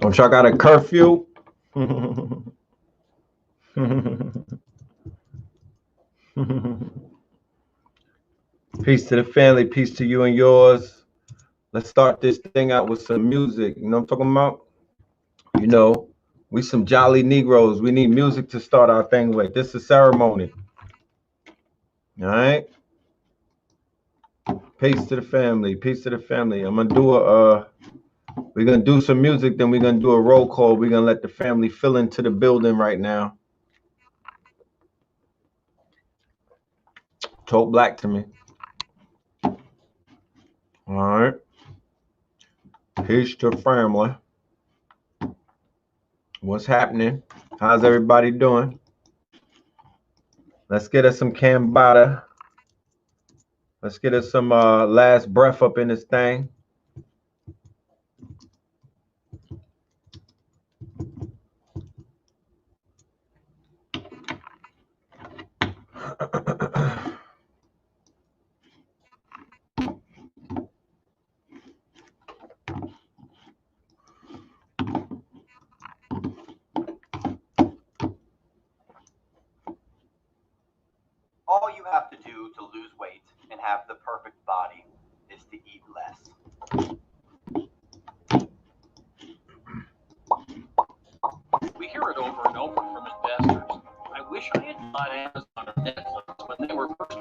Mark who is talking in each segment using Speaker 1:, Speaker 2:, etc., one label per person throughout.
Speaker 1: Don't y'all got a curfew? Peace to the family, peace to you and yours. Let's start this thing out with some music. You know what I'm talking about? You know, we some jolly Negroes. We need music to start our thing with. This is ceremony. All right. Peace to the family. Peace to the family. I'm gonna do we're gonna do some music, then we're gonna do a roll call. We're gonna let the family fill into the building right now. Talk black to me. All right. Peace to family. What's happening? How's everybody doing? Let's get us some Cambada. Let's get us some last breath up in this thing.
Speaker 2: All you have to do to lose weight and have the perfect body is to eat less.
Speaker 3: We hear it over and over from investors. I wish I had bought Amazon or Netflix when they were first.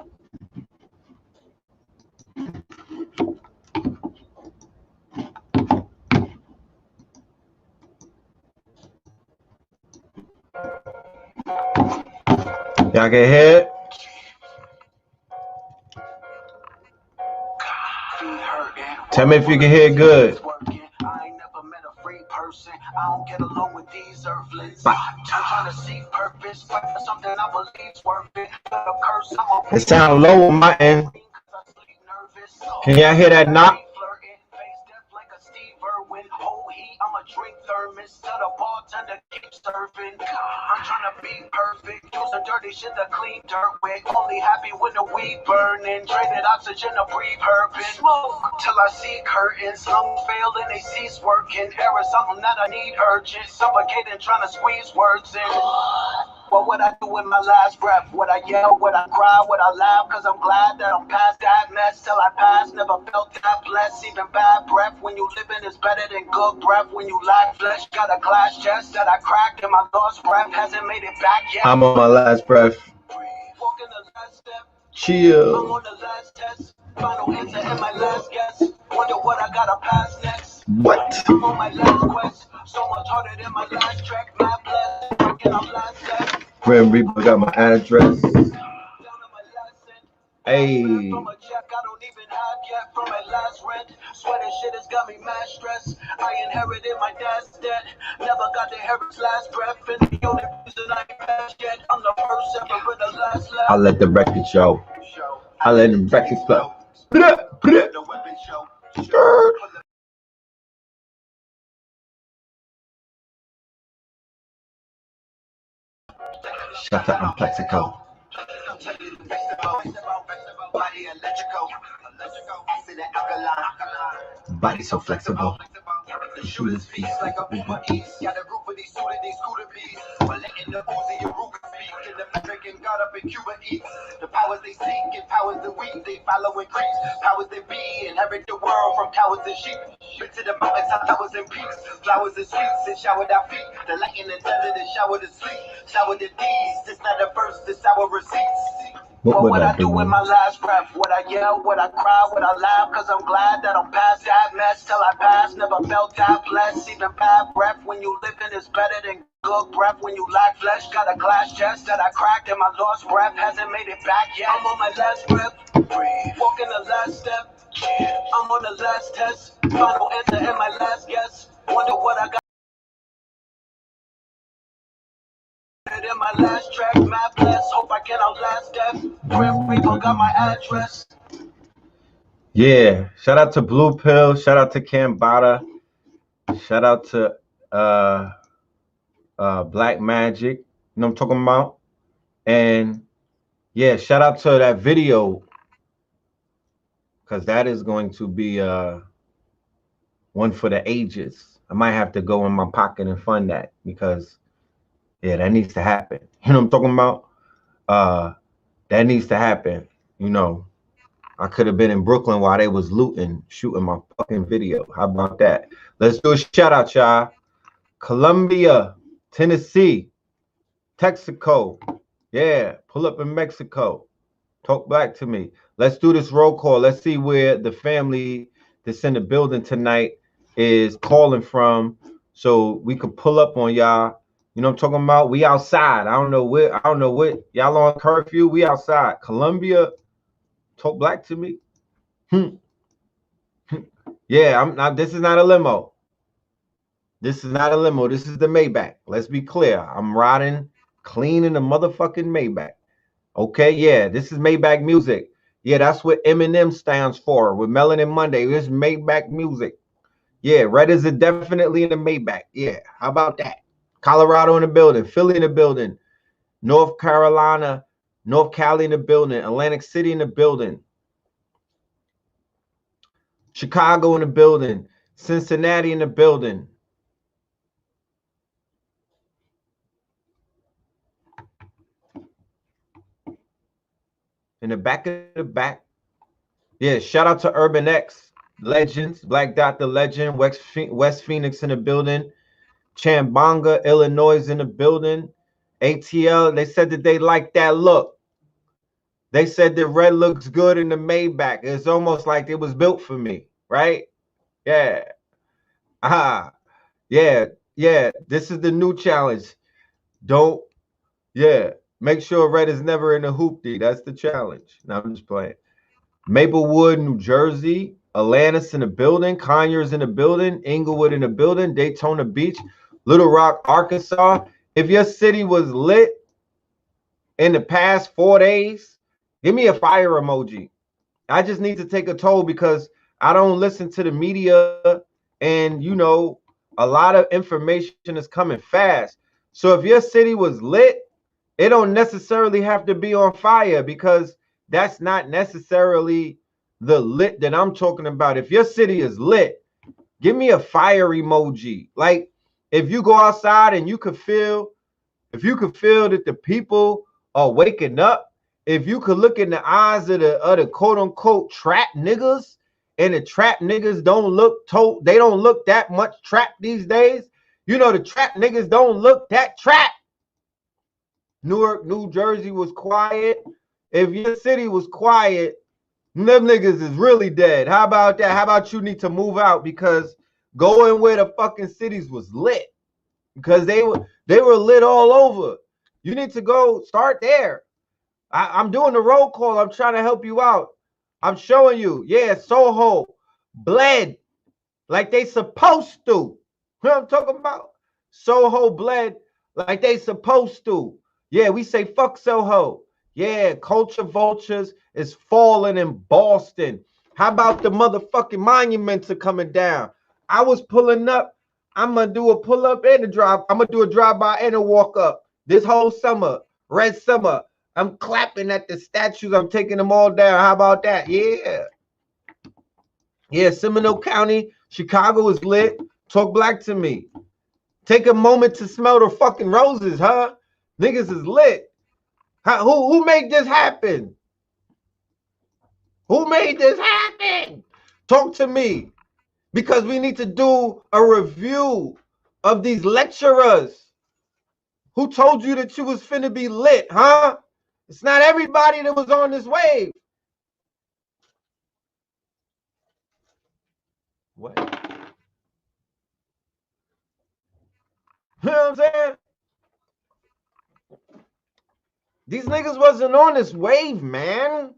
Speaker 1: Y'all can hear it? Tell me if you can hear it good.
Speaker 4: I ain't never met a free person. I don't get along with these earthlings. I'm trying to see purpose, fight for something I believe's worth it.
Speaker 1: It sounds low on my end. Can y'all hear that knock?
Speaker 4: I'm a drink thermos to the bartender, keep serving. I'm trying to be perfect, using dirty shit to clean dirt with. Only happy when the weed burning, traded oxygen to breathe herb in. Smoke till I see curtains, lungs fail and they cease working. Air is something that I need urgent, suffocating, trying to squeeze words in. What would I do with my last breath? Would I yell? Would I cry? Would I laugh? Cause I'm glad that I'm past that mess. Till I pass, never felt that blessed. Even bad breath when you living is better than good breath. When you lack flesh, got a glass chest that I cracked and my lost breath hasn't made it back yet.
Speaker 1: I'm on my last breath.
Speaker 4: Walking the last step.
Speaker 1: Chill.
Speaker 4: I'm on the last test. Final answer and my last guess. Wonder what I gotta pass next.
Speaker 1: What?
Speaker 4: I'm on my last quest. So much harder than my last track. My blessed. Working on last step.
Speaker 1: Grim Reaper got my address. Hey.
Speaker 4: From a check I don't even have yet from my last rent. Sweating shit has got me mad stressed. I inherited my dad's debt. Never got to hear his last breath. And the only reason I ain't passed yet, I'm the first ever with the last left.
Speaker 1: I let the record show. I let the record flow.
Speaker 4: The weapon show.
Speaker 1: Shut up, I'm Plexico.
Speaker 4: Body electrical. Acid and alkaline.
Speaker 1: Body so flexible.
Speaker 4: The shooter's feast like a Uber Eats. Got a group of these suited, these scooter bees. But letting the Uzi and Ruger speak. And the Mexican got up in Cuba eats. The powers they seek and powers that we. They follow and creeps. Powers that be. Inherit the world from cowards and sheep. Been to the mountains, towers and peaks. Flowers and sweets and showered our feet. The light in the desert and showered the sleep. Showered the deeds. It's not a verse, it's our receipts. What would I do with my last breath? Would I yell? Would I cry? Would I laugh? Cause I'm glad that I'm past that mess. Till I pass, never felt that blessed. Even bad breath when you living is better than good breath. When you lack flesh, got a glass chest that I cracked and my lost breath hasn't made it back yet. I'm on my last breath, walking the last step. I'm on the last test, final answer and my last guess. Wonder what I got. In my last track, mad bless, hope I can outlast death. Grim Reaper got my address.
Speaker 1: Yeah, shout out to Blue Pill, shout out to Cambada, shout out to Black Magic, you know what I'm talking about? And yeah, shout out to that video, because that is going to be one for the ages. I might have to go in my pocket and fund that because, yeah, that needs to happen. You know what I'm talking about? That needs to happen. You know, I could have been in Brooklyn while they was looting, shooting my fucking video. How about that? Let's do a shout out, y'all. Colombia, Tennessee, Texaco. Yeah, pull up in Mexico. Talk back to me. Let's do this roll call. Let's see where the family that's in the building tonight is calling from, so we could pull up on y'all. You know what I'm talking about? We outside. I don't know what y'all on curfew. We outside. Colombia, talk black to me. Yeah, I'm not. This is not a limo. This is not a limo. This is the Maybach. Let's be clear. I'm riding clean in the motherfucking Maybach. Okay, yeah, this is Maybach music. Yeah, that's what Eminem stands for with Melanin Monday. This is Maybach music. Yeah, red is definitely in the Maybach. Yeah, how about that? Colorado in the building, Philly in the building, North Carolina, North Cali in the building, Atlantic City in the building, Chicago in the building, Cincinnati in the building. In the back of the back. Yeah, shout out to Urban X, Legends, Black Dot the Legend, West Phoenix in the building, Chambonga, Illinois in the building, ATL. They said that they like that look. They said that red looks good in the Maybach. It's almost like it was built for me, right? Yeah. Yeah. This is the new challenge. Don't, yeah. Make sure red is never in a hoopty. That's the challenge. Now I'm just playing. Maplewood, New Jersey, Atlantis in the building, Conyers in the building, Inglewood in the building, Daytona Beach, Little Rock, Arkansas. If your city was lit in the past 4 days, give me a fire emoji. I just need to take a toll because I don't listen to the media, and you know, a lot of information is coming fast. So if your city was lit, it don't necessarily have to be on fire because that's not necessarily the lit that I'm talking about. If your city is lit, give me a fire emoji. Like if you go outside and you could feel, if you could feel that the people are waking up, if you could look in the eyes of the quote unquote trap niggas, and the trap niggas don't look they don't look that much trap these days. You know, the trap niggas don't look that trap. Newark, New Jersey was quiet. If your city was quiet, them niggas is really dead. How about that? How about you need to move out because going where the fucking cities was lit because they were lit all over. You need to go start there. I'm doing the roll call. I'm trying to help you out. I'm showing you. Yeah, Soho bled like they supposed to. You know what I'm talking about? Soho bled like they supposed to. Yeah, we say fuck Soho. Yeah, culture vultures is falling in Boston. How about the motherfucking monuments are coming down? I was pulling up. I'm going to do a pull up and a drive. I'm going to do a drive by and a walk up this whole summer, red summer. I'm clapping at the statues. I'm taking them all down. How about that? Yeah. Yeah, Seminole County, Chicago is lit. Talk black to me. Take a moment to smell the fucking roses, huh? Niggas is lit. Who made this happen? Who made this happen? Talk to me. Because we need to do a review of these lecturers. Who told you that you was finna be lit, huh? It's not everybody that was on this wave. What? You know what I'm saying? These niggas wasn't on this wave, man.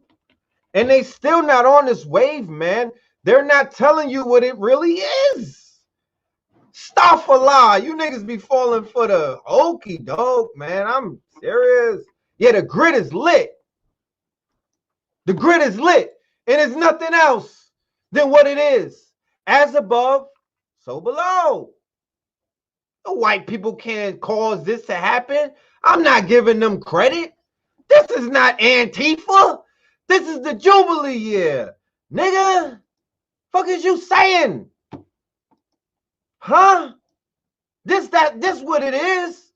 Speaker 1: And they still not on this wave, man. They're not telling you what it really is. Astaghfirullah. You niggas be falling for the okie doke, man. I'm serious. Yeah, the grid is lit. The grid is lit. And it's nothing else than what it is. As above, so below. The white people can't cause this to happen. I'm not giving them credit. This is not Antifa. This is the Jubilee year. Nigga, fuck is you saying? Huh? This what it is.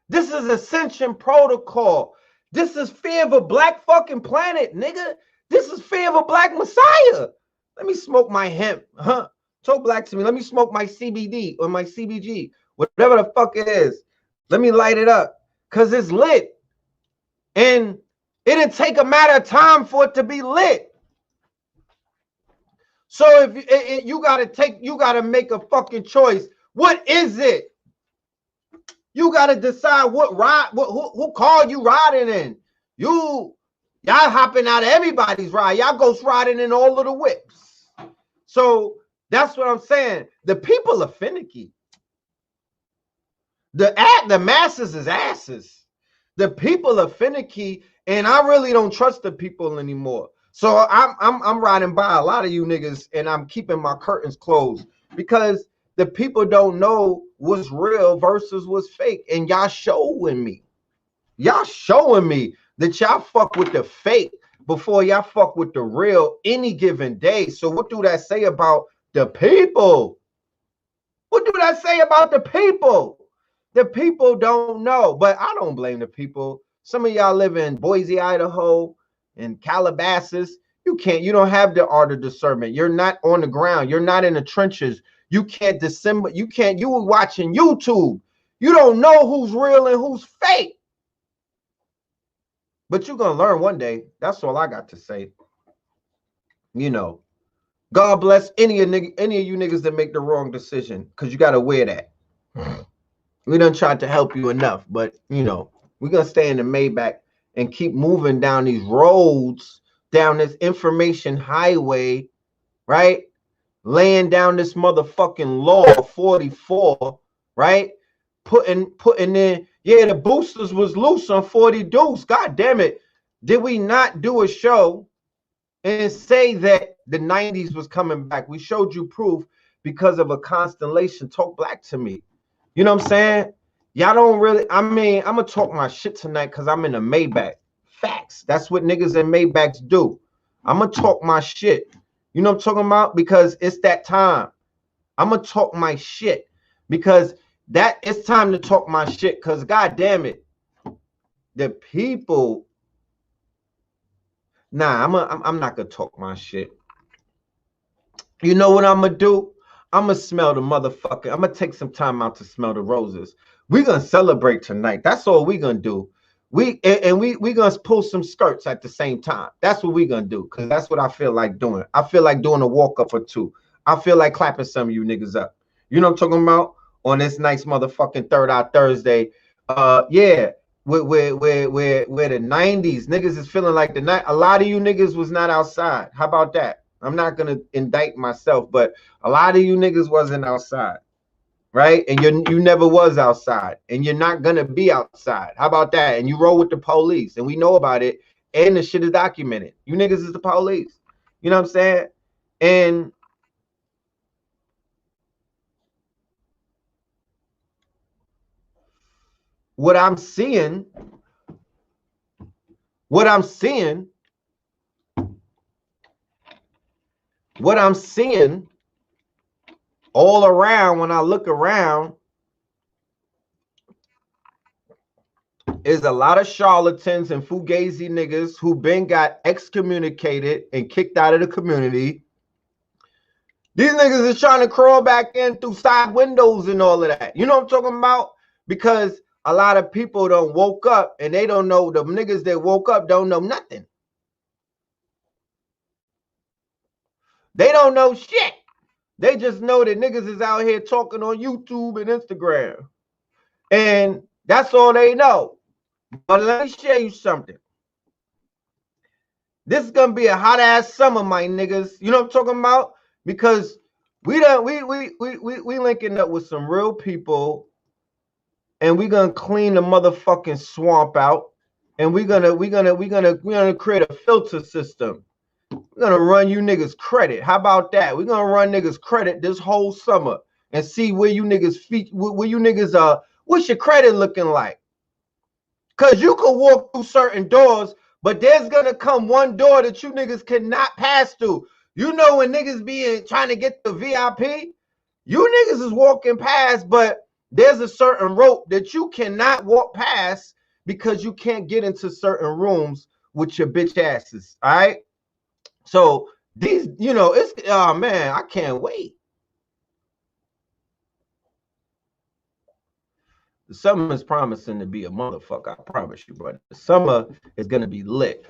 Speaker 1: This is Ascension Protocol. This is fear of a black fucking planet, nigga. This is fear of a black Messiah. Let me smoke my hemp, huh? Talk black to me. Let me smoke my CBD or my CBG, whatever the fuck it is. Let me light it up, cause it's lit, and it'll take a matter of time for it to be lit. So if you gotta make a fucking choice. What is it? You gotta decide what ride, who car you riding in. Y'all hopping out of everybody's ride. Y'all ghost riding in all of the whips. So that's what I'm saying. The people are finicky. The masses is asses. The people are finicky, and I really don't trust the people anymore. So I'm riding by a lot of you niggas, and I'm keeping my curtains closed because the people don't know what's real versus what's fake. And y'all showing me. Y'all showing me that y'all fuck with the fake before y'all fuck with the real any given day. So what do that say about the people? What do that say about the people? The people don't know, but I don't blame the people. Some of y'all live in Boise, Idaho, and Calabasas. You don't have the art of discernment. You're not on the ground. You're not in the trenches. You can't dissemble. You were watching YouTube. You don't know who's real and who's fake. But you're going to learn one day. That's all I got to say. You know, God bless any of you niggas that make the wrong decision, because you got to wear that. We done tried to help you enough, but, you know, we're going to stay in the Maybach and keep moving down these roads, down this information highway, right? Laying down this motherfucking law 44, right? Putting in, yeah, the boosters was loose on 40 deuce. God damn it. Did we not do a show and say that the 90s was coming back? We showed you proof because of a constellation. Talk black to me. You know what I'm saying? Y'all don't really, I mean, I'm going to talk my shit tonight because I'm in a Maybach. Facts. That's what niggas in Maybachs do. I'm going to talk my shit. You know what I'm talking about? Because it's that time. I'm going to talk my shit because it's time to talk my shit, because God damn it, the people, nah, I'm not going to talk my shit. You know what I'm going to do? I'm going to smell the motherfucker. I'm going to take some time out to smell the roses. We're going to celebrate tonight. That's all we're going to do. We're going to pull some skirts at the same time. That's what we're going to do, because that's what I feel like doing. I feel like doing a walk-up or two. I feel like clapping some of you niggas up. You know what I'm talking about? On this nice motherfucking Third Eye Thursday. Yeah, where the 90s, niggas is feeling like the night. A lot of you niggas was not outside. How about that? I'm not going to indict myself, but a lot of you niggas wasn't outside, right? And you never was outside, and you're not going to be outside. How about that? And you roll with the police, and we know about it, and the shit is documented. You niggas is the police. You know what I'm saying? And what I'm seeing all around when I look around is a lot of charlatans and fugazi niggas who been got excommunicated and kicked out of the community. These niggas is trying to crawl back in through side windows and all of that. You know what I'm talking about? Because a lot of people don't woke up, and they don't know. The niggas that woke up don't know nothing. They don't know shit. They just know that niggas is out here talking on YouTube and Instagram. And that's all they know. But let me share you something. This is gonna be a hot ass summer, my niggas. You know what I'm talking about? Because we linking up with some real people, and we gonna clean the motherfucking swamp out, and we're gonna create a filter system. We're gonna run you niggas credit. How about that? We're gonna run niggas credit this whole summer and see where you niggas are. What's your credit looking like? Cause you can walk through certain doors, but there's gonna come one door that you niggas cannot pass through. You know when niggas be trying to get the VIP, You niggas is walking past, but there's a certain rope that you cannot walk past because you can't get into certain rooms with your bitch asses. All right. So these, you know, it's, oh man, I can't wait. The summer is promising to be a motherfucker. I promise you, brother. The summer is going to be lit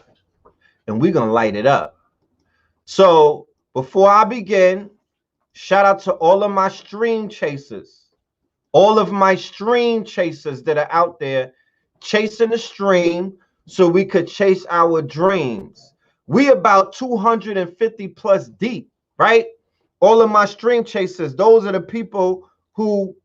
Speaker 1: and we're going to light it up. So before I begin, shout out to all of my stream chasers. All of my stream chasers that are out there chasing the stream so we could chase our dreams. We about 250 plus deep, right? All of my stream chasers, those are the people who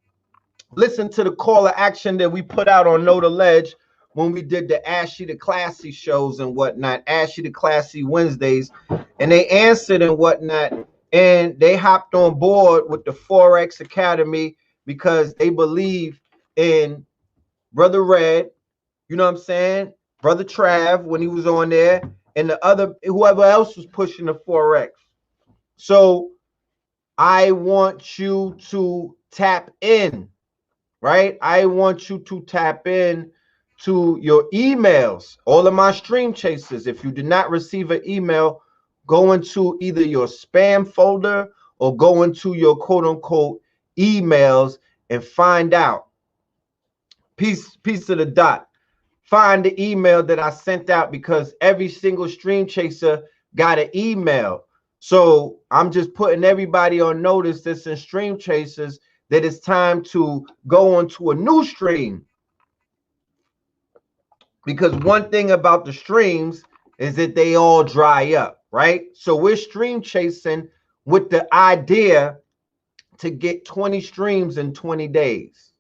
Speaker 1: listen to the call of action that we put out on Know the Ledge when we did the Ashy the Classy shows and whatnot, Ashy the Classy Wednesdays, and they answered and whatnot, and they hopped on board with the Forex Academy because they believe in Brother Red, you know what I'm saying, Brother Trav when he was on there, and the other, whoever else was pushing the Forex. So I want you to tap in, right? I want you to tap in to your emails. All of my stream chasers, if you did not receive an email, go into either your spam folder or go into your quote unquote emails and find out. Piece of the dot. Find the email that I sent out because every single stream chaser got an email. So I'm just putting everybody on notice that's in stream chasers that it's time to go onto a new stream. Because one thing about the streams is that they all dry up, right? So we're stream chasing with the idea to get 20 streams in 20 days.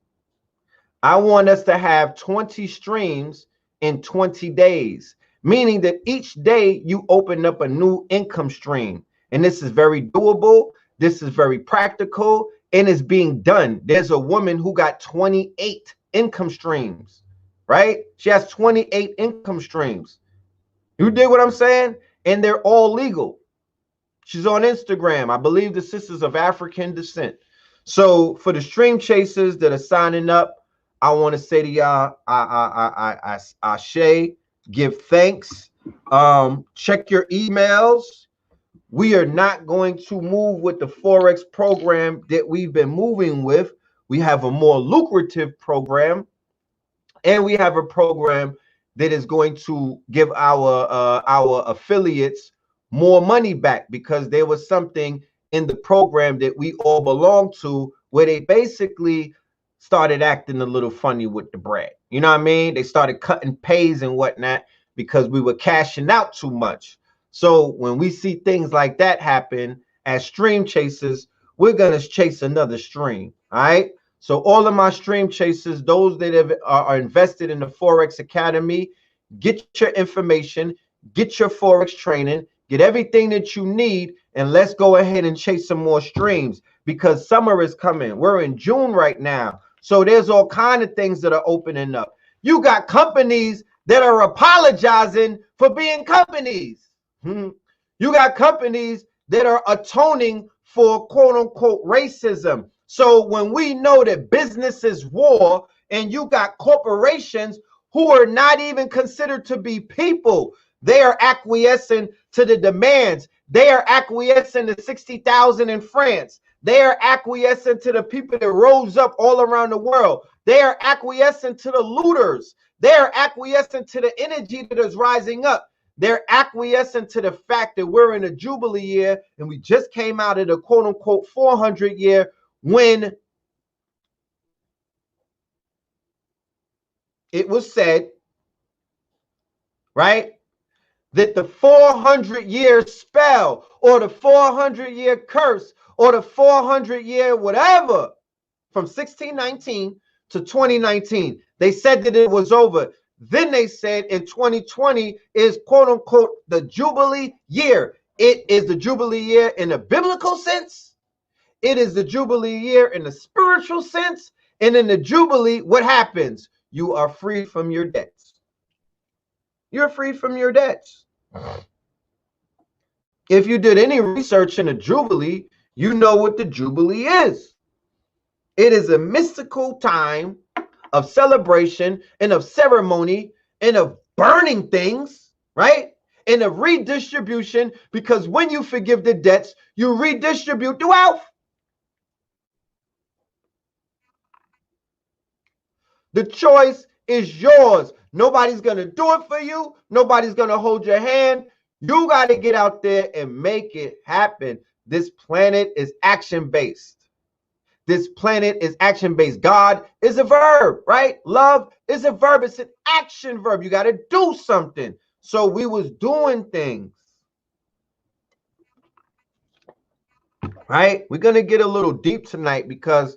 Speaker 1: I want us to have 20 streams in 20 days, meaning that each day you open up a new income stream. And this is very doable. This is very practical and it's being done. There's a woman who got 28 income streams, right? She has 28 income streams. You dig what I'm saying? And they're all legal. She's on Instagram. I believe the sisters of African descent. So for the stream chasers that are signing up, I want to say to y'all, I give thanks. Check your emails. We are not going to move with the Forex program that we've been moving with. We have a more lucrative program, and we have a program that is going to give our affiliates more money back because there was something in the program that we all belong to where they basically started acting a little funny with the bread. You know what I mean? They started cutting pays and whatnot because we were cashing out too much. So when we see things like that happen as stream chasers, we're going to chase another stream. All right. So all of my stream chasers, those that are invested in the Forex Academy, get your information, get your Forex training, get everything that you need, and let's go ahead and chase some more streams because summer is coming. We're in June right now. So there's all kinds of things that are opening up. You got companies that are apologizing for being companies. You got companies that are atoning for quote unquote racism. So when we know that business is war and you got corporations who are not even considered to be people, they are acquiescing to the demands. They are acquiescing to 60,000 in France. They are acquiescing to the people that rose up all around the world. They are acquiescing to the looters. They are acquiescing to the energy that is rising up. They're acquiescing to the fact that we're in a Jubilee year and we just came out of the quote unquote 400 year when it was said, right, that the 400-year spell or the 400-year curse or the 400-year whatever from 1619 to 2019, they said that it was over. Then they said in 2020 is quote unquote the Jubilee year. It is the Jubilee year in a biblical sense. It is the Jubilee year in a spiritual sense. And in the Jubilee, what happens? You are free from your debts. You're free from your debts. If you did any research in a Jubilee, you know what the Jubilee is. It is a mystical time of celebration and of ceremony and of burning things, right? And of redistribution, because when you forgive the debts, you redistribute the wealth. The choice is yours. Nobody's going to do it for you. Nobody's going to hold your hand. You got to get out there and make it happen. This planet is action-based. This planet is action-based. God is a verb, right? Love is a verb. It's an action verb. You got to do something. So we was doing things, right? We're going to get a little deep tonight because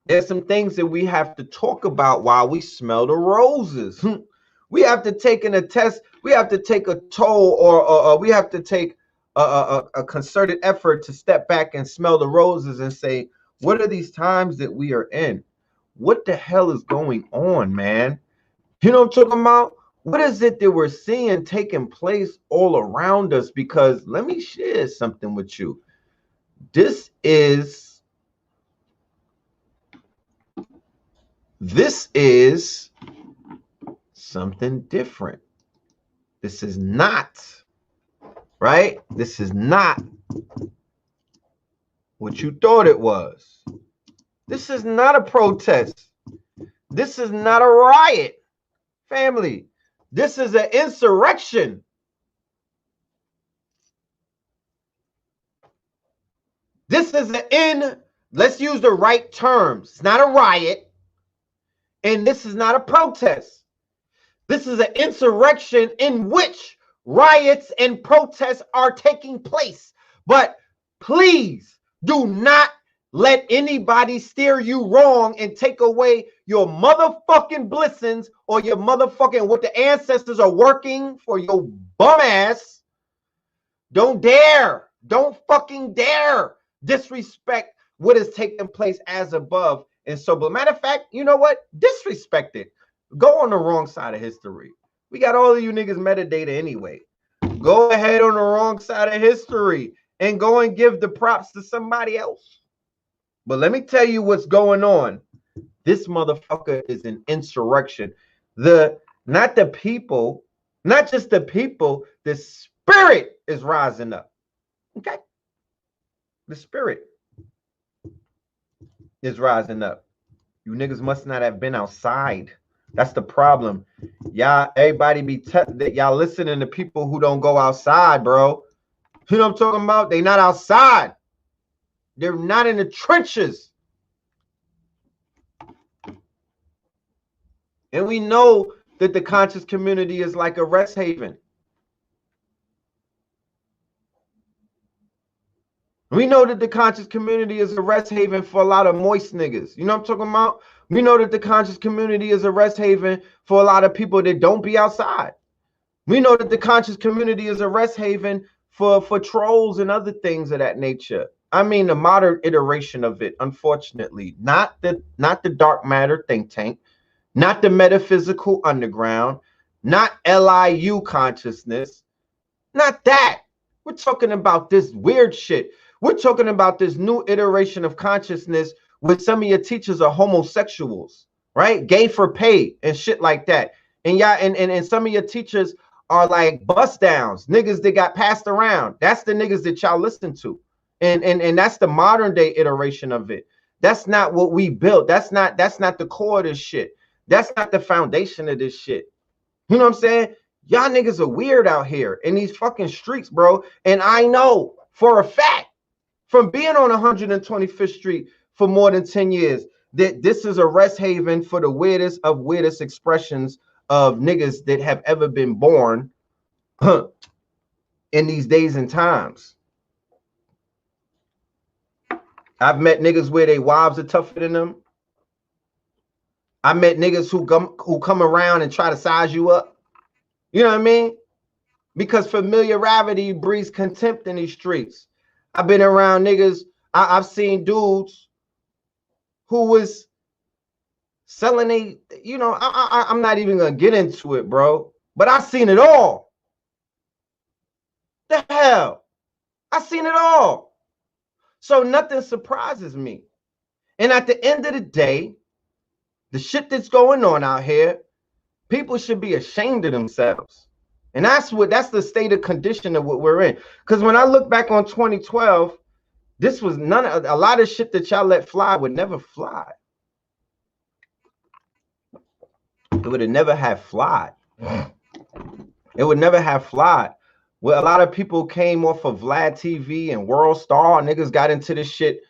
Speaker 1: there's some things that we have to talk about while we smell the roses. We have to take in a test. We have to take a toll, or we have to take a concerted effort to step back and smell the roses and say, what are these times that we are in? What the hell is going on, man? You know what I'm talking about? What is it that we're seeing taking place all around us? Because let me share something with you. This is something different. This is not, right? This is not what you thought it was. This is not a protest. This is not a riot, family. This is an insurrection. This is let's use the right terms. It's not a riot, and this is not a protest. This is an insurrection in which riots and protests are taking place. But please do not let anybody steer you wrong and take away your motherfucking blessings or your motherfucking what the ancestors are working for your bum ass. Don't dare. Don't fucking dare disrespect what is taking place as above and so. But matter of fact, you know what? Disrespect it. Go on the wrong side of history. We got all of you niggas metadata anyway. Go ahead on the wrong side of history and go and give the props to somebody else. But let me tell you what's going on. This motherfucker is an insurrection. Not the people, not just the people, the spirit is rising up. Okay? The spirit is rising up. You niggas must not have been outside. That's the problem. Y'all, everybody be y'all listening to people who don't go outside, bro. You know what I'm talking about? They not outside. They're not in the trenches. And we know that the conscious community is like a rest haven. We know that the conscious community is a rest haven for a lot of moist niggas. You know what I'm talking about? We know that the conscious community is a rest haven for a lot of people that don't be outside. We know that the conscious community is a rest haven for trolls and other things of that nature. I mean, the modern iteration of it, unfortunately. Not the dark matter think tank, not the metaphysical underground, not LIU consciousness, not that. We're talking about this weird shit. We're talking about this new iteration of consciousness where some of your teachers are homosexuals, right? Gay for pay and shit like that. And yeah, and some of your teachers are like bust downs, niggas that got passed around. That's the niggas that y'all listen to. And that's the modern day iteration of it. That's not what we built. That's not the core of this shit. That's not the foundation of this shit. You know what I'm saying? Y'all niggas are weird out here in these fucking streets, bro. And I know for a fact from being on 125th Street for more than 10 years that this is a rest haven for the weirdest of weirdest expressions of niggas that have ever been born in these days and times. I've met niggas where they wives are tougher than them. I met niggas who come around and try to size you up. You know what I mean? Because familiarity breeds contempt in these streets. I've been around niggas. I've seen dudes who was selling I'm not even gonna get into it, bro. But I've seen it all. The hell? I've seen it all. So nothing surprises me. And at the end of the day, the shit that's going on out here, people should be ashamed of themselves. And that's the state of condition of what we're in. Because when I look back on 2012, this was a lot of shit that y'all let fly would never fly. It would have never have flied. It would never have flied. Well, a lot of people came off of Vlad TV and World Star. Niggas got into this shit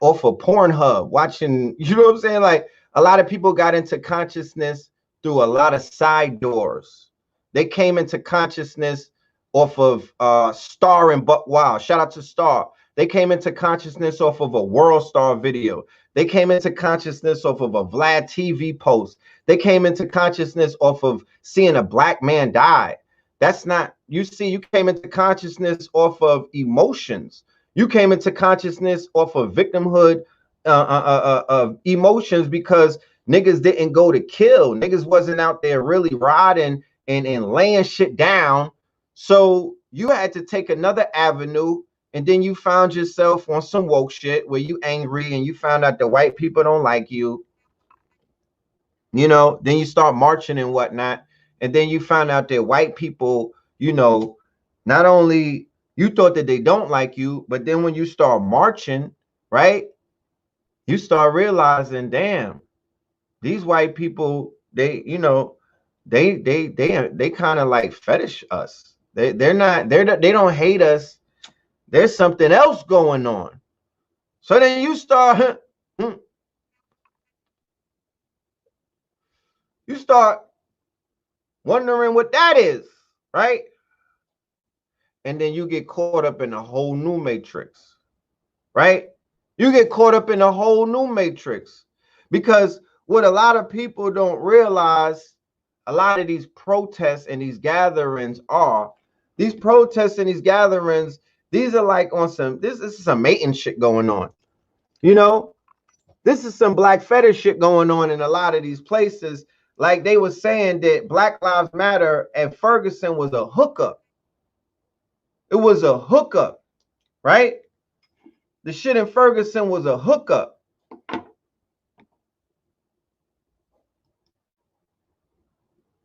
Speaker 1: off of Pornhub, watching, you know what I'm saying? Like, a lot of people got into consciousness through a lot of side doors. They came into consciousness off of Star and Buck Wild. Shout out to Star. They came into consciousness off of a World Star video. They came into consciousness off of a Vlad TV post. They came into consciousness off of seeing a black man die. That's not, you see, you came into consciousness off of emotions. You came into consciousness off of victimhood of emotions, because niggas didn't go to kill. Niggas wasn't out there really riding and laying shit down. So you had to take another avenue. And then you found yourself on some woke shit where you angry and you found out the white people don't like you. You know, then you start marching and whatnot. And then you found out that white people, you know, not only you thought that they don't like you, but then when you start marching, right, you start realizing, damn, these white people, they, you know, they kind of like fetish us. They don't hate us. There's something else going on. So then you start wondering what that is, right? And then you get caught up in a whole new matrix, right? You get caught up in a whole new matrix, because what a lot of people don't realize, a lot of these protests and these gatherings are, these protests and these gatherings, these are like on some, this is some mating shit going on. You know, this is some black fetish shit going on in a lot of these places. Like they were saying that Black Lives Matter at Ferguson was a hookup. It was a hookup, right? The shit in Ferguson was a hookup.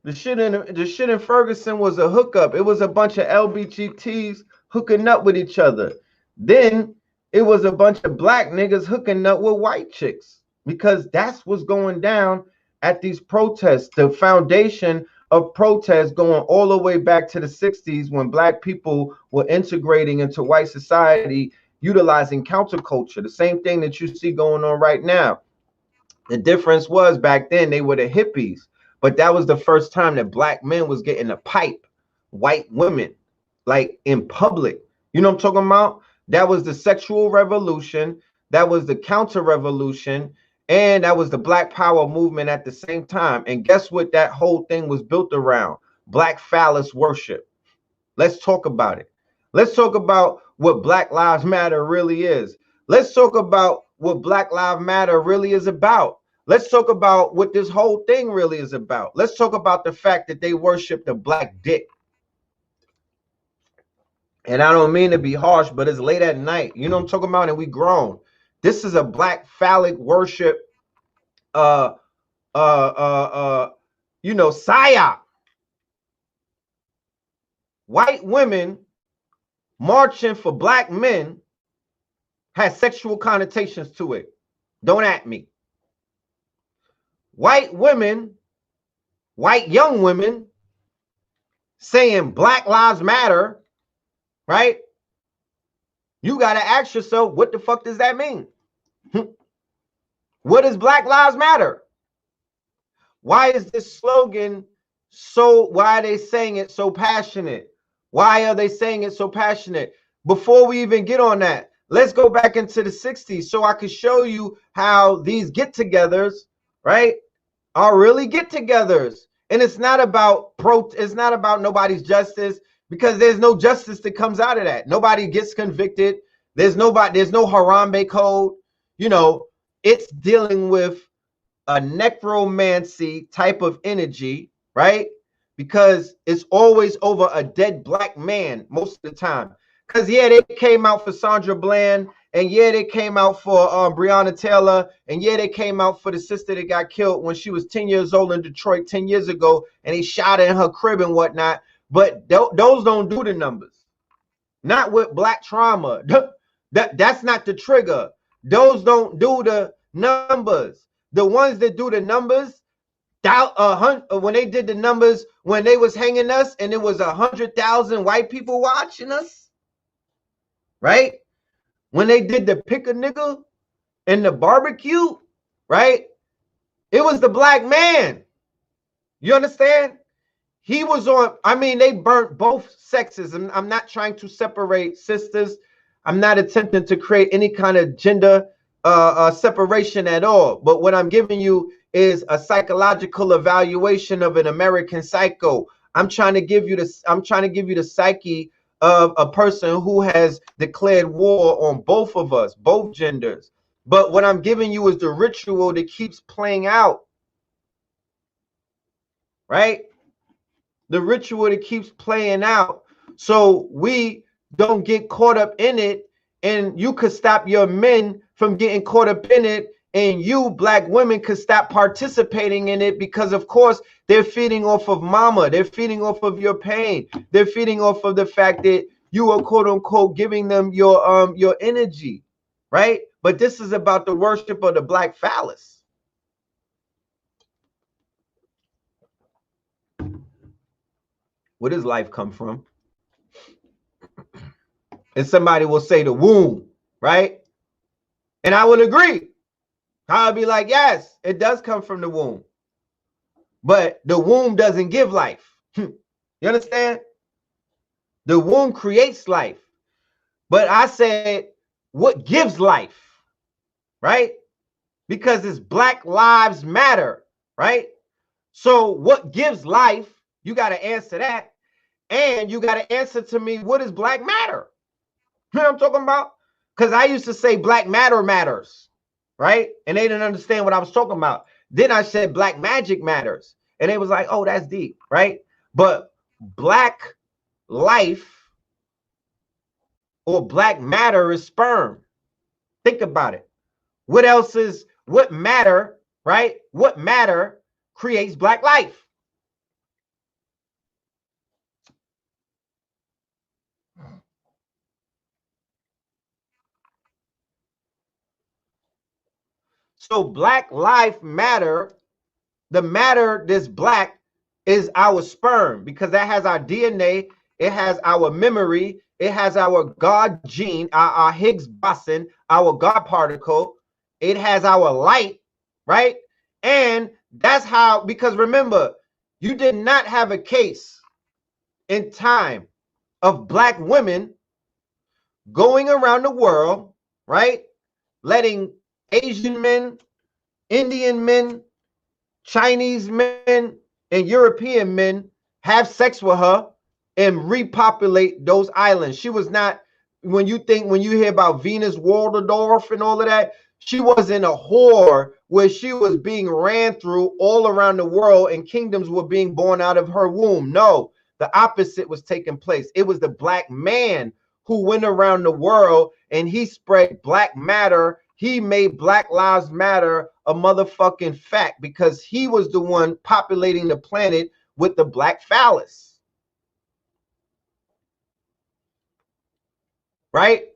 Speaker 1: The shit in Ferguson was a hookup. It was a bunch of LBGTs hooking up with each other. Then it was a bunch of black niggas hooking up with white chicks, because that's what's going down at these protests. The foundation of protests going all the way back to the 60s, when black people were integrating into white society, utilizing counterculture, the same thing that you see going on right now. The difference was back then they were the hippies, but that was the first time that black men was getting a pipe white women, like in public. You know what I'm talking about? That was the sexual revolution. That was the counter revolution. And that was the Black Power movement at the same time. And guess what that whole thing was built around? Black phallus worship. Let's talk about it. Let's talk about what Black Lives Matter really is. Let's talk about what Black Lives Matter really is about. Let's talk about what this whole thing really is about. Let's talk about the fact that they worship the black dick. And I don't mean to be harsh, but it's late at night. You know what I'm talking about? And we grown. This is a black phallic worship, you know, psyop. White women marching for black men has sexual connotations to it. Don't at me. White women, white young women saying Black Lives Matter, right? You got to ask yourself, what the fuck does that mean? What does Black Lives Matter? Why is this slogan so, why are they saying it so passionate? Why are they saying it so passionate? Before we even get on that, let's go back into the 60s so I can show you how these get-togethers, right, are really get-togethers. And it's not about it's not about nobody's justice, because there's no justice that comes out of that. Nobody gets convicted. There's no Harambe code. You know, it's dealing with a necromancy type of energy, right? Because it's always over a dead black man most of the time. Because yeah, they came out for Sandra Bland, and yeah, they came out for Breonna Taylor, and yeah, they came out for the sister that got killed when she was 10 years old in Detroit 10 years ago, and they shot her in her crib and whatnot. But those don't do the numbers. Not with Black trauma. That's not the trigger. Those don't do the numbers. The ones that do the numbers, when they did the numbers, when they was hanging us, and it was 100,000 white people watching us, right? When they did the pick a nigga and the barbecue, right? It was the black man. You understand? He was on, I mean, they burnt both sexes. I'm not trying to separate sisters. I'm not attempting to create any kind of gender separation at all. But what I'm giving you is a psychological evaluation of an American psycho. I'm trying to give you this. I'm trying to give you the psyche of a person who has declared war on both of us, both genders. But what I'm giving you is the ritual that keeps playing out, right? The ritual that keeps playing out. So we don't get caught up in it, and you could stop your men from getting caught up in it, and you black women could stop participating in it, because of course they're feeding off of mama, they're feeding off of your pain, they're feeding off of the fact that you are quote unquote giving them your energy, right? But this is about the worship of the black phallus. Where does life come from? And somebody will say the womb, right? And I will agree. I'll be like, yes, it does come from the womb. But the womb doesn't give life. You understand? The womb creates life. But I said, what gives life? Right? Because it's Black Lives Matter, right? So what gives life? You got to answer that. And you got to answer to me, what is black matter? You know what I'm talking about? Because I used to say black matter matters, right? And they didn't understand what I was talking about. Then I said black magic matters. And they was like, oh, that's deep, right? But black life or black matter is sperm. Think about it. What else is, what matter, right? What matter creates black life? So black life matter, the matter that's black is our sperm, because that has our DNA, it has our memory, it has our God gene, our Higgs boson, our God particle, it has our light, right? And that's how, because remember, you did not have a case in time of black women going around the world, right? Letting Asian men, Indian men, Chinese men, and European men have sex with her and repopulate those islands. She was not, when you hear about Venus Waldorf and all of that, she wasn't a whore where she was being ran through all around the world and kingdoms were being born out of her womb. No, the opposite was taking place. It was the black man who went around the world and he spread black matter. He made Black Lives Matter a motherfucking fact, because he was the one populating the planet with the black phallus. Right?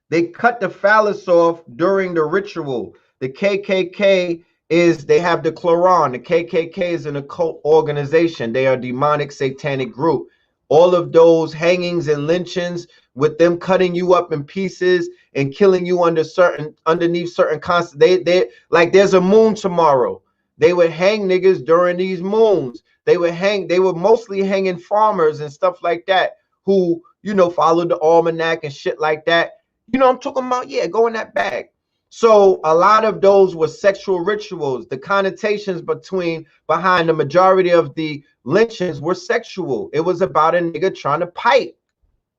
Speaker 1: They cut the phallus off during the ritual. The KKK they have the Quran. The KKK is an occult organization. They are a demonic satanic group. All of those hangings and lynchings, with them cutting you up in pieces and killing you underneath certain concepts. They like, there's a moon tomorrow. They would hang niggas during these moons. They were mostly hanging farmers and stuff like that who, you know, followed the almanac and shit like that. You know what I'm talking about? Yeah, go in that bag. So a lot of those were sexual rituals. The connotations behind the majority of the lynchings were sexual. It was about a nigga trying to pipe.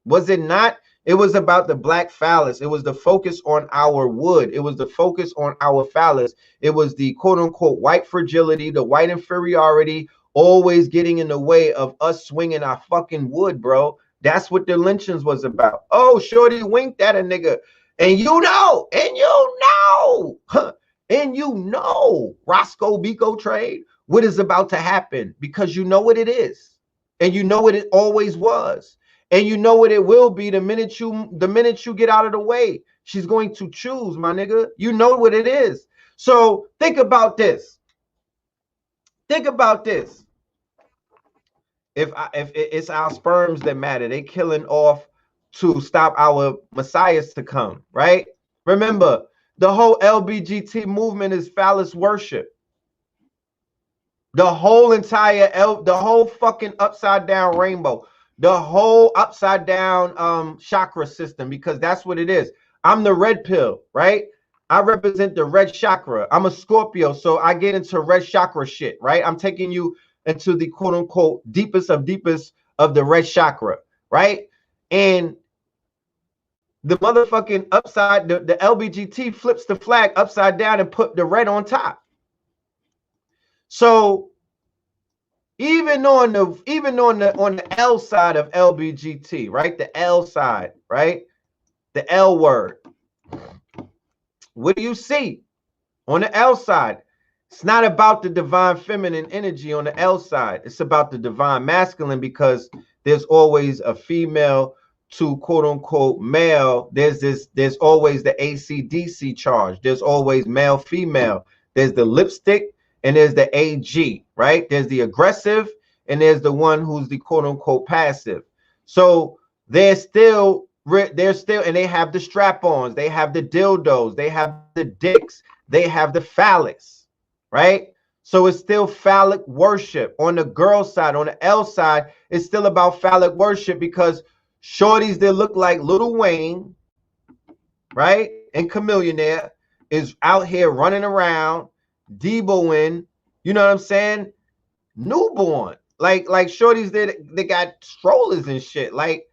Speaker 1: Was it not? It was about the black phallus. It was the focus on our wood. It was the focus on our phallus. It was the quote unquote white fragility, the white inferiority, always getting in the way of us swinging our fucking wood, bro. That's what the lynchings was about. Oh, shorty winked at a nigga. And you know, Roscoe Biko trade, what is about to happen, because you know what it is. And you know what it always was. And you know what it will be the minute you get out of the way. She's going to choose, my nigga. You know what it is. So think about this. Think about this. If it's our sperms that matter, they killing off to stop our messiahs to come, right? Remember, the whole LBGT movement is phallus worship. The whole fucking upside down rainbow, the whole upside down chakra system, because that's what it is. I'm the red pill, right? I represent the red chakra. I'm a Scorpio, so I get into red chakra shit, right? I'm taking you into the quote unquote deepest of the red chakra, right? And the motherfucking upside, the LBGT flips the flag upside down and put the red on top. So even on the L side of LBGT, right? The L side, right? The L word. What do you see on the L side? It's not about the divine feminine energy on the L side. It's about the divine masculine, because there's always a female to quote unquote male. There's always the AC/DC charge. There's always male female. There's the lipstick and there's the AG, right? There's the aggressive and there's the one who's the quote unquote passive. So they're still, and they have the strap-ons, they have the dildos, they have the dicks, they have the phallus, right? So it's still phallic worship. On the girl side, on the L side, it's still about phallic worship, because shorties that look like Lil Wayne, right, and Chameleonaire is out here running around, Deboing, you know what I'm saying? Newborn, like shorties they got strollers and shit. Like,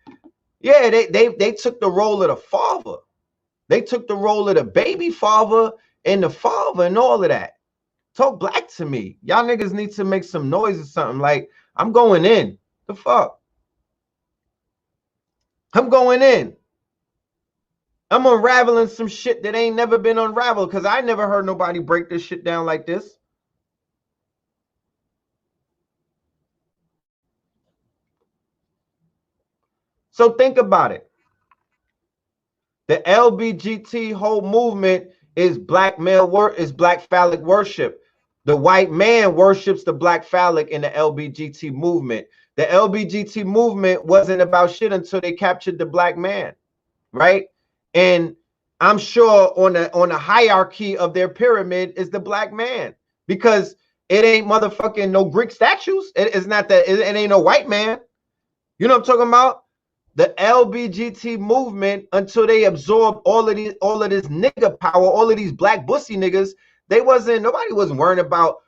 Speaker 1: yeah, they took the role of the father. They took the role of the baby father and the father and all of that. Talk black to me. Y'all niggas need to make some noise or something. Like, I'm going in. The fuck? I'm going in. I'm unraveling some shit that ain't never been unraveled, because I never heard nobody break this shit down like this. So think about it. The LBGT whole movement is black phallic worship. The white man worships the black phallic in the LBGT movement. The LBGT movement wasn't about shit until they captured the black man, right? And I'm sure on the hierarchy of their pyramid is the black man, because it ain't motherfucking no Greek statues. It's not that. It ain't no white man. You know what I'm talking about? The LBGT movement, until they absorbed all of this nigga power, all of these black bussy niggas, nobody wasn't worrying about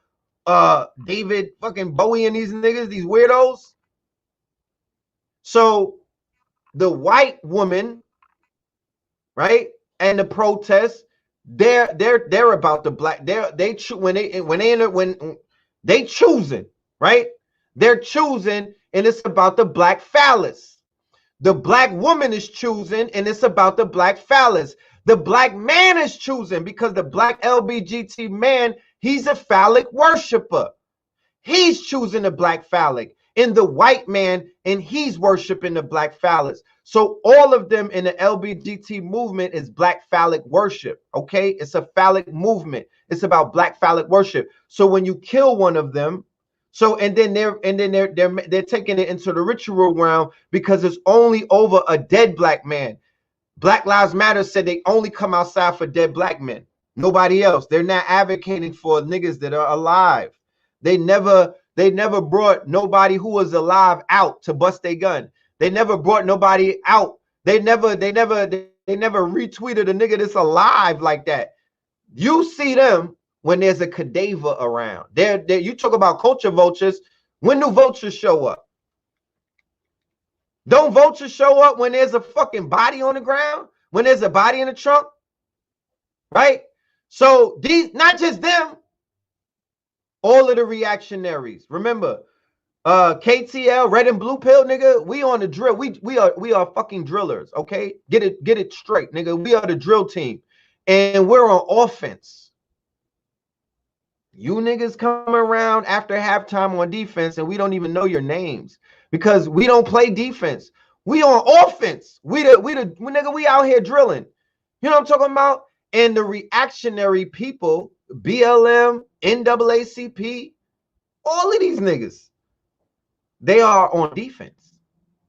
Speaker 1: David fucking Bowie and these niggas, these weirdos. So the white woman, right, and the protests, they're about the black. When they choosing, right? They're choosing, and it's about the black phallus. The black woman is choosing, and it's about the black phallus. The black man is choosing, because the black LBGT man, he's a phallic worshiper. He's choosing the black phallic. In the white man, and he's worshiping the black phallus. So all of them in the LBGT movement is black phallic worship. Okay, it's a phallic movement. It's about black phallic worship. So when you kill one of them, and then they're taking it into the ritual realm, because it's only over a dead black man. Black Lives Matter said they only come outside for dead black men. Nobody else. They're not advocating for niggas that are alive. They never brought nobody who was alive out to bust their gun. They never brought nobody out. They never retweeted a nigga that's alive like that. You see them when there's a cadaver around. You talk about culture vultures. When do vultures show up? Don't vultures show up when there's a fucking body on the ground? When there's a body in the trunk? Right? So these, not just them, all of the reactionaries. Remember, KTL, red and blue pill, nigga. We on the drill. We are fucking drillers, okay? Get it straight, nigga. We are the drill team. And we're on offense. You niggas come around after halftime on defense and we don't even know your names because we don't play defense. We on offense. We nigga, we out here drilling. You know what I'm talking about? And the reactionary people, BLM, NAACP, all of these niggas, they are on defense.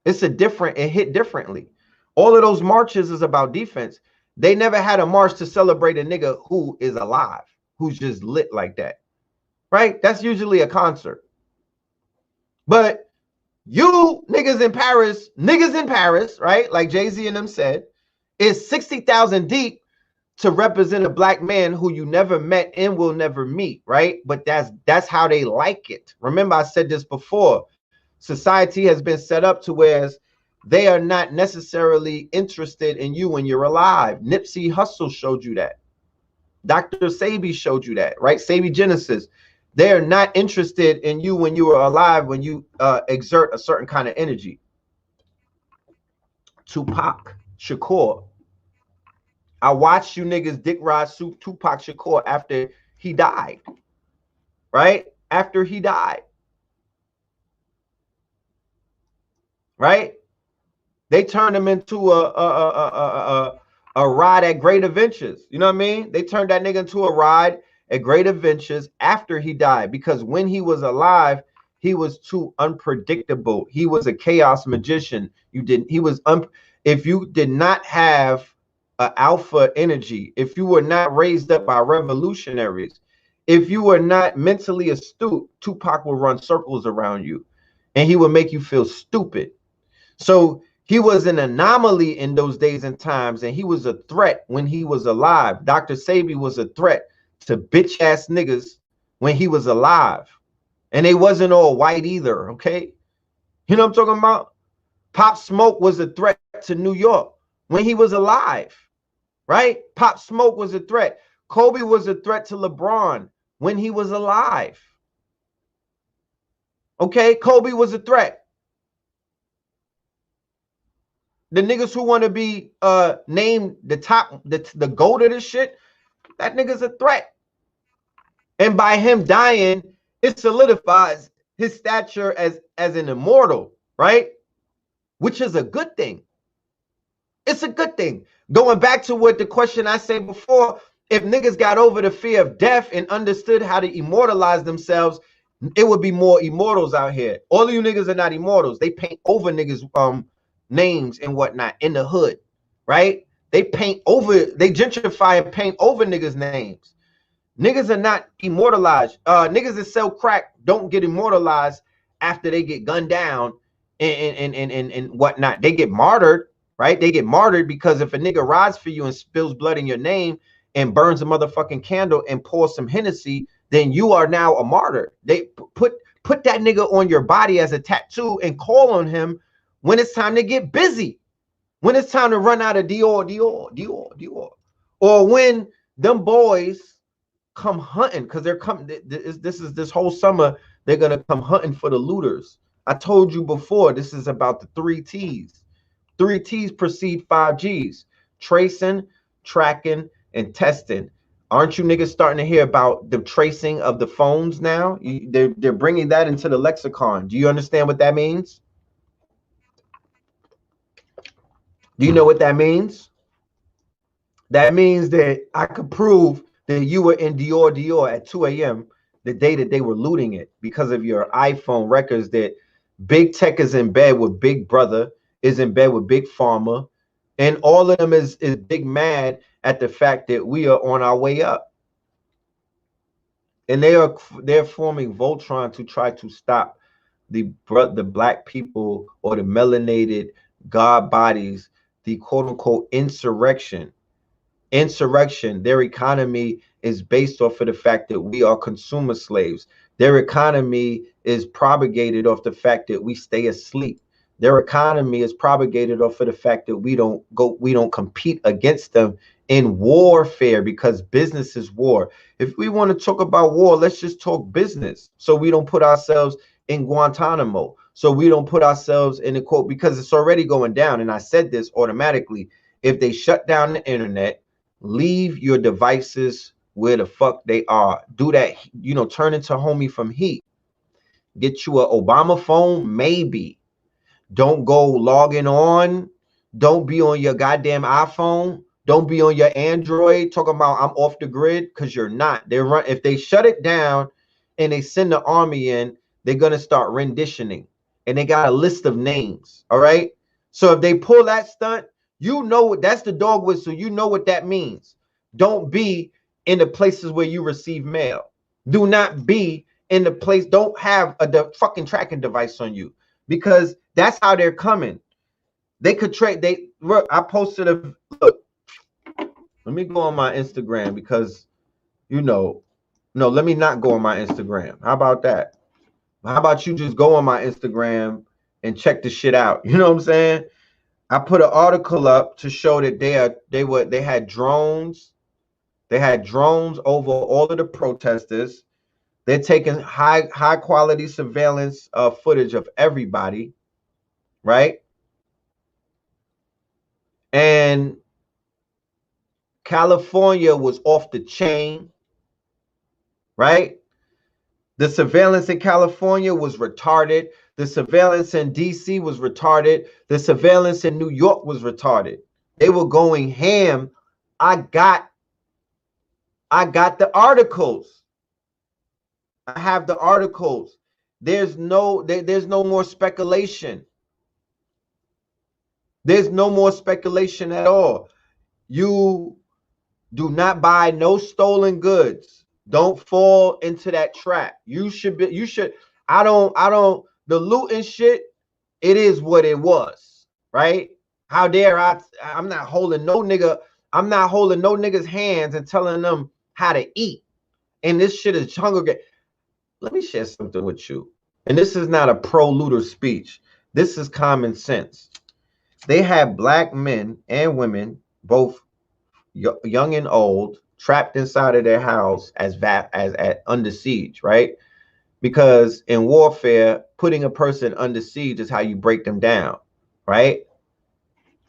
Speaker 1: It hit differently. All of those marches is about defense. They never had a march to celebrate a nigga who is alive, who's just lit like that, right? That's usually a concert. But you niggas in Paris, right? Like Jay-Z and them said, is 60,000 deep to represent a black man who you never met and will never meet, right? But that's how they like it. Remember, I said this before. Society has been set up to where they are not necessarily interested in you when you're alive. Nipsey Hussle showed you that. Dr. Sebi showed you that, right? Sebi Genesis. They are not interested in you when you are alive, when you exert a certain kind of energy. Tupac Shakur. I watched you niggas dick ride Tupac Shakur after he died, right? After he died, right? They turned him into a ride at Great Adventures. You know what I mean? They turned that nigga into a ride at Great Adventures after he died, because when he was alive, he was too unpredictable. He was a chaos magician. If you did not have alpha energy, if you were not raised up by revolutionaries, if you were not mentally astute, Tupac will run circles around you and he will make you feel stupid. So he was an anomaly in those days and times, and he was a threat when he was alive. Dr. Sebi was a threat to bitch ass niggas when he was alive, and they wasn't all white either, okay? You know what I'm talking about? Pop Smoke was a threat to New York when he was alive, right? Pop Smoke was a threat. Kobe was a threat to LeBron when he was alive. Okay, Kobe was a threat. The niggas who want to be named the GOAT of this shit, that nigga's a threat. And by him dying, it solidifies his stature as an immortal, right? Which is a good thing. It's a good thing. Going back to what the question I said before, if niggas got over the fear of death and understood how to immortalize themselves, it would be more immortals out here. All of you niggas are not immortals. They paint over niggas names and whatnot in the hood, right? They gentrify and paint over niggas' names. Niggas are not immortalized. Niggas that sell crack don't get immortalized after they get gunned down and whatnot. They get martyred, right? They get martyred because if a nigga rides for you and spills blood in your name and burns a motherfucking candle and pours some Hennessy, then you are now a martyr. They put that nigga on your body as a tattoo and call on him when it's time to get busy, when it's time to run out of Dior. Or when them boys come hunting, because they're coming, this whole summer, they're going to come hunting for the looters. I told you before, this is about the 3 T's. 3 T's precede 5 G's. Tracing, tracking, and testing. Aren't you niggas starting to hear about the tracing of the phones now? They're bringing that into the lexicon. Do you understand what that means? Do you know what that means? That means that I could prove that you were in Dior at 2 a.m. the day that they were looting it because of your iPhone records, that Big Tech is in bed with Big Brother, is in bed with Big Pharma, and all of them is big mad at the fact that we are on our way up. And they're forming Voltron to try to stop the black people or the melanated God bodies, the quote-unquote insurrection. Their economy is based off of the fact that we are consumer slaves. Their economy is propagated off the fact that we stay asleep. Their economy is propagated off of the fact that we don't compete against them in warfare, because business is war. If we want to talk about war, let's just talk business, so we don't put ourselves in Guantanamo, so we don't put ourselves in the quote, because it's already going down. And I said this automatically. If they shut down the internet, leave your devices where the fuck they are. Do that, you know, turn into homie from Heat. Get you a Obama phone, maybe. Don't go logging on. Don't be on your goddamn iPhone. Don't be on your Android talking about I'm off the grid, because you're not. If they shut it down and they send the army in, they're gonna start renditioning, and they got a list of names. All right. So if they pull that stunt, you know what that's the dog whistle. You know what that means. Don't be in the places where you receive mail. Do not be in the place. Don't have a fucking tracking device on you, because that's how they're coming. They could trade. I posted a look. Let me go on my Instagram, because you know, no, let me not go on my Instagram. How about that? How about you just go on my Instagram and check the shit out? You know what I'm saying? I put an article up to show that they had drones. They had drones over all of the protesters. They're taking high quality surveillance footage of everybody, right? And California was off the chain, right? The surveillance in California was retarded. The surveillance in DC was retarded. The surveillance in New York was retarded. They were going ham. I got the articles. I have the articles. There's no more speculation. There's no more speculation at all. You do not buy no stolen goods. Don't fall into that trap. The looting shit, it is what it was, right? How dare I'm not holding no nigga's hands and telling them how to eat. And this shit is Hunger Games. Let me share something with you. And this is not a pro-looter speech. This is common sense. They have black men and women, both young and old, trapped inside of their house as under siege, right? Because in warfare, putting a person under siege is how you break them down, right?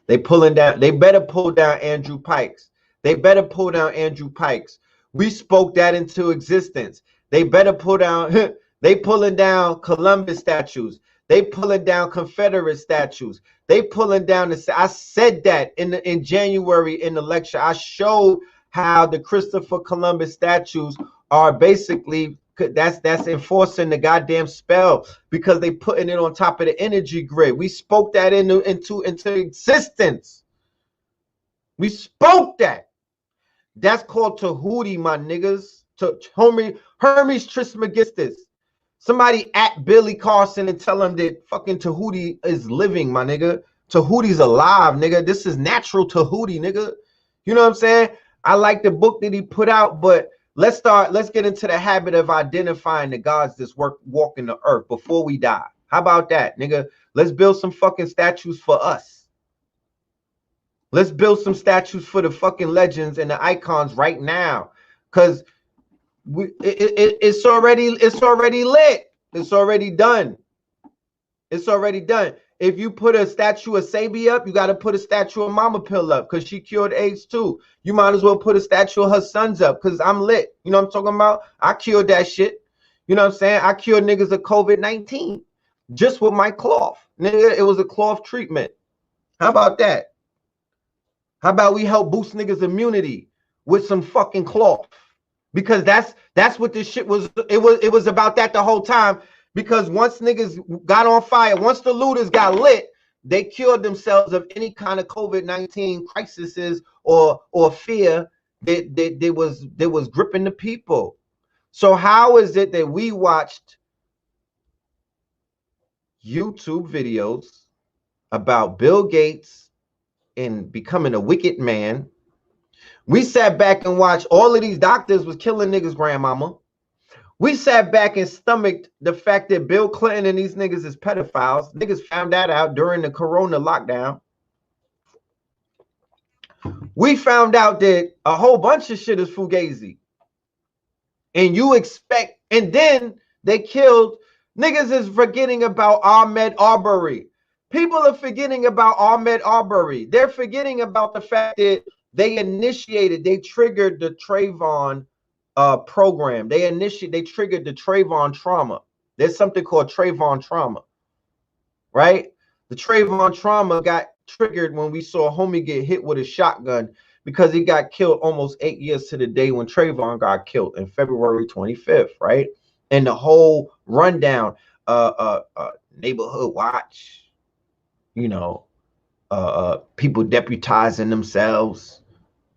Speaker 1: They better pull down Andrew Pikes. They better pull down Andrew Pikes. We spoke that into existence. They better pull down. They pulling down Columbus statues. They pulling down Confederate statues. They pulling down I said that in January in the lecture. I showed how the Christopher Columbus statues are basically that's enforcing the goddamn spell, because they putting it on top of the energy grid. We spoke that into existence. We spoke that. That's called Tahuti, my niggas. Hermes Trismegistus. Somebody at Billy Carson and tell him that fucking Tahuti is living, my nigga. Tahuti's alive, nigga. This is natural Tahuti, nigga. You know what I'm saying? I like the book that he put out, but let's get into the habit of identifying the gods that's walking the earth before we die. How about that, nigga? Let's build some fucking statues for us. Let's build some statues for the fucking legends and the icons right now, because it's already lit. It's already done. It's already done. If you put a statue of Sabi up, you got to put a statue of Mama Pill up, because she cured AIDS too. You might as well put a statue of her sons up, because I'm lit. You know what I'm talking about? I cured that shit. You know what I'm saying? I cured niggas of COVID-19 just with my cloth. Nigga, it was a cloth treatment. How about that? How about we help boost niggas' immunity with some fucking cloth? Because that's what this shit was. It was about that the whole time. Because once niggas got on fire, once the looters got lit, they cured themselves of any kind of COVID-19 crises or fear that was gripping the people. So how is it that we watched YouTube videos about Bill Gates and becoming a wicked man? We sat back and watched all of these doctors was killing niggas' grandmama. We sat back and stomached the fact that Bill Clinton and these niggas is pedophiles. Niggas found that out during the Corona lockdown. We found out that a whole bunch of shit is fugazi. And you expect, and then they killed, Niggas is forgetting about Ahmaud Arbery. People are forgetting about Ahmaud Arbery. They're forgetting about the fact that they triggered the Trayvon program. They triggered the Trayvon trauma. There's something called Trayvon trauma, right? The Trayvon trauma got triggered when we saw a homie get hit with a shotgun because he got killed almost 8 years to the day when Trayvon got killed in February 25th, right? And the whole rundown, neighborhood watch, you know, people deputizing themselves,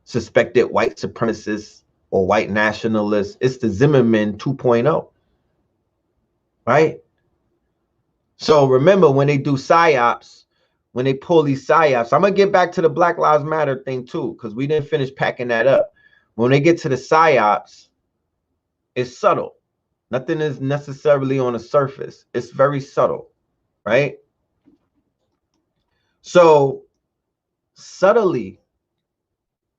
Speaker 1: suspected white supremacists or white nationalists. It's the Zimmerman 2.0, right? So remember, when they do psyops, when they pull these psyops, I'm going to get back to the Black Lives Matter thing too, because we didn't finish packing that up. When they get to the psyops, it's subtle. Nothing is necessarily on the surface. It's very subtle, right? So subtly,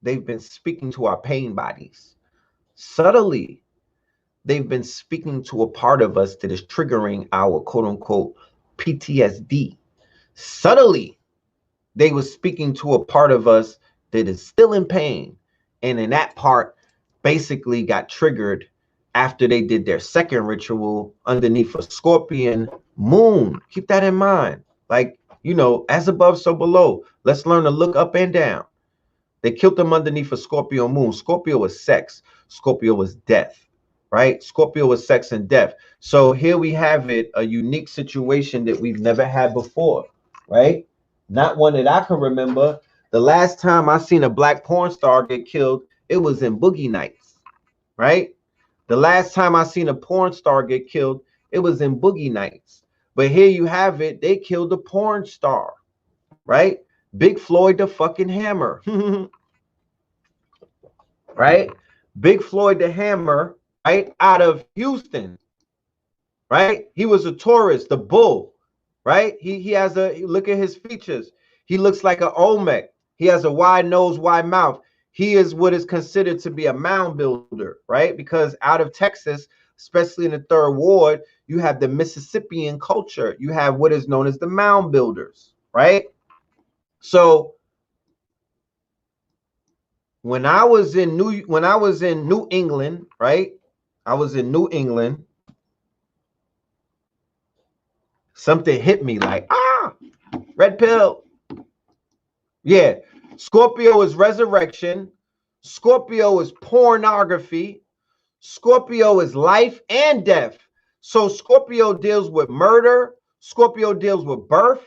Speaker 1: they've been speaking to our pain bodies. Subtly, they've been speaking to a part of us that is triggering our quote unquote PTSD. Subtly, they were speaking to a part of us that is still in pain. And in that part basically got triggered after they did their second ritual underneath a Scorpion moon. Keep that in mind. Like, you know, as above, so below. Let's learn to look up and down. They killed them underneath a Scorpio moon. Scorpio was sex. Scorpio was death, right? Scorpio was sex and death. So here we have it, a unique situation that we've never had before, right? Not one that I can remember. The last time I seen a black porn star get killed, it was in Boogie Nights, right? The last time I seen a porn star get killed, it was in Boogie Nights. But here you have it, they killed a porn star, right? Big Floyd the fucking Hammer, right? Big Floyd the Hammer, right? Out of Houston, right? He was a tourist, the bull, right? He has look at his features. He looks like an Olmec. He has a wide nose, wide mouth. He is what is considered to be a mound builder, right? Because out of Texas, especially in the 3rd Ward, you have the Mississippian culture. You have what is known as the mound builders, right? So when I was in New England, right? I was in New England. Something hit me like, red pill. Yeah. Scorpio is resurrection. Scorpio is pornography. Scorpio is life and death. So Scorpio deals with murder. Scorpio deals with birth.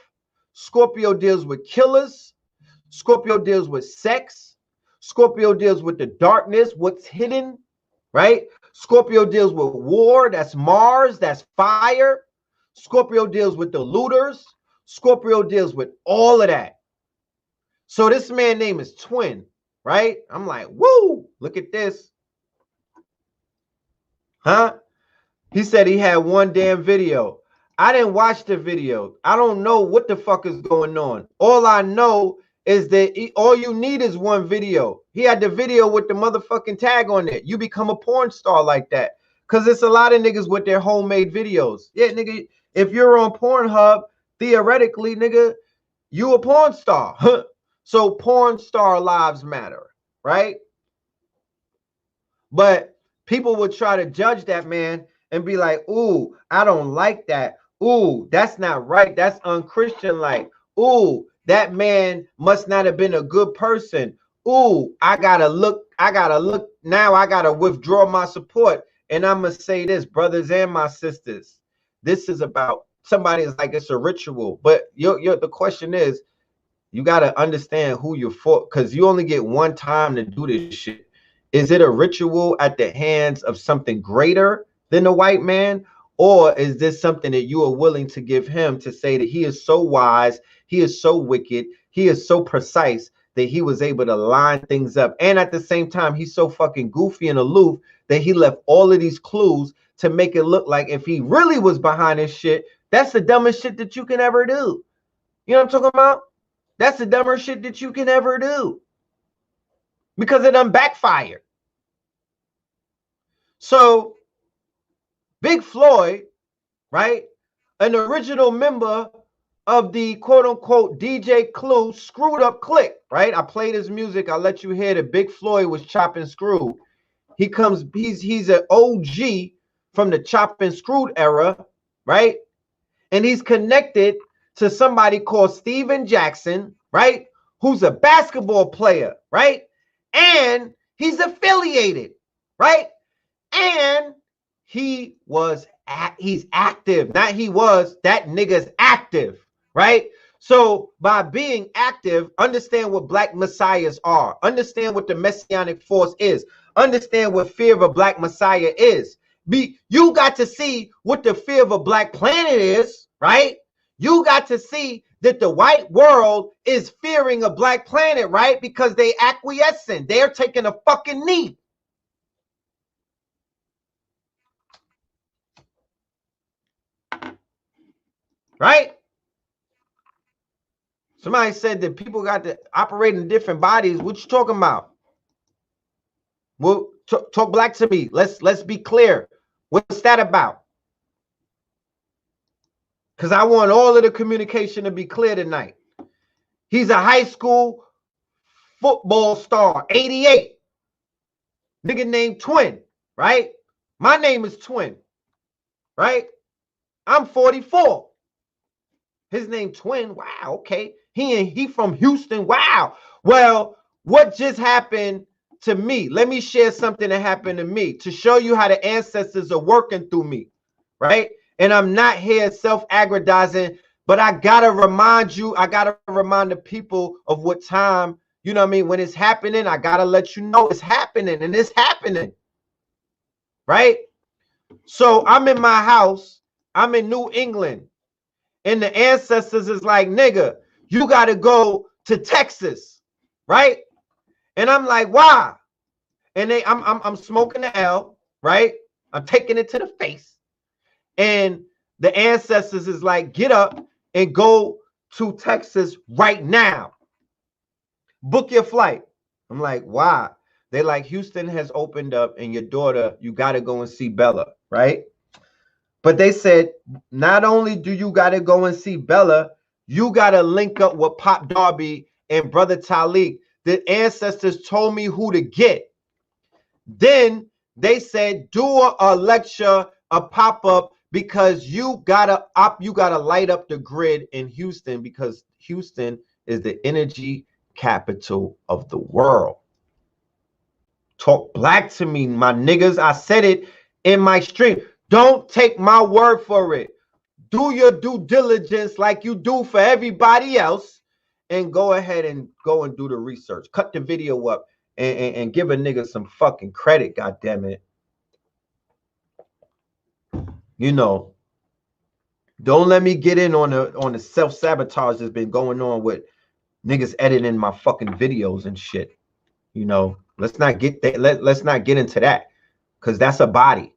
Speaker 1: Scorpio deals with killers. Scorpio deals with sex. Scorpio deals with the darkness, what's hidden, right? Scorpio deals with war. That's Mars. That's fire. Scorpio deals with the looters. Scorpio deals with all of that. So this man's name is Twin, right? I'm like, woo, look at this. Huh? He said he had one damn video. I didn't watch the video. I don't know what the fuck is going on. All I know is that all you need is one video. He had the video with the motherfucking tag on it. You become a porn star like that. Because it's a lot of niggas with their homemade videos. Yeah, nigga, if you're on Pornhub, theoretically, nigga, you a porn star. So porn star lives matter, right? But people would try to judge that man and be like, ooh, I don't like that. Ooh, that's not right. That's unchristian like. Ooh, that man must not have been a good person. Ooh, I gotta look. Now I gotta withdraw my support. And I'm gonna say this, brothers and my sisters. This is about somebody is like it's a ritual. But the question is, you got to understand who you're for, because you only get one time to do this shit. Is it a ritual at the hands of something greater than the white man? Or is this something that you are willing to give him to say that he is so wise, he is so wicked, he is so precise that he was able to line things up? And at the same time, he's so fucking goofy and aloof that he left all of these clues to make it look like if he really was behind this shit, that's the dumbest shit that you can ever do. You know what I'm talking about? That's the dumbest shit that you can ever do. Because it done backfired. So Big Floyd right? An original member of the quote-unquote DJ Clue Screwed Up Clique, right? I played his music. I let you hear that Big Floyd was chopping screwed. He comes, he's an OG from the chop and screwed era, right? And he's connected to somebody called Steven Jackson, right? Who's a basketball player, right? And he's affiliated, right? And he's active. Not he was, that nigga's active, right? So by being active, understand what black messiahs are. Understand what the messianic force is. Understand what fear of a black messiah is. You got to see what the fear of a black planet is, right? You got to see that the white world is fearing a black planet, right? Because they acquiescing. They're taking a fucking knee. Right? Somebody said that people got to operate in different bodies. What you talking about? Well, talk black to me. Let's be clear. What's that about? Because I want all of the communication to be clear tonight. He's a high school football star, 88. Nigga named Twin, right? My name is Twin, right? I'm 44. His name Twin. Wow, okay. He from Houston. Wow. Well, what just happened to me? Let me share something that happened to me to show you how the ancestors are working through me, right? And I'm not here self-aggrandizing, but I gotta remind you, I gotta remind the people of what time, you know what I mean? When it's happening, I gotta let you know it's happening, and it's happening, right? So I'm in my house, I'm in New England, and the ancestors is like, nigga, you got to go to Texas, right? And I'm like, why? And I'm smoking the L, right? I'm taking it to the face. And the ancestors is like, get up and go to Texas right now. Book your flight. I'm like, why? They like, Houston has opened up and your daughter, you got to go and see Bella, right? But they said, not only do you got to go and see Bella, you got to link up with Pop Darby and Brother Talik. The ancestors told me who to get. Then they said, do a lecture, a pop-up, because you gotta light up the grid in Houston, because Houston is the energy capital of the world. Talk black to me, my niggas. I said it in my stream. Don't take my word for it. Do your due diligence like you do for everybody else, and go ahead and do the research. Cut the video up and give a nigga some fucking credit, goddamn it. You know, don't let me get in on the self-sabotage that's been going on with niggas editing my fucking videos and shit. You know, let's not get that. Let's not get into that, because that's a body.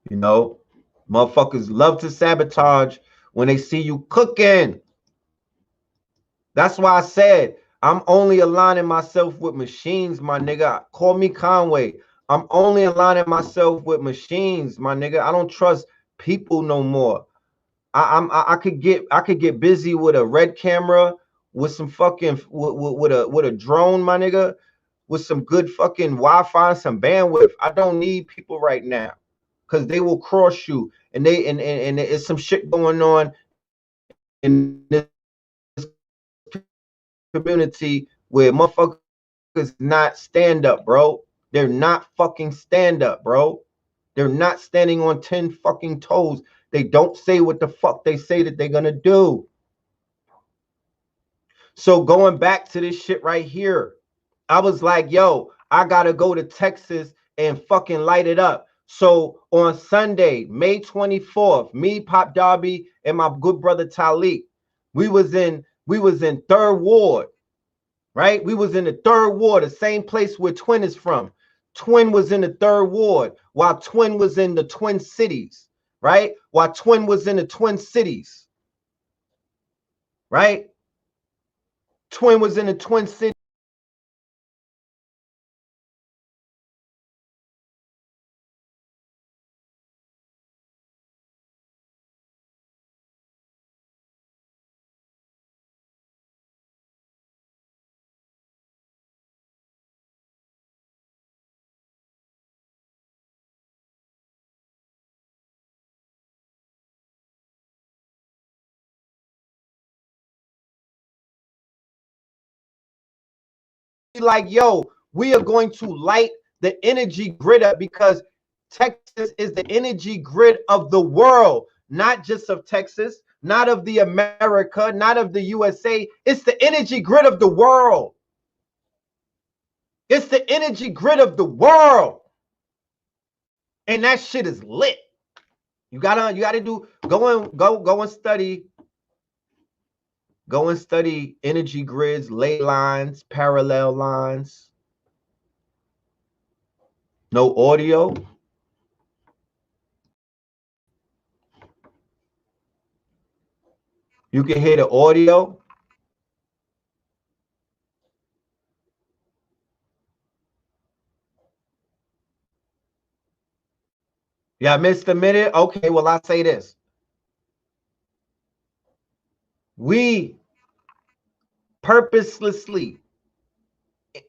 Speaker 1: You know, motherfuckers love to sabotage when they see you cooking. That's why I said I'm only aligning myself with machines, my nigga. Call me Conway. I'm only aligning myself with machines, my nigga. I don't trust people no more. I could get busy with a red camera, with some fucking with a drone, my nigga, with some good fucking Wi-Fi, some bandwidth. I don't need people right now, because they will cross you, and it's some shit going on in this community where motherfuckers not stand up, bro. They're not fucking stand up, bro. They're not standing on 10 fucking toes. They don't say what the fuck they say that they're gonna do. So going back to this shit right here, I was like, yo, I gotta go to Texas and fucking light it up. So on Sunday, May 24th, me, Pop Darby, and my good brother Talik, we was in 3rd Ward, right? We was in the 3rd Ward, the same place where Twin is from. Twin was in the 3rd Ward, while Twin was in the Twin Cities, right? While Twin was in the Twin Cities, right? Twin was in the Twin Cities. like, yo, we are going to light the energy grid up, because Texas is the energy grid of the world, not just of Texas, not of the America, not of the USA. It's the energy grid of the world. It's the energy grid of the world. And that shit is lit. You gotta do, go and study. Go and study energy grids, ley lines, parallel lines. No audio. You can hear the audio. Yeah, I missed a minute. Okay, well, I'll say this. We purposelessly,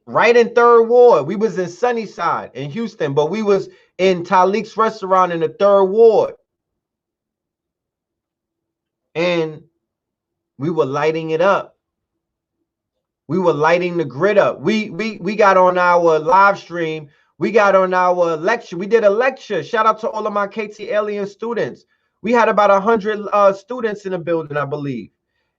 Speaker 1: right in Third Ward, we was in Sunnyside in Houston, but we was in Talik's restaurant in the Third Ward. And we were lighting it up. We were lighting the grid up. We got on our live stream. We got on our lecture. We did a lecture. Shout out to all of my KT Alien students. We had about 100 students in the building, I believe.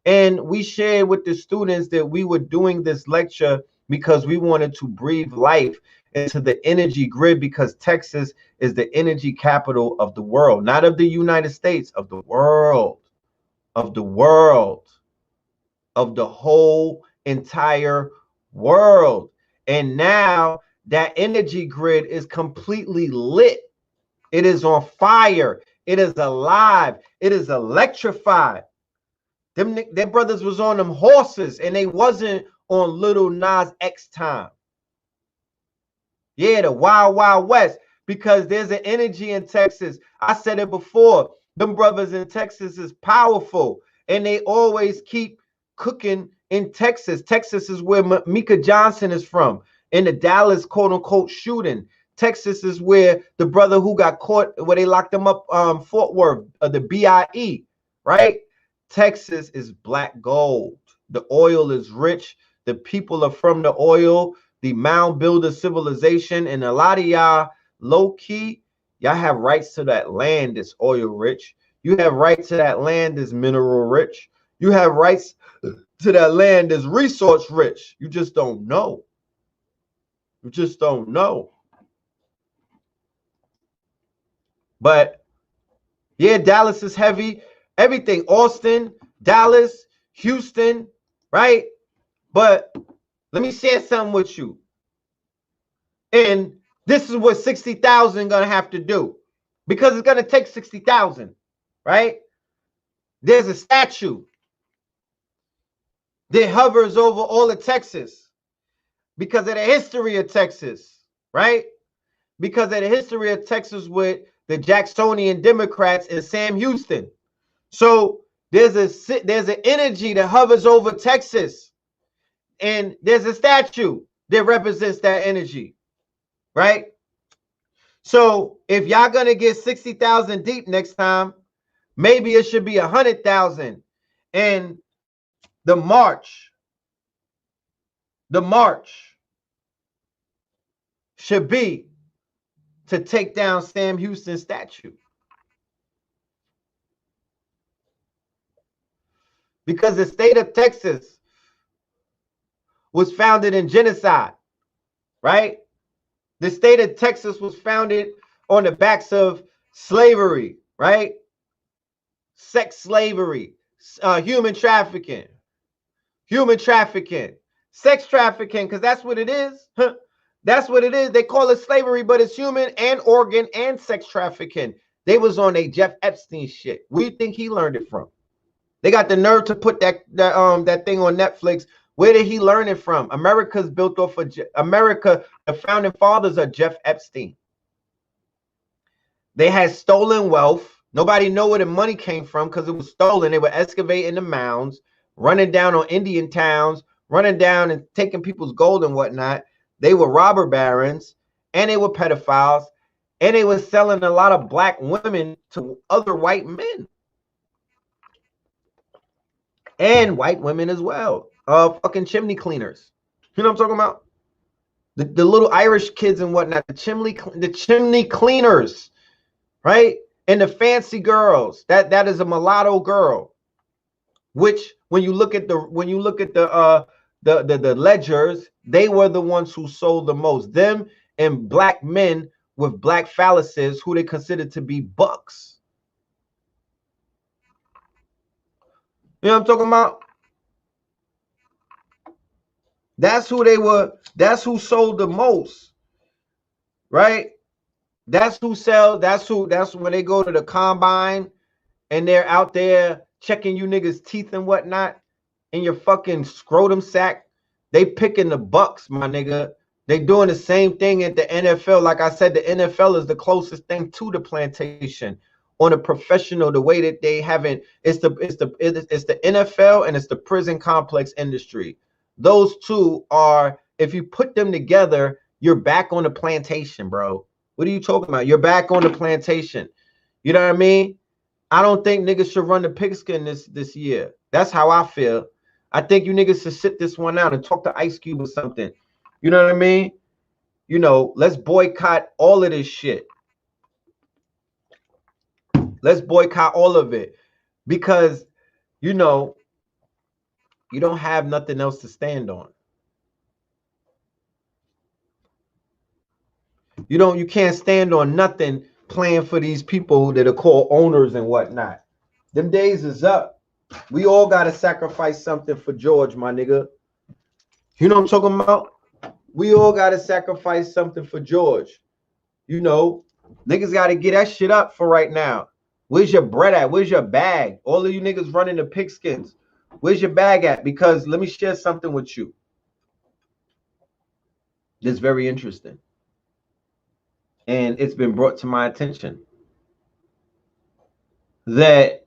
Speaker 1: And we shared with the students that we were doing this lecture because we wanted to breathe life into the energy grid, because Texas is the energy capital of the world, not of the United States, of the world, of the world, of the whole entire world. And now that energy grid is completely lit. It is on fire. It is alive. It is electrified. Their brothers was on them horses, and they wasn't on Little Nas X time. Yeah, the Wild Wild West, because there's an energy in Texas. I said it before. Them brothers in Texas is powerful, and they always keep cooking in Texas. Texas is where Mika Johnson is from, in the Dallas quote-unquote shooting. Texas is where the brother who got caught, where they locked him up, Fort Worth, the BIE, right? Texas is black gold. The oil is rich. The people are from the oil, the mound builder civilization, and a lot of y'all, low-key, y'all have rights to that land that's oil rich. You have rights to that land that's mineral rich. You have rights to that land that's resource rich. You just don't know. You just don't know. But yeah, Dallas is heavy. Everything, Austin, Dallas, Houston, right? But let me share something with you. And this is what 60,000 gonna have to do, because it's gonna take 60,000, right? There's a statue that hovers over all of Texas because of the history of Texas, right? Because of the history of Texas with the Jacksonian Democrats and Sam Houston. So there's an energy that hovers over Texas, and there's a statue that represents that energy, right? So if y'all gonna get 60,000 deep next time, maybe it should be 100,000. And the march should be to take down Sam Houston's statue. Because the state of Texas was founded in genocide, right? The state of Texas was founded on the backs of slavery, right? Sex slavery, human trafficking, sex trafficking, because that's what it is. That's what it is. They call it slavery, but it's human and organ and sex trafficking. They was on a Jeff Epstein shit. Where do you think he learned it from? They got the nerve to put that thing on Netflix. Where did he learn it from? America's built off of America. The founding fathers are Jeff Epstein. They had stolen wealth. Nobody know where the money came from because it was stolen. They were excavating the mounds, running down on Indian towns, running down and taking people's gold and whatnot. They were robber barons, and they were pedophiles, and they were selling a lot of black women to other white men. And white women as well. Fucking chimney cleaners. You know what I'm talking about? The little Irish kids and whatnot, the chimney cleaners, right? And the fancy girls. That is a mulatto girl. Which when you look at the ledgers, they were the ones who sold the most. Them and black men with black phalluses who they considered to be bucks. You know what I'm talking about? That's who they were. That's who sold the most, right? That's who sell. That's when they go to the combine and they're out there checking you niggas' teeth and whatnot in your fucking scrotum sack. They picking the bucks, my nigga. They doing the same thing at the NFL. Like I said, the NFL is the closest thing to the plantation on a professional. The way that they haven't, it's the NFL and it's the prison complex industry. Those two are, if you put them together, you're back on the plantation, bro. What are you talking about? You're back on the plantation. You know what I mean? I don't think niggas should run the pigskin this year. That's how I feel. I think you niggas should sit this one out and talk to Ice Cube or something. You know what I mean? You know, let's boycott all of this shit. Let's boycott all of it because, you know, you don't have nothing else to stand on. You can't stand on nothing playing for these people that are called owners and whatnot. Them days is up. We all got to sacrifice something for George, my nigga. You know what I'm talking about? We all got to sacrifice something for George. You know, niggas got to get that shit up for right now. Where's your bread at? Where's your bag? All of you niggas running the pigskins. Where's your bag at? Because let me share something with you. It's very interesting. And it's been brought to my attention that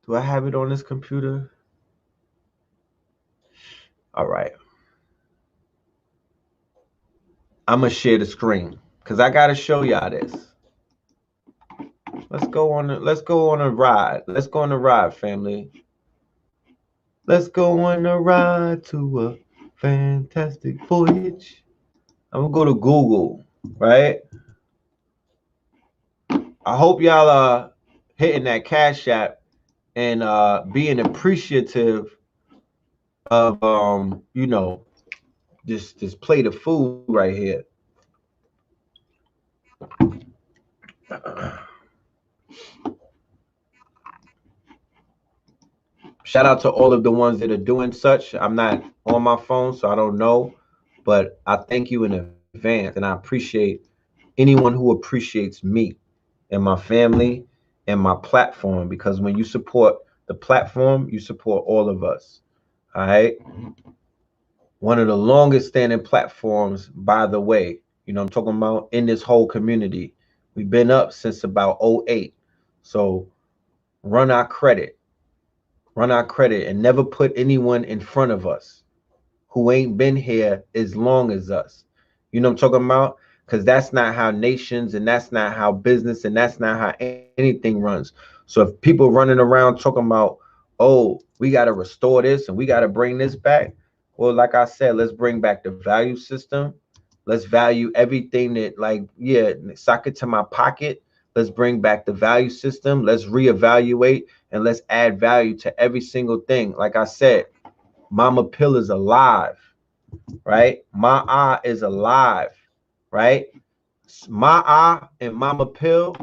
Speaker 1: do I have it on this computer? All right. I'm gonna share the screen because I gotta show y'all this. Let's go on a ride. Let's go on a ride, family. Let's go on a ride to a fantastic voyage. I'm gonna go to Google, right? I hope y'all are hitting that Cash App and being appreciative of you know, this plate of food right here. Shout out to all of the ones that are doing such. I'm not on my phone, so I don't know, but I thank you in advance, and I appreciate anyone who appreciates me and my family and my platform, because when you support the platform, you support all of us. All right. One of the longest standing platforms, by the way, you know I'm talking about, in this whole community. We've been up since about 08. So run our credit. Run our credit and never put anyone in front of us who ain't been here as long as us. You know what I'm talking about? Because that's not how nations, and that's not how business, and that's not how anything runs. So if people running around talking about, oh, we got to restore this and we got to bring this back. Well, like I said, let's bring back the value system. Let's value everything that, like, yeah, sock it to my pocket. Let's bring back the value system. Let's reevaluate and let's add value to every single thing. Like I said, Mama Pill is alive, right? Ma is alive, right? Ma and Mama Pill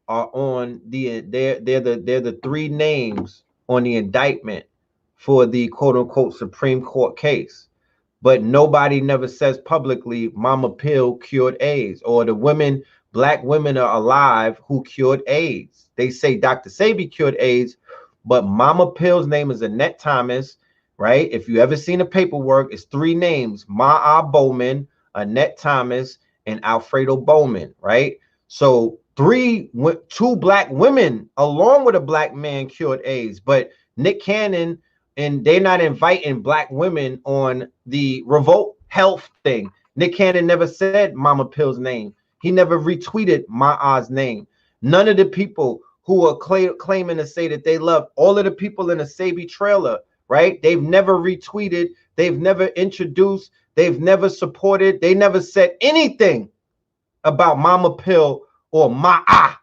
Speaker 1: are on the they're the three names on the indictment for the quote unquote Supreme Court case. But nobody never says publicly Mama Pill cured AIDS, or the women, black women are alive who cured AIDS. They say Dr. Sebi cured AIDS, but Mama Pill's name is Annette Thomas, right? If you ever seen the paperwork, it's three names: Ma Bowman, Annette Thomas, and Alfredo Bowman, right? So two black women along with a black man cured AIDS, but Nick Cannon, and they're not inviting black women on the Revolt Health thing. Nick Cannon never said Mama Pill's name. He never retweeted Ma'a's name. None of the people who are claiming to say that they love all of the people in the Sabi trailer, right? They've never retweeted, they've never introduced, they've never supported, they never said anything about Mama Pill or Ma'a.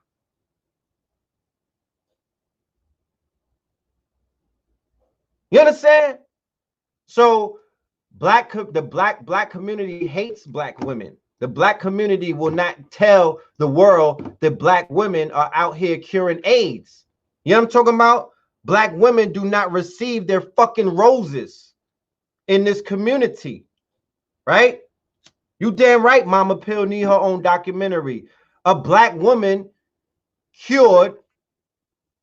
Speaker 1: You understand? So the black community hates black women. The black community will not tell the world that black women are out here curing AIDS. You know what I'm talking about? Black women do not receive their fucking roses in this community, right? You damn right Mama Pill need her own documentary. A black woman cured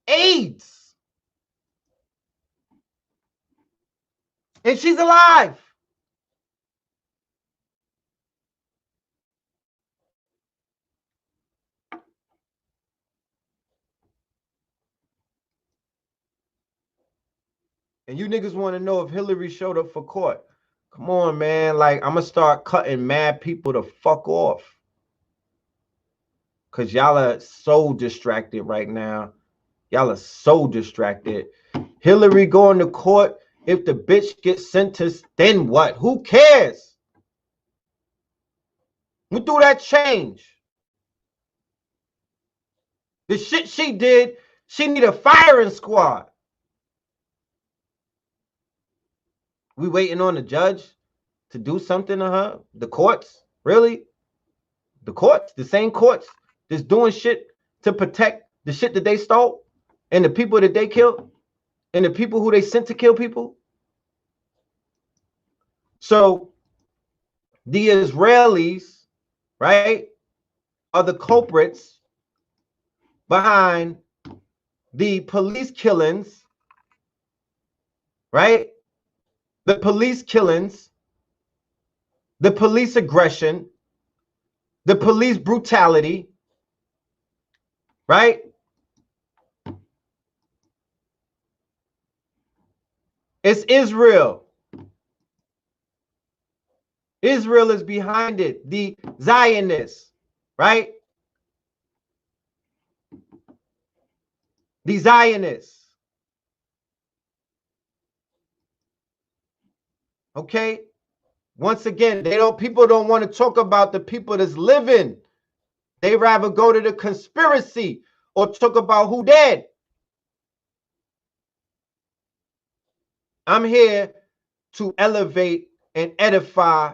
Speaker 1: AIDS. And she's alive. And you niggas want to know if Hillary showed up for court. Come on, man. Like, I'm going to start cutting mad people to fuck off. Because y'all are so distracted right now. Y'all are so distracted. Hillary going to court. If the bitch gets sentenced, then what? Who cares? What do that change? The shit she did, she need a firing squad. We waiting on the judge to do something to her? The courts? Really? The courts? The same courts that's doing shit to protect the shit that they stole and the people that they killed and the people who they sent to kill people? So the Israelis, right, are the culprits behind the police killings, right? The police killings, the police aggression, the police brutality, right? It's Israel. Israel is behind it. The Zionists, right? The Zionists. Okay? Once again, people don't want to talk about the people that's living. They rather go to the conspiracy or talk about who dead. I'm here to elevate and edify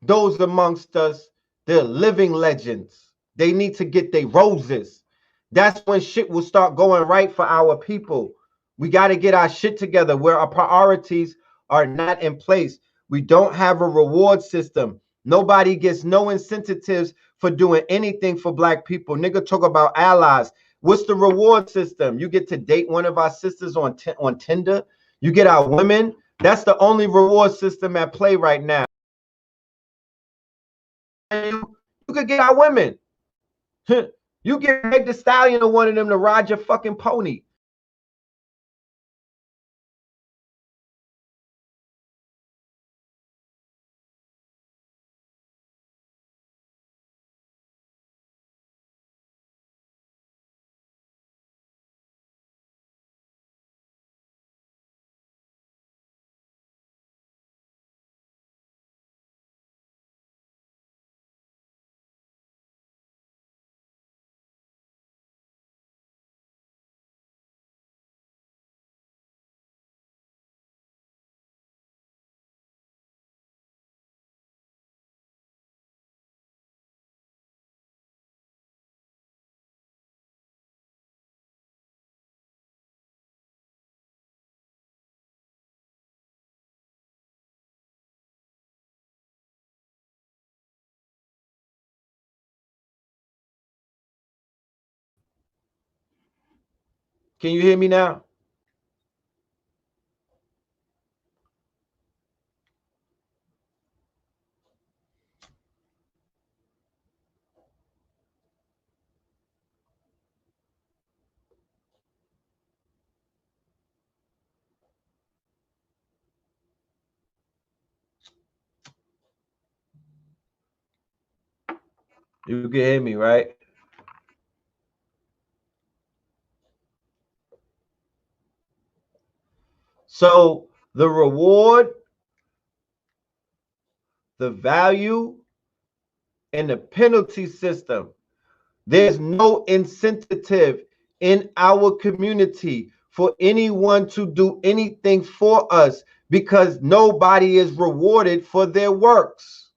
Speaker 1: those amongst us, the living legends. They need to get their roses. That's when shit will start going right for our people. We got to get our shit together where our priorities are not in place. We don't have a reward system. Nobody gets no incentives for doing anything for black people. Nigga talk about allies. What's the reward system? You get to date one of our sisters on Tinder. You get our women. That's the only reward system at play right now. You could get our women. You get Meg the Stallion or one of them to ride your fucking pony. Can you hear me now? You can hear me, right? So the reward, the value, and the penalty system. There's no incentive in our community for anyone to do anything for us because nobody is rewarded for their works.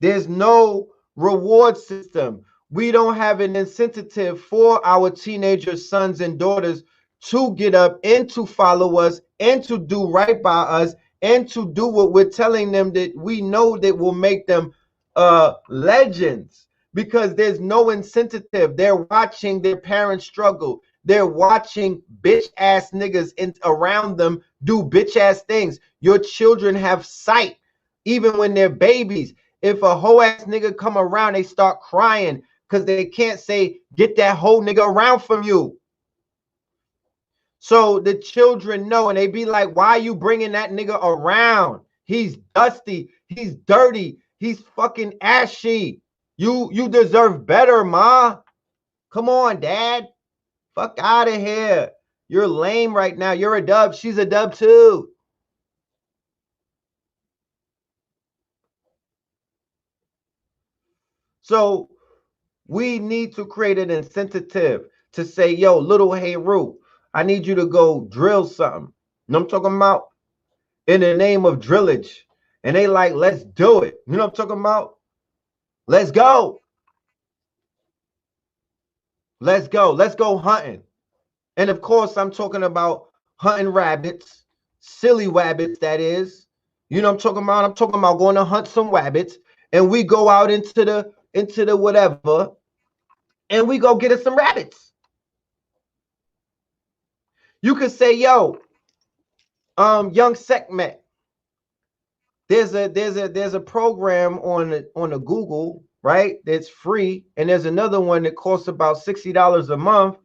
Speaker 1: There's no reward system. We don't have an incentive for our teenager sons and daughters to get up and to follow us and to do right by us and to do what we're telling them that we know that will make them legends, because there's no incentive. They're watching their parents struggle. They're watching bitch ass niggas around them do bitch ass things. Your children have sight even when they're babies. If a hoe ass nigga come around, they start crying because they can't say, get that hoe nigga around from you. So the children know, and they be like, why are you bringing that nigga around? He's dusty. He's dirty. He's fucking ashy. You deserve better, ma. Come on, dad. Fuck out of here. You're lame right now. You're a dub. She's a dub too. So we need to create an incentive to say, yo, little Heru, I need you to go drill something. You know what I'm talking about? In the name of drillage. And they like, let's do it. You know what I'm talking about? Let's go. Let's go. Let's go hunting. And of course, I'm talking about hunting rabbits, silly rabbits, that is. You know what I'm talking about? I'm talking about going to hunt some rabbits, and we go out into the whatever, and we go get us some rabbits. You could say, yo, young Sekhmet, there's a program on the Google, right? That's free, and there's another one that costs about $60 a month,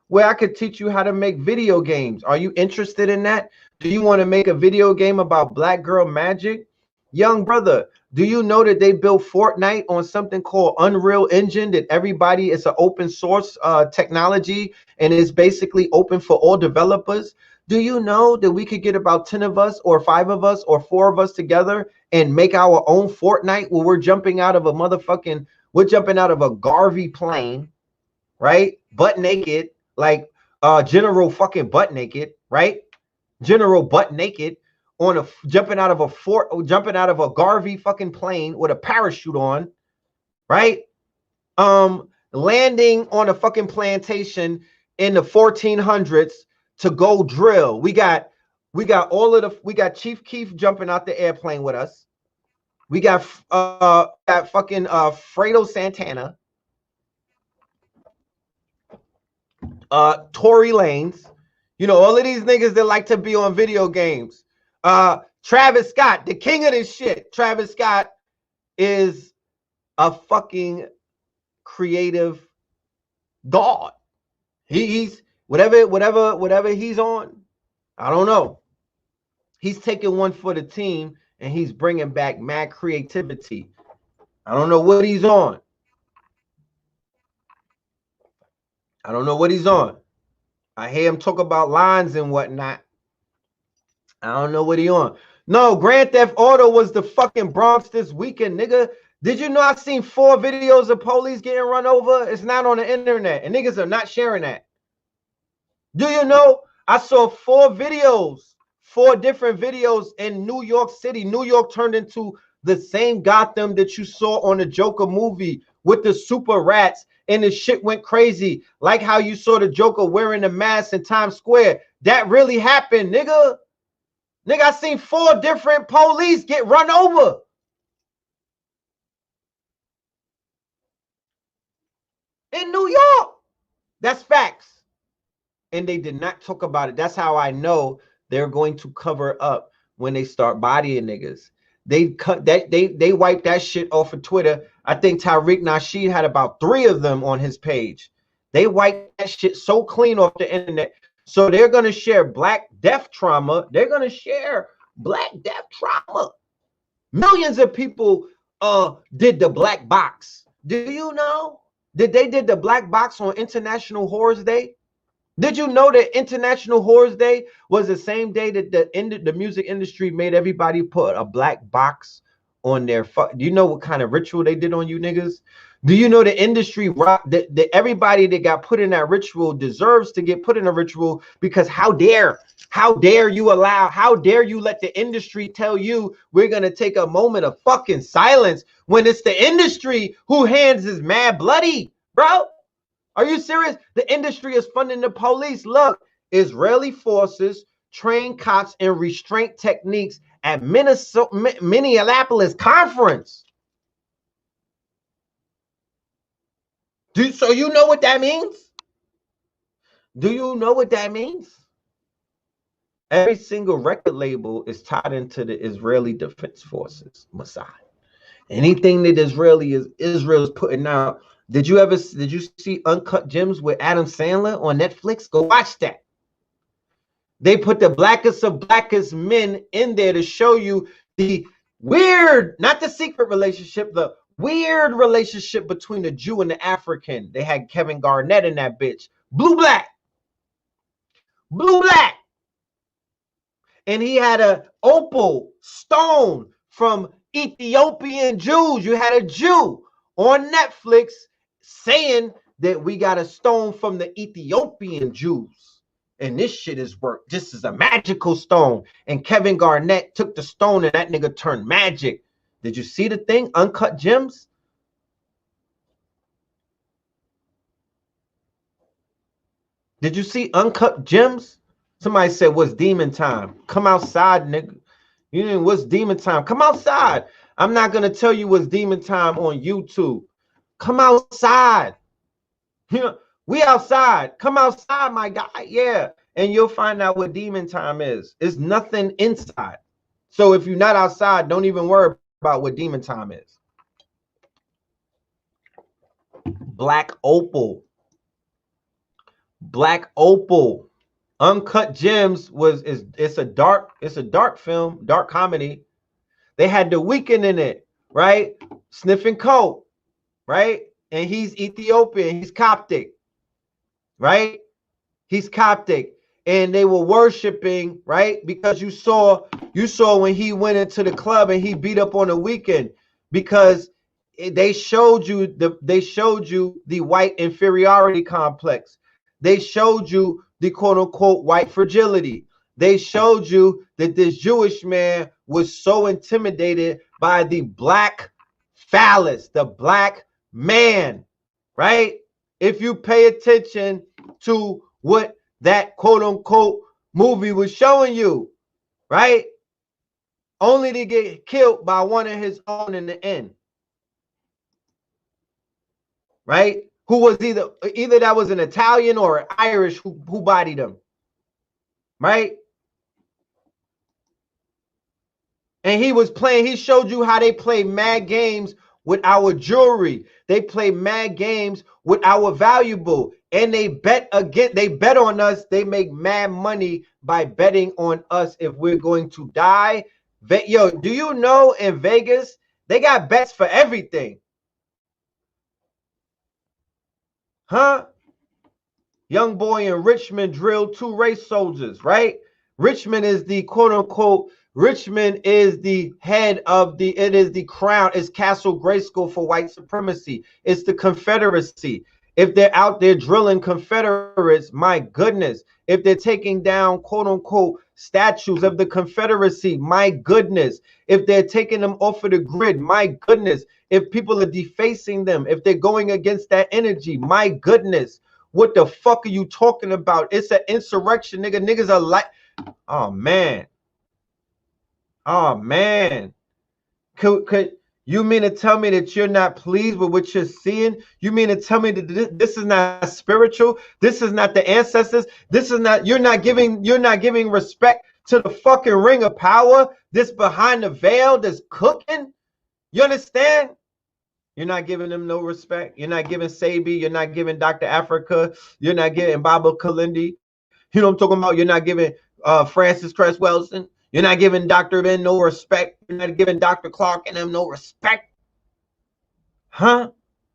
Speaker 1: where I could teach you how to make video games. Are you interested in that? Do you want to make a video game about black girl magic? Young brother, do you know that they built Fortnite on something called Unreal Engine, that everybody, it's an open source technology, and it's basically open for all developers? Do you know that we could get about 10 of us or 5 of us or 4 of us together and make our own Fortnite where we're jumping out of a Garvey plane, right? Butt naked, like General fucking butt naked, right? General butt naked on jumping out of a Garvey fucking plane with a parachute on, right? Landing on a fucking plantation in the 1400s to go drill. We got Chief Keef jumping out the airplane with us. We got fucking Fredo Santana, Tory Lanez, you know, all of these niggas that like to be on video games. Travis Scott, the king of this shit. Travis Scott is a fucking creative god. He's whatever he's on, I don't know. He's taking one for the team and he's bringing back mad creativity. I don't know what he's on. I don't know what he's on. I hear him talk about lines and whatnot. I don't know what he on. No, Grand Theft Auto was the fucking Bronx this weekend, nigga. Did you know I seen 4 videos of police getting run over? It's not on the internet, and niggas are not sharing that. Do you know I saw 4 different videos in New York City. New York turned into the same Gotham that you saw on the Joker movie with the super rats, and the shit went crazy. Like how you saw the Joker wearing the mask in Times Square. That really happened, nigga. Nigga, I seen 4 different police get run over. In New York. That's facts. And they did not talk about it. That's how I know they're going to cover up when they start bodying niggas. They cut that, they wiped that shit off of Twitter. I think Tariq Nasheed had about 3 of them on his page. They wiped that shit so clean off the internet. So they're gonna share Black death trauma. They're gonna share Black death trauma. Millions of people did the black box. Do you know that they did the black box on International Horrors Day? Did you know that International Whores Day was the same day that the music industry made everybody put a black box on their do you know what kind of ritual they did on you niggas? Do you know the industry that everybody that got put in that ritual deserves to get put in a ritual? Because how dare you let the industry tell you we're gonna take a moment of fucking silence when it's the industry whose hands is mad bloody, bro? Are you serious? The industry is funding the police. Look, Israeli forces train cops in restraint techniques at Minneapolis conference. So you know what that means? Do you know what that means? Every single record label is tied into the Israeli Defense Forces, Mossad. Anything that Israel's putting out. Did you see Uncut Gems with Adam Sandler on Netflix? Go watch that. They put the blackest of blackest men in there to show you the weird, not the secret relationship, the weird relationship between the Jew and the African. They had Kevin Garnett in that bitch. Blue black. And he had a opal stone from Ethiopian Jews. You had a Jew on Netflix saying that we got a stone from the Ethiopian Jews. And this shit is work. This is a magical stone. And Kevin Garnett took the stone and that nigga turned magic. Did you see the thing? Uncut Gems? Did you see Uncut Gems? Somebody said, what's demon time? Come outside, nigga. You know what's demon time? Come outside. I'm not going to tell you what's demon time on YouTube. Come outside. You know, we outside. Come outside, my guy. Yeah. And you'll find out what demon time is. It's nothing inside. So if you're not outside, don't even worry about what demon time is. Black opal. Black opal. Uncut Gems it's a dark film, dark comedy. They had The Weeknd in it, right? Sniffing coke, right? And he's Ethiopian, he's Coptic, right? He's Coptic. And they were worshiping, right? Because you saw when he went into the club and he beat up on The Weeknd, because they showed you the white inferiority complex. They showed you the quote-unquote white fragility. They showed you that this Jewish man was so intimidated by the black phallus, the black man, right? If you pay attention to what that quote-unquote movie was showing you, right? Only to get killed by one of his own in the end, right? Who was either that was an Italian or an Irish who bodied him, right? And he showed you how they play mad games with our jewelry. They play mad games with our valuable, and they bet on us. They make mad money by betting on us if we're going to die. Yo, do you know in Vegas, they got bets for everything? Huh? Young boy in Richmond drilled 2 race soldiers, right? Richmond is the quote-unquote, Richmond is the head of it is the crown, it's Castle Grayskull for white supremacy. It's the Confederacy. If they're out there drilling Confederates, my goodness. If they're taking down quote-unquote statues of the Confederacy, my goodness. If they're taking them off of the grid, my goodness. If people are defacing them, if they're going against that energy, my goodness. What the fuck are you talking about? It's an insurrection, nigga. Niggas are like, oh man. Oh man. Could you mean to tell me that you're not pleased with what you're seeing? You mean to tell me that this is not spiritual? This is not the ancestors? This is not, you're not giving respect to the fucking ring of power, this behind the veil that's cooking? You understand? You're not giving them no respect. You're not giving Sabi. You're not giving Dr. Africa. You're not giving Baba Kalindi. You know what I'm talking about? You're not giving Francis Cress Welsing. You're not giving Dr. Ben no respect. You're not giving Dr. Clark and them no respect. Huh?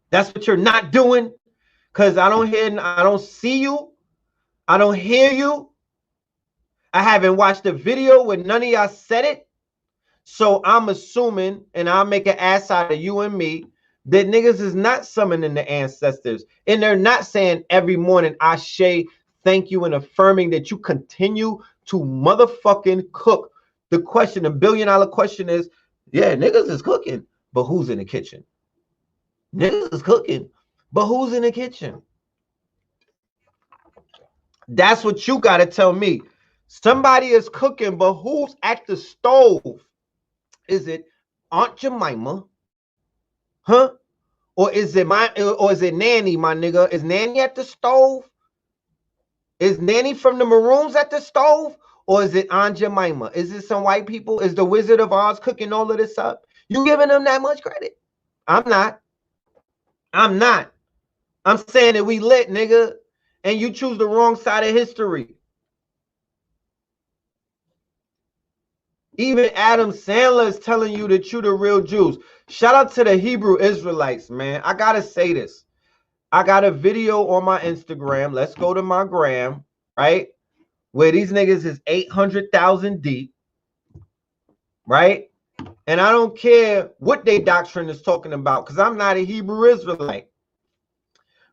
Speaker 1: That's what you're not doing? Because I don't see you. I don't hear you. I haven't watched the video where none of y'all said it. So I'm assuming, and I'll make an ass out of you and me, that niggas is not summoning the ancestors. And they're not saying every morning, Ashe, thank you, and affirming that you continue to motherfucking cook. The question, the $1 billion question is, yeah, niggas is cooking, but who's in the kitchen? Niggas is cooking, but who's in the kitchen? That's what you got to tell me. Somebody is cooking, but who's at the stove? Is it Aunt Jemima? Huh? Or is it Nanny, my nigga? Is Nanny at the stove? Is Nanny from the Maroons at the stove? Or is it Aunt Jemima? Is it some white people? Is the Wizard of Oz cooking all of this up? You giving them that much credit? I'm not. I'm not. I'm saying that we lit, nigga. And you choose the wrong side of history. Even Adam Sandler is telling you that you the real Jews. Shout out to the Hebrew Israelites, man. I gotta say this. I got a video on my Instagram. Let's go to my gram, right? Where these niggas is 800,000 deep, right? And I don't care what their doctrine is talking about, because I'm not a Hebrew Israelite.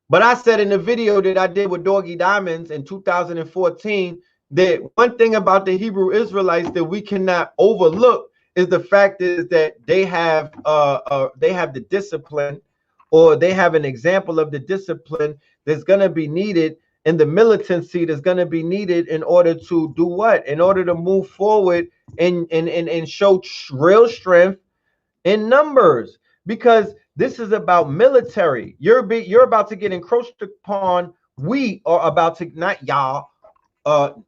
Speaker 1: But I said in the video that I did with Doggy Diamonds in 2014 that one thing about the Hebrew Israelites that we cannot overlook is the fact is that they have the discipline, or they have an example of the discipline that's going to be needed, and the militancy that's going to be needed in order to do what? In order to move forward and show real strength in numbers. Because this is about military. You're about to get encroached upon. We are about to, not y'all.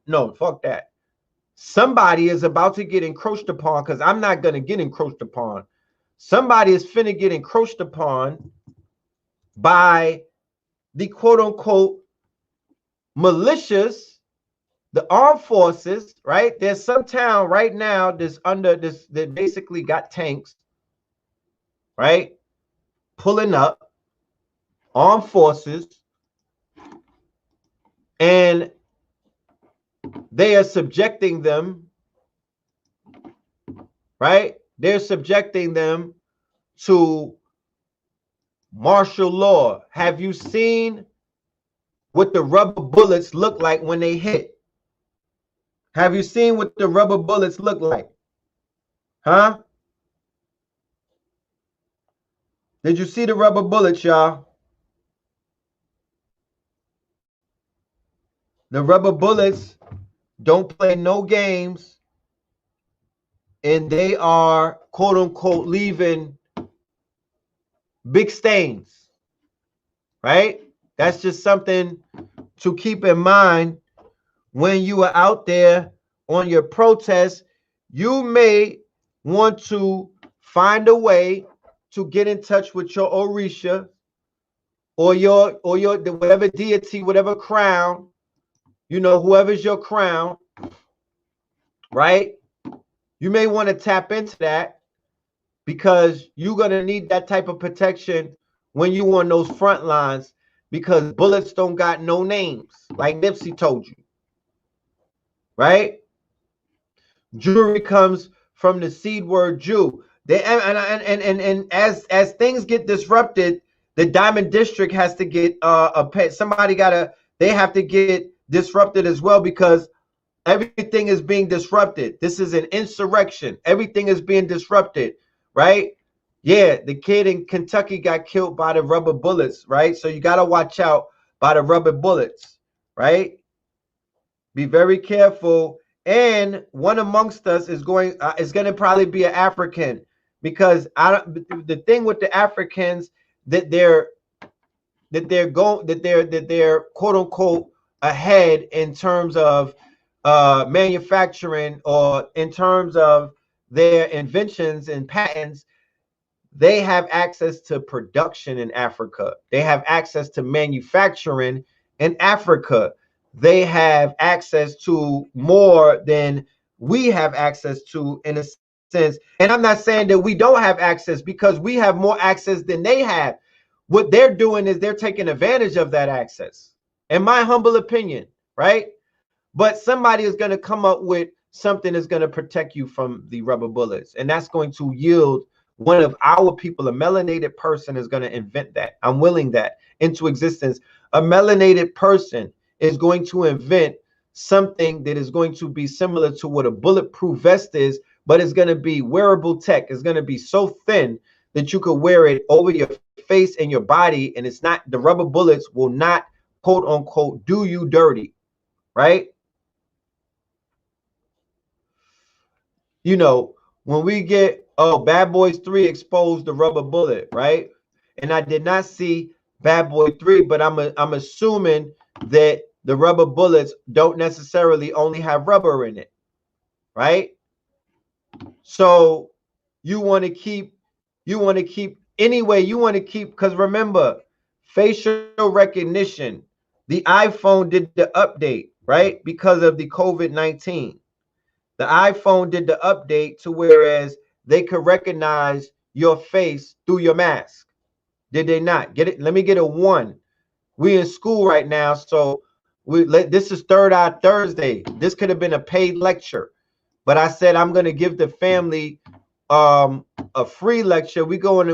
Speaker 1: No, fuck that. Somebody is about to get encroached upon, because I'm not going to get encroached upon. Somebody is finna get encroached upon by the quote-unquote militias, the armed forces, right? There's some town right now that's under this, that basically got tanks, right? Pulling up, armed forces, and they are subjecting them, right? They're subjecting them to martial law. Have you seen what the rubber bullets look like when they hit? Have you seen what the rubber bullets look like? Huh? Did you see the rubber bullets, y'all? The rubber bullets don't play no games, and they are quote unquote leaving big stains, right? That's just something to keep in mind when you are out there on your protest. You may want to find a way to get in touch with your Orisha or your whatever deity, whatever crown, you know, whoever's your crown, right? You may want to tap into that, because you're going to need that type of protection when you on those front lines, because bullets don't got no names, like Nipsey told you, right? Jewelry comes from the seed word Jew. They and as things get disrupted, the Diamond District has to get they have to get disrupted as well, because everything is being disrupted. This is an insurrection. Everything is being disrupted, right? Yeah, the kid in Kentucky got killed by the rubber bullets, right? So you got to watch out by the rubber bullets, right? Be very careful. And one amongst us is going to probably be an African, because the thing with the Africans that they're quote unquote ahead in terms of manufacturing, or in terms of their inventions and patents. They have access to production in Africa. They have access to manufacturing in Africa. They have access to more than we have access to, in a sense. And I'm not saying that we don't have access, because we have more access than they have. What they're doing is they're taking advantage of that access, in my humble opinion, right? But somebody is going to come up with something that's going to protect you from the rubber bullets, and that's going to yield one of our people. A melanated person is going to invent that. I'm willing that into existence. A melanated person is going to invent something that is going to be similar to what a bulletproof vest is, but it's going to be wearable tech. It's going to be so thin that you could wear it over your face and your body, and it's not, the rubber bullets will not, quote unquote, do you dirty, right? You know, when we get, oh, Bad Boys 3 exposed the rubber bullet, right? And I did not see Bad Boy 3, but I'm assuming that the rubber bullets don't necessarily only have rubber in it, right? So you want to keep anyway, you want to keep, because remember, facial recognition, the iPhone did the update, right? Because of the COVID-19. The iPhone did the update to whereas they could recognize your face through your mask. Did they not? Get it? Let me get a 1. We in school right now, so this is Third Eye Thursday. This could have been a paid lecture, but I said I'm gonna give the family a free lecture. We going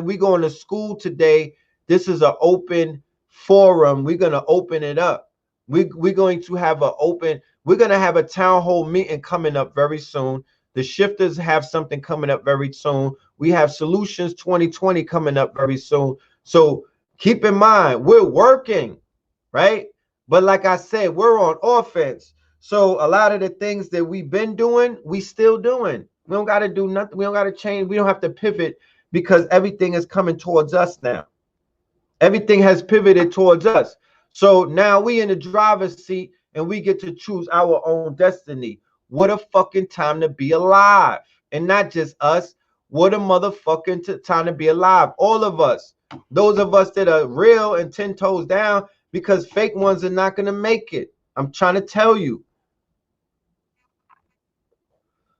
Speaker 1: to school today. This is an open forum. We're gonna open it up. We're going to have we're gonna have a town hall meeting coming up very soon. The shifters have something coming up very soon. We have Solutions 2020 coming up very soon. So keep in mind, we're working, right? But like I said, we're on offense. So a lot of the things that we've been doing, we still doing. We don't got to do nothing. We don't got to change. We don't have to pivot because everything is coming towards us now. Everything has pivoted towards us. So now we in the driver's seat and we get to choose our own destiny. What a fucking time to be alive. And not just us. What a motherfucking time to be alive. All of us. Those of us that are real and 10 toes down, because fake ones are not going to make it. I'm trying to tell you.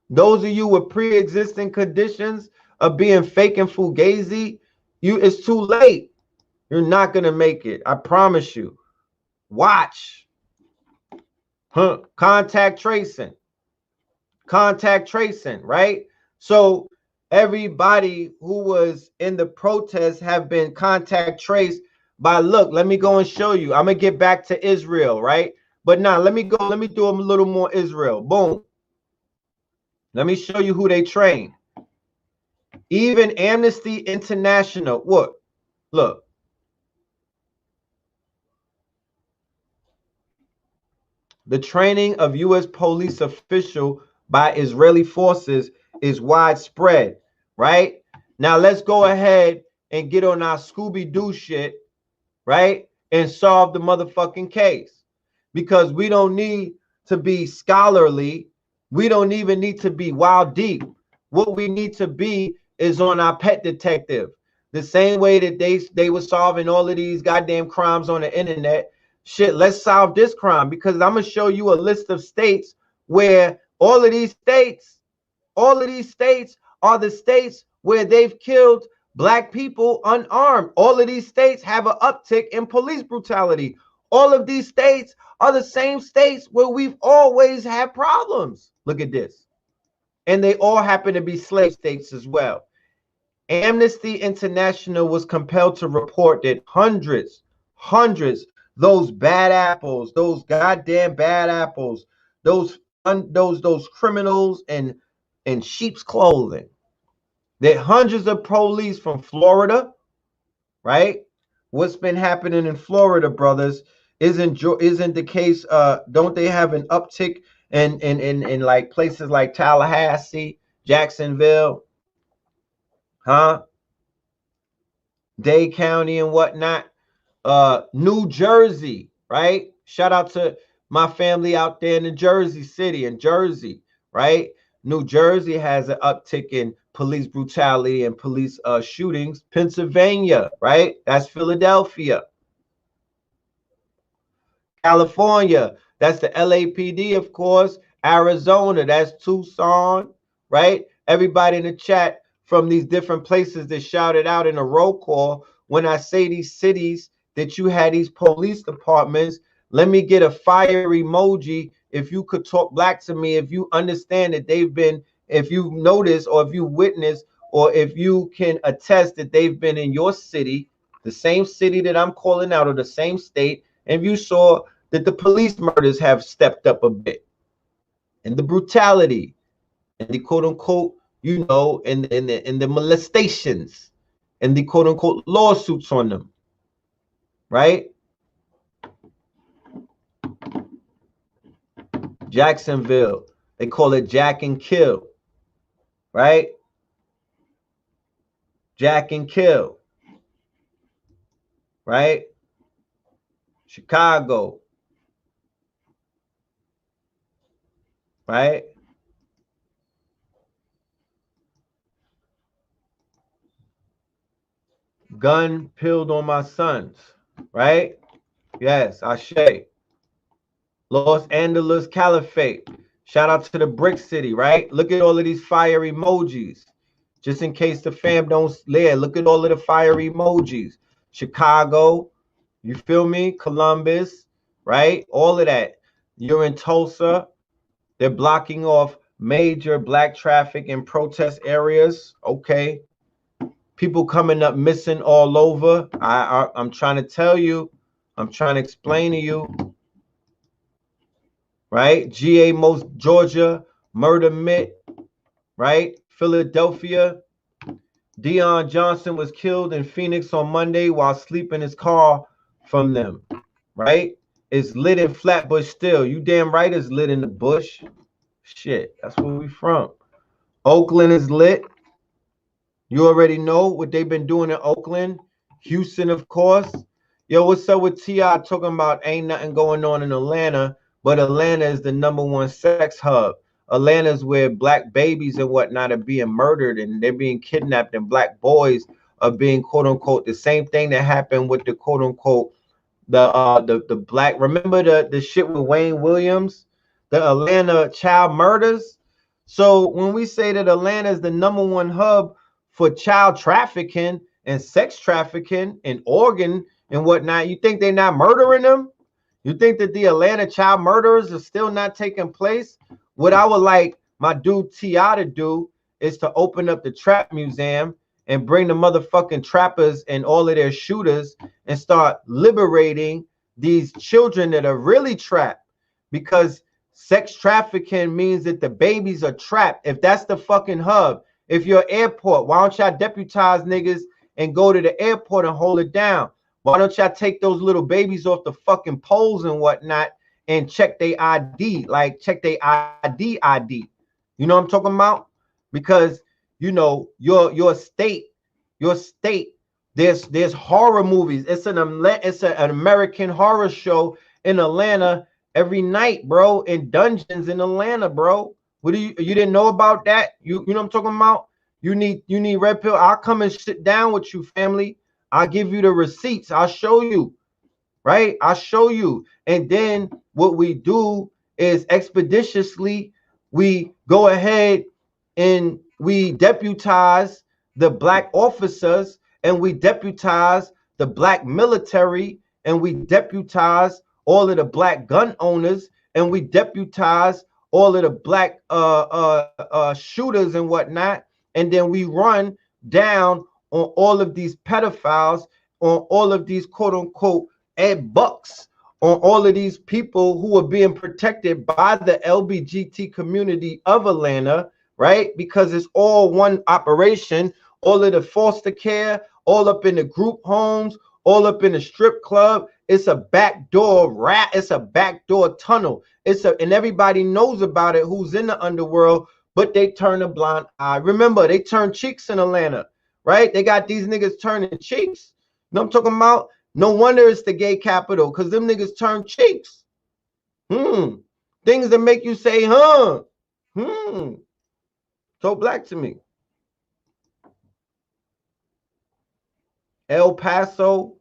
Speaker 1: Those of you with pre-existing conditions of being fake and fugazi, it's too late. You're not going to make it. I promise you. Watch. Contact tracing. Contact tracing, right? So everybody who was in the protest have been contact traced by, look, let me go and show you. I'm going to get back to Israel, right? But now let me do a little more Israel. Boom. Let me show you who they train. Even Amnesty International. What? Look. The training of U.S. police official by Israeli forces is widespread, right? Now let's go ahead and get on our Scooby-Doo shit, right? And solve the motherfucking case. Because we don't need to be scholarly. We don't even need to be wild deep. What we need to be is on our pet detective. The same way that they were solving all of these goddamn crimes on the internet. Shit, let's solve this crime, because I'm going to show you a list of states where all of these states are the states where they've killed black people unarmed. All of these states have an uptick in police brutality. All of these states are the same states where we've always had problems. Look at this. And they all happen to be slave states as well. Amnesty International was compelled to report that hundreds, those bad apples, those goddamn bad apples, those criminals in sheep's clothing, that hundreds of police from Florida, right? What's been happening in Florida, brothers, isn't the case. Don't they have an uptick in like places like Tallahassee, Jacksonville, Dade County and whatnot? New Jersey, right? Shout out to my family out there in the Jersey City, in Jersey, right? New Jersey has an uptick in police brutality and police shootings. Pennsylvania, right? That's Philadelphia. California, that's the LAPD, of course. Arizona, that's Tucson, right? Everybody in the chat from these different places that shouted out in a roll call. When I say these cities that you had these police departments, Let me get a fire emoji if you could talk black to me, if you understand that they've been, if you've noticed or if you witnessed or if you can attest that they've been in your city, the same city that I'm calling out, or the same state, and you saw that the police murders have stepped up a bit, and the brutality, and the quote unquote, you know, and the molestations, and the quote unquote lawsuits on them, right? Jacksonville, they call it Jack and Kill, right? Jack and Kill, right? Chicago, right? Gun peeled on my sons, right? Yes, Ashe. Los Angeles Caliphate. Shout out to the Brick City, right? Look at all of these fire emojis. Just in case the fam don't lay, look at all of the fire emojis. Chicago, you feel me? Columbus, right? All of that. You're in Tulsa. They're blocking off major black traffic and protest areas. Okay. People coming up missing all over. I'm trying to tell you. I'm trying to explain to you. Right? GA Most Georgia, murder mitt, right? Philadelphia, Deion Johnson was killed in Phoenix on Monday while sleeping in his car from them, right? It's lit in Flatbush still. You damn right it's lit in the bush. Shit, that's where we from. Oakland is lit. You already know what they've been doing in Oakland. Houston, of course. Yo, what's up with T.I. talking about ain't nothing going on in Atlanta, but Atlanta is the #1 sex hub. Atlanta is where black babies and whatnot are being murdered and they're being kidnapped, and black boys are being quote unquote the same thing that happened with the quote unquote the black. Remember the shit with Wayne Williams, the Atlanta child murders. So when we say that Atlanta is the #1 hub for child trafficking and sex trafficking and organ and whatnot, you think they're not murdering them? You think that the Atlanta child murderers are still not taking place? What I would like my dude T.I. to do is to open up the trap museum and bring the motherfucking trappers and all of their shooters and start liberating these children that are really trapped, because sex trafficking means that the babies are trapped. If that's the fucking hub, if you're airport, why don't y'all deputize niggas and go to the airport and hold it down? Why don't y'all take those little babies off the fucking poles and whatnot and check their ID, like check their ID. You know what I'm talking about? Because you know your state, there's horror movies. It's an American horror show in Atlanta every night, bro, in dungeons in Atlanta, bro. What do you didn't know about that? You know what I'm talking about? You need red pill. I'll come and sit down with you, family. I'll give you the receipts. I'll show you, right? I'll show you. And then what we do is expeditiously, we go ahead and we deputize the black officers, and we deputize the black military, and we deputize all of the black gun owners, and we deputize all of the black shooters and whatnot. And then we run down on all of these pedophiles, on all of these quote unquote ed bucks, on all of these people who are being protected by the LBGT community of Atlanta, right? Because it's all one operation. All of the foster care, all up in the group homes, all up in the strip club. It's a backdoor rat. It's a backdoor tunnel. And everybody knows about it who's in the underworld, but they turn a blind eye. Remember, they turn cheeks in Atlanta, right? They got these niggas turning cheeks. You know what I'm talking about? No wonder it's the gay capital, because them niggas turn cheeks. Things that make you say, huh? So black to me. El Paso.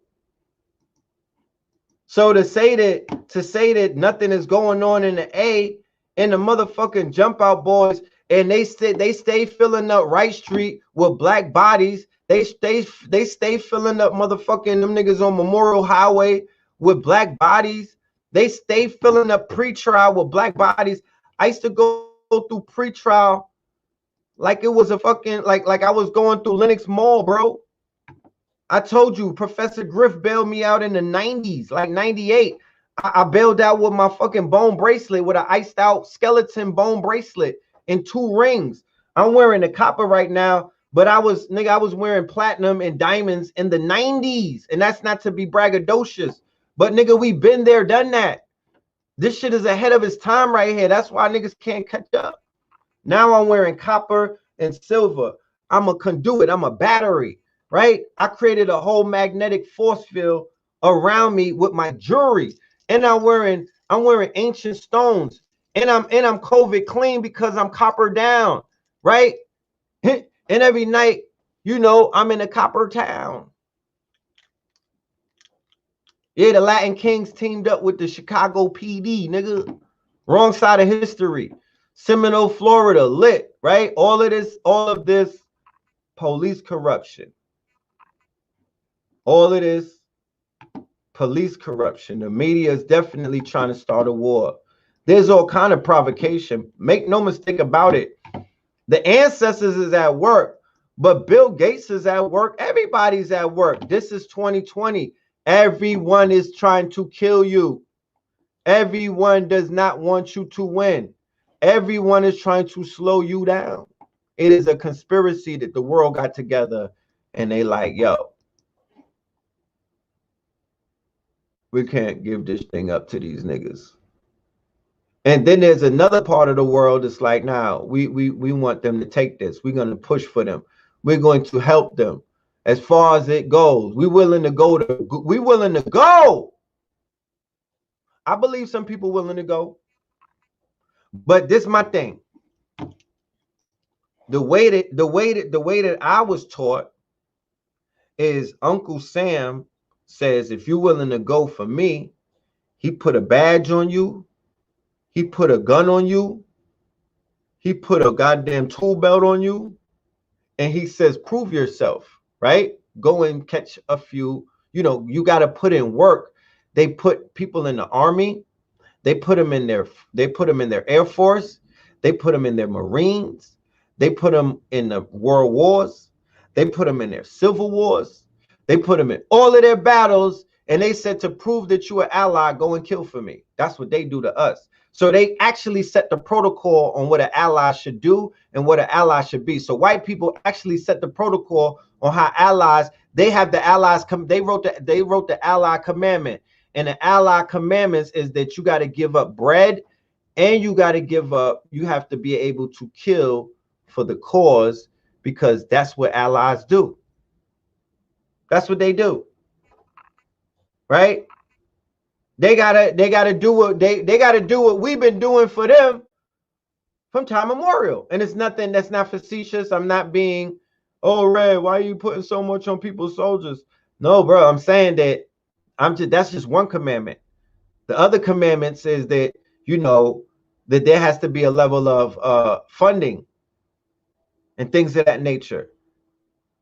Speaker 1: So to say that nothing is going on in the A, and the motherfucking jump out boys, and they stay filling up Wright Street with black bodies. They stay filling up motherfucking them niggas on Memorial Highway with black bodies. They stay filling up pre-trial with black bodies. I used to go through pre-trial like it was a fucking like I was going through Lenox Mall, bro. I told you, Professor Griff bailed me out in the 90s, like 98. I bailed out with my fucking bone bracelet, with an iced out skeleton bone bracelet and 2 rings. I'm wearing the copper right now, but I was wearing platinum and diamonds in the 90s. And that's not to be braggadocious, but nigga, we been there, done that. This shit is ahead of its time right here. That's why niggas can't catch up. Now I'm wearing copper and silver. I'm a conduit. I'm a battery, right? I created a whole magnetic force field around me with my jewelry, and I'm wearing ancient stones, and I'm COVID clean because I'm copper down, right? And every night, you know, I'm in a copper town. Yeah, the Latin Kings teamed up with the Chicago PD, nigga. Wrong side of history. Seminole, Florida, lit, right? All of this police corruption. All of this police corruption. The media is definitely trying to start a war. There's all kind of provocation. Make no mistake about it. The ancestors is at work, but Bill Gates is at work. Everybody's at work. This is 2020. Everyone is trying to kill you. Everyone does not want you to win. Everyone is trying to slow you down. It is a conspiracy that the world got together and they like, yo, we can't give this thing up to these niggas. And then there's another part of the world that's like, nah, we want them to take this. We're going to push for them. We're going to help them as far as it goes. We're willing to go. I believe some people willing to go. But this is my thing. The way that I was taught is Uncle Sam says, if you're willing to go for me, he put a badge on you, he put a gun on you, he put a goddamn tool belt on you, and he says, prove yourself, right? Go and catch a few, you know, you got to put in work. They put people in the army. They put them in their Air Force. They put them in their Marines. They put them in the World Wars. They put them in their Civil Wars. They put them in all of their battles. And they said, to prove that you're an ally, go and kill for me. That's what they do to us. So they actually set the protocol on what an ally should do and what an ally should be. So white people actually set the protocol on how allies, they have the allies come. They wrote the ally commandment. And the ally commandments is that you got to give up bread, and you got to give up, you have to be able to kill for the cause, because that's what allies do. That's what they do. Right? They gotta do what they gotta do what we've been doing for them from time immemorial. And it's nothing, that's not facetious. I'm not being, oh, Red, why are you putting so much on people's soldiers? No, bro, I'm saying that that's just one commandment. The other commandment says that, you know, that there has to be a level of funding and things of that nature.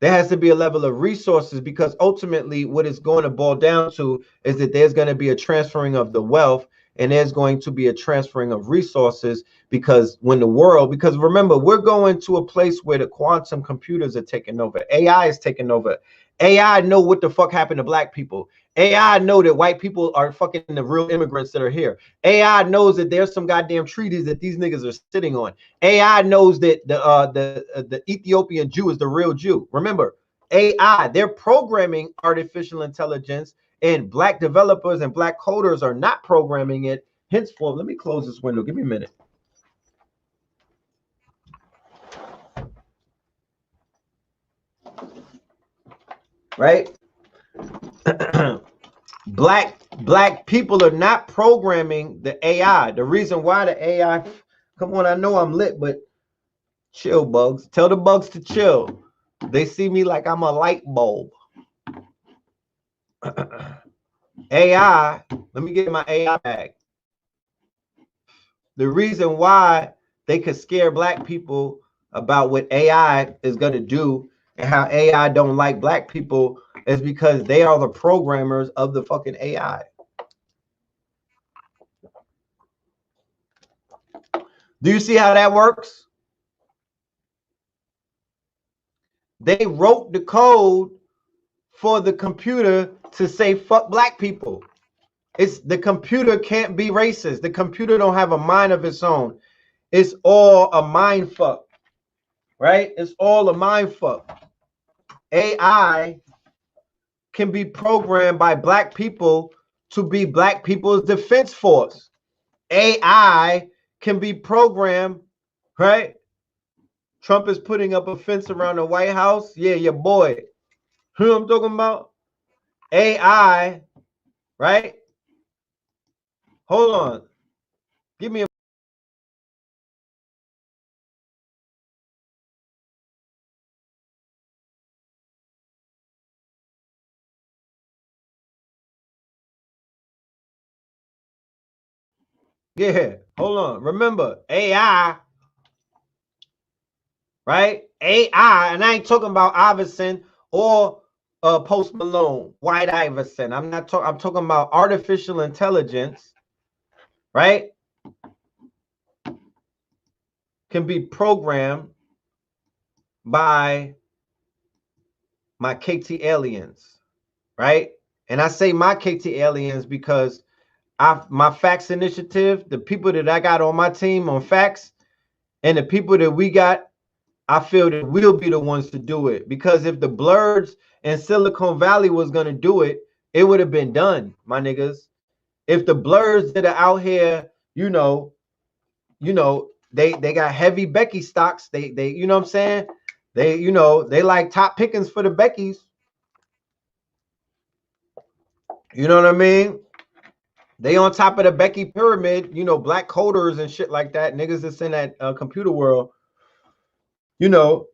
Speaker 1: There has to be a level of resources, because ultimately what it's going to boil down to is that there's going to be a transferring of the wealth, and there's going to be a transferring of resources, because because remember, we're going to a place where the quantum computers are taking over. AI is taking over. AI know what the fuck happened to black people. AI know that white people are fucking the real immigrants that are here. AI knows that there's some goddamn treaties that these niggas are sitting on. AI knows that the Ethiopian Jew is the real Jew. Remember, AI, they're programming artificial intelligence, and black developers and black coders are not programming it. Henceforth, let me close this window. Give me a minute. Right? Black people are not programming the AI. The reason why the AI, come on, I know I'm lit, but chill, bugs. Tell the bugs to chill. They see me like I'm a light bulb. AI, let me get my AI bag. The reason why they could scare black people about what AI is going to do and how AI don't like black people is because they are the programmers of the fucking AI. Do you see how that works? They wrote the code for the computer to say fuck black people. It's the computer can't be racist. The computer don't have a mind of its own. It's all a mind fuck, right? It's all a mind fuck. AI can be programmed by black people to be black people's defense force. AI can be programmed, right? Trump is putting up a fence around the White House. Yeah, your boy. You know what I'm talking about? AI, right? Hold on. Give me a yeah, hold on. Remember, AI, right? AI, and I ain't talking about Iverson or Post Malone, White Iverson. I'm talking about artificial intelligence, right? Can be programmed by my KT aliens, right? And I say my KT aliens because my facts initiative, the people that I got on my team on facts, and the people that we got, I feel that we'll be the ones to do it. Because if the Blurs and Silicon Valley was gonna do it, it would have been done, my niggas. If the Blurs that are out here, you know, they got heavy Becky stocks. They you know what I'm saying? They, you know, they like top pickings for the Beckys. You know what I mean? They on top of the Becky pyramid, you know, black coders and shit like that. Niggas that's in that computer world, you know,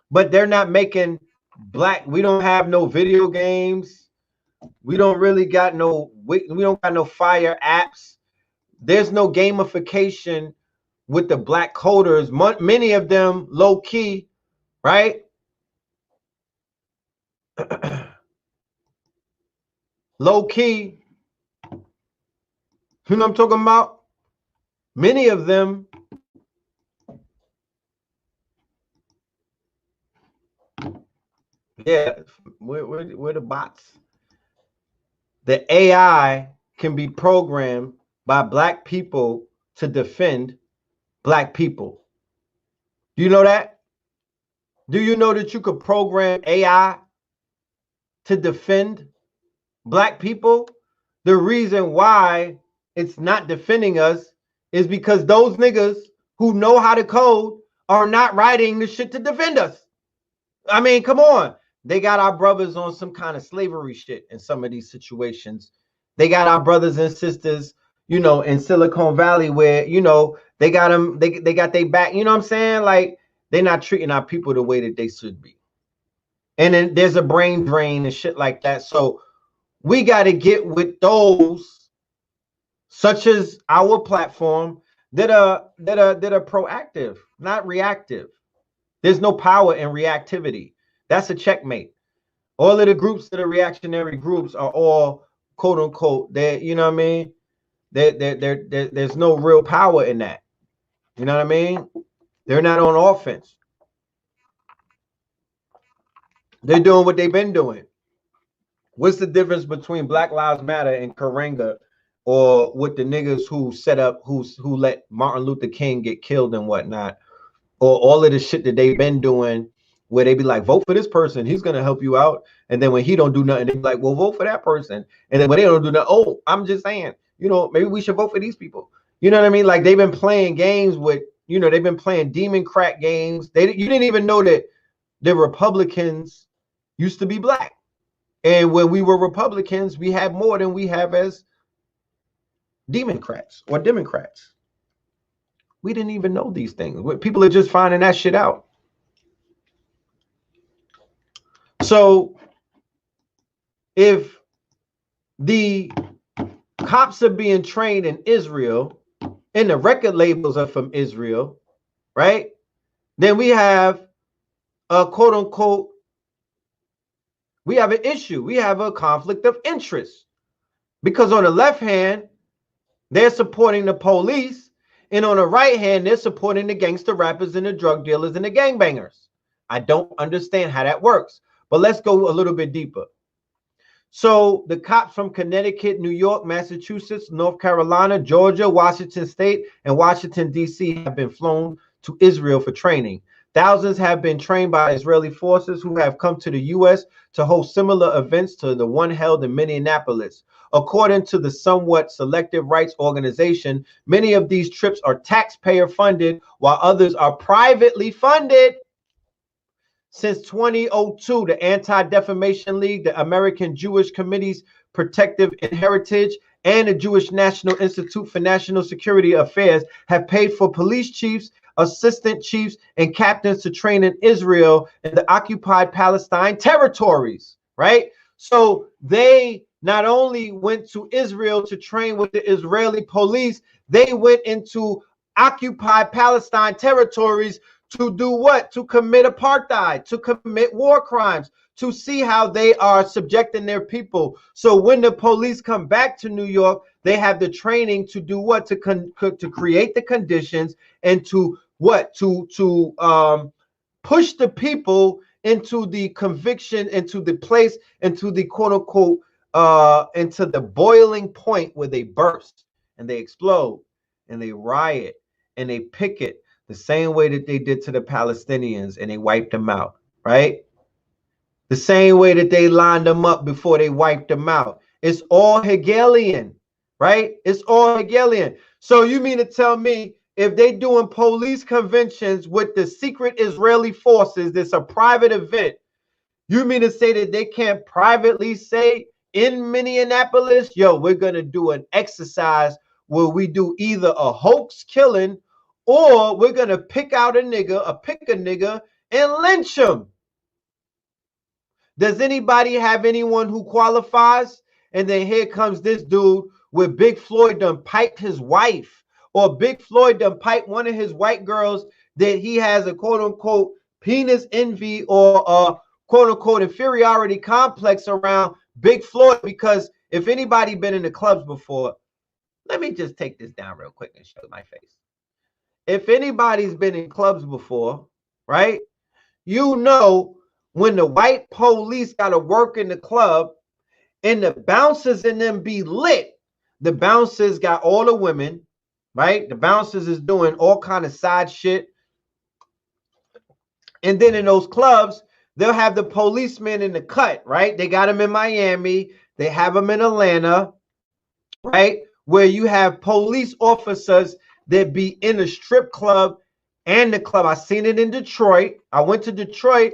Speaker 1: but they're not making black. We don't have no video games. We don't really got no, we don't got no fire apps. There's no gamification with the black coders. Many of them low key, right? Low key. You know what I'm talking about? Many of them, yeah, where the bots? The AI can be programmed by black people to defend black people. Do you know that? Do you know that you could program AI to defend black people? The reason why it's not defending us is because those niggas who know how to code are not writing the shit to defend us. I mean, come on. They got our brothers on some kind of slavery shit in some of these situations. They got our brothers and sisters, you know, in Silicon Valley where, you know, they got them, they got their back, you know what I'm saying? Like, they're not treating our people the way that they should be. And then there's a brain drain and shit like that. So we got to get with those, such as our platform, that are proactive, not reactive. There's no power in reactivity. That's a checkmate. All of the groups that are reactionary groups are all quote unquote, they, you know what I mean? There's no real power in that. You know what I mean? They're not on offense. They're doing what they've been doing. What's the difference between Black Lives Matter and Karenga, or with the niggas who set up, who let Martin Luther King get killed and whatnot, or all of the shit that they've been doing, where they be like, vote for this person, he's gonna help you out, and then when he don't do nothing, they be like, well, vote for that person, and then when they don't do nothing, oh, I'm just saying, you know, maybe we should vote for these people. You know what I mean? Like, they've been playing games with, you know, they've been playing demon crack games. You didn't even know that the Republicans used to be black. And when we were Republicans, we had more than we have as Democrats or Democrats. We didn't even know these things. People are just finding that shit out. So if the cops are being trained in Israel and the record labels are from Israel, right? Then we have a quote unquote, we have an issue. We have a conflict of interest, because on the left hand, they're supporting the police, And on the right hand, they're supporting the gangster rappers and the drug dealers and the gangbangers. I don't understand how that works. But let's go a little bit deeper. So the cops from Connecticut, New York, Massachusetts, North Carolina, Georgia, Washington State, and Washington, D.C. have been flown to Israel for training. Thousands have been trained by Israeli forces who have come to the U.S. to host similar events to the one held in Minneapolis. According to the somewhat selective rights organization, many of these trips are taxpayer funded, while others are privately funded. Since 2002, the Anti-Defamation League, the American Jewish Committee's Protective Heritage, and the Jewish National Institute for National Security Affairs have paid for police chiefs, assistant chiefs, and captains to train in Israel and the occupied Palestine territories, right? So they not only went to Israel to train with the Israeli police, they went into occupied Palestine territories to do what? To commit apartheid, to commit war crimes, to see how they are subjecting their people. So when the police come back to New York, they have the training to do what? To create the conditions and to what? To push the people into the conviction, into the place, into the quote unquote, into the boiling point where they burst and they explode and they riot and they picket the same way that they did to the Palestinians and they wiped them out, right? The same way that they lined them up before they wiped them out. It's all Hegelian, right? It's all Hegelian. So you mean to tell me if they doing police conventions with the secret Israeli forces, this a private event, you mean to say that they can't privately say in Minneapolis, yo, we're going to do an exercise where we do either a hoax killing or we're going to pick out a nigga, and lynch him? Does anybody have anyone who qualifies? And then here comes this dude where Big Floyd done piped his wife, or Big Floyd done piped one of his white girls that he has a quote unquote penis envy or a quote unquote inferiority complex around Big Floyd. Because if anybody been in the clubs before, let me just take this down real quick and show my face. If anybody's been in clubs before, right, you know when the white police got to work in the club and the bouncers in them be lit, the bouncers got all the women, right? The bouncers is doing all kind of side shit. And then in those clubs, they'll have the policemen in the cut, right? They got them in Miami. They have them in Atlanta, right? Where you have police officers that be in the strip club and the club. I seen it in Detroit. I went to Detroit.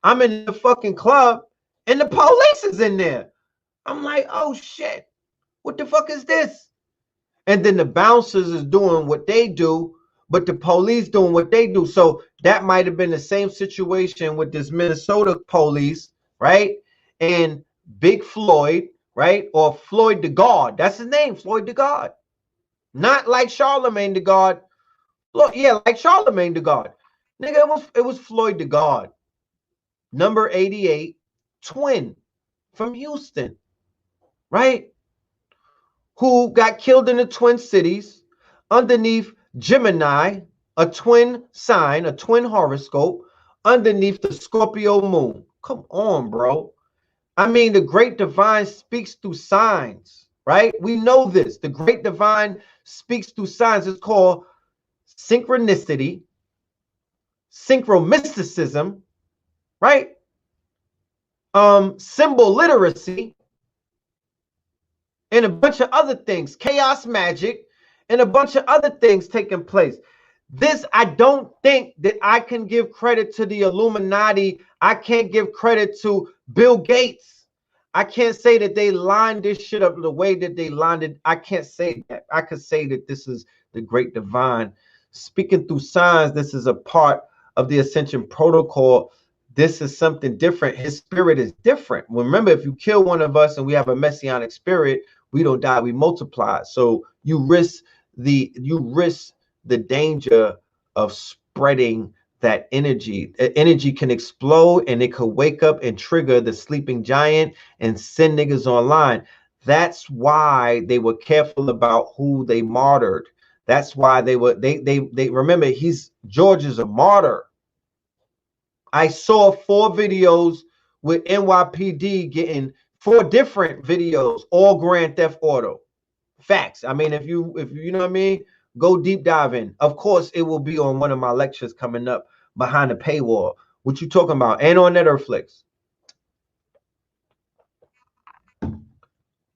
Speaker 1: I'm in the fucking club and the police is in there. I'm like, oh shit, what the fuck is this? And then the bouncers is doing what they do, but the police doing what they do. So that might have been the same situation with this Minnesota police, right? And Big Floyd, right? Or Floyd the God. That's his name, Floyd the God. Not like Charlemagne the God. Look, yeah, like Charlemagne the God. Nigga, it was Floyd the God. Number 88, twin from Houston, right? Who got killed in the Twin Cities underneath Gemini, a twin sign, a twin horoscope, underneath the Scorpio moon. Come on, bro. I mean, the great divine speaks through signs, right? We know this. The great divine speaks through signs. It's called synchronicity, synchromysticism, right? Symbol literacy, and a bunch of other things, chaos magic, and a bunch of other things taking place. This, I don't think that I can give credit to the Illuminati. I can't give credit to Bill Gates. I can't say that they lined this shit up the way that they lined it. I can't say that. I could say that this is the great divine speaking through signs. This is a part of the ascension protocol. This is something different. His spirit is different. Remember, if you kill one of us and we have a messianic spirit, we don't die, we multiply. So you risk the danger of spreading that energy. Energy can explode and it could wake up and trigger the sleeping giant and send niggas online. That's why they were careful about who they martyred. That's why they remember, George is a martyr. I saw 4 videos with NYPD getting 4 different videos, all Grand Theft Auto. Facts. I mean, if you know what I mean, go deep dive in. Of course, it will be on one of my lectures coming up behind the paywall. What you talking about? And on Netflix.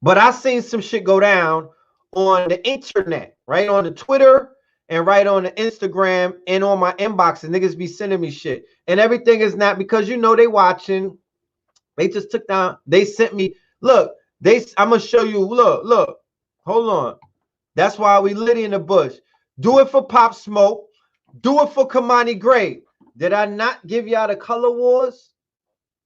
Speaker 1: But I seen some shit go down on the internet, right on the Twitter and right on the Instagram and on my inbox, and niggas be sending me shit. And everything is not because, you know, they watching. They just took down, they sent me, look, I'm gonna show you, look, hold on. That's why we lit in the bush. Do it for Pop Smoke. Do it for Kamani Gray. Did I not give y'all the color wars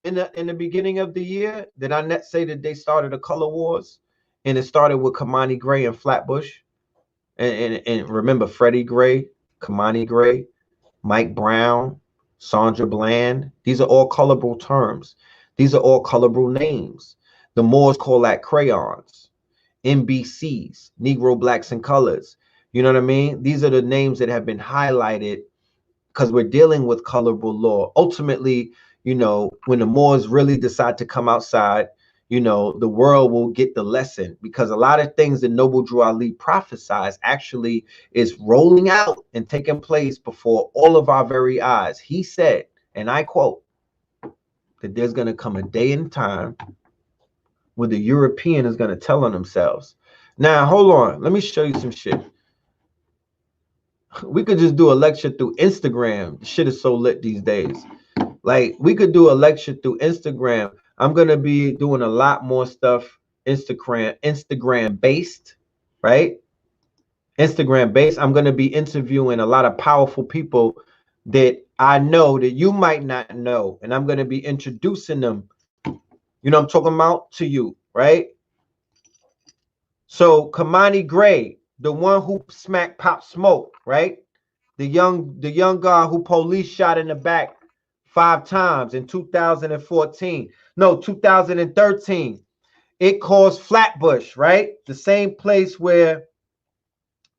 Speaker 1: in the beginning of the year? Did I not say that they started the color wars? And it started with Kamani Gray and Flatbush. And remember Freddie Gray, Kamani Gray, Mike Brown, Sandra Bland. These are all colorable terms. These are all colorable names. The Moors call that crayons. NBCs, Negro Blacks and Colors. You know what I mean? These are the names that have been highlighted because we're dealing with colorable law. Ultimately, you know, when the Moors really decide to come outside, you know, the world will get the lesson, because a lot of things that Noble Drew Ali prophesies actually is rolling out and taking place before all of our very eyes. He said, and I quote, that there's going to come a day and time where the European is going to tell on themselves. Now, hold on. Let me show you some shit. We could just do a lecture through Instagram. Shit is so lit these days. Like, we could do a lecture through Instagram. I'm going to be doing a lot more stuff Instagram based, right? Instagram based. I'm going to be interviewing a lot of powerful people that I know that you might not know. And I'm going to be introducing them, you know what I'm talking about, to you, right? So Kamani Gray, the one who smacked Pop Smoke, right? The young guy who police shot in the back 5 times in 2014. No, 2013. It caused Flatbush, right? The same place where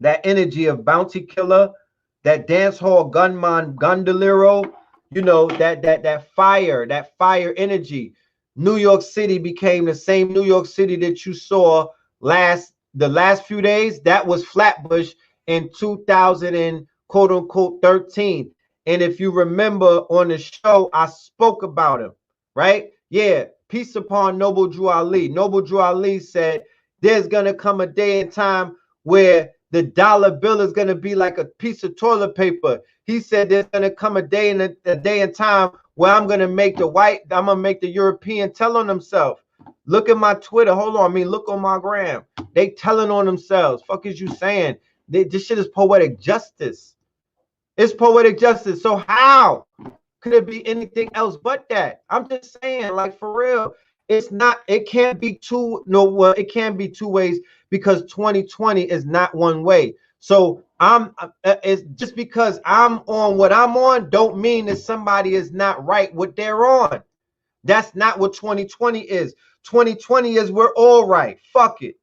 Speaker 1: that energy of Bounty Killer, that dance hall gunman, Gondolero, you know, that fire energy. New York City became the same New York City that you saw the last few days. That was Flatbush in 2000 and quote unquote 13. And if you remember on the show, I spoke about him, right? Yeah, peace upon Noble Drew Ali. Noble Drew Ali said there's gonna come a day and time where the dollar bill is gonna be like a piece of toilet paper. He said there's gonna come a day and time where I'm gonna make the European tell on themselves. Look at my Twitter. Hold on, look on my gram. They telling on themselves. Fuck is you saying? This shit is poetic justice. It's poetic justice. So how could it be anything else but that? I'm just saying, like, for real. It's not, it can't be it can't be two ways, because 2020 is not one way. So it's just because I'm on what I'm on don't mean that somebody is not right what they're on. That's not what 2020 is. 2020 is we're all right. Fuck it.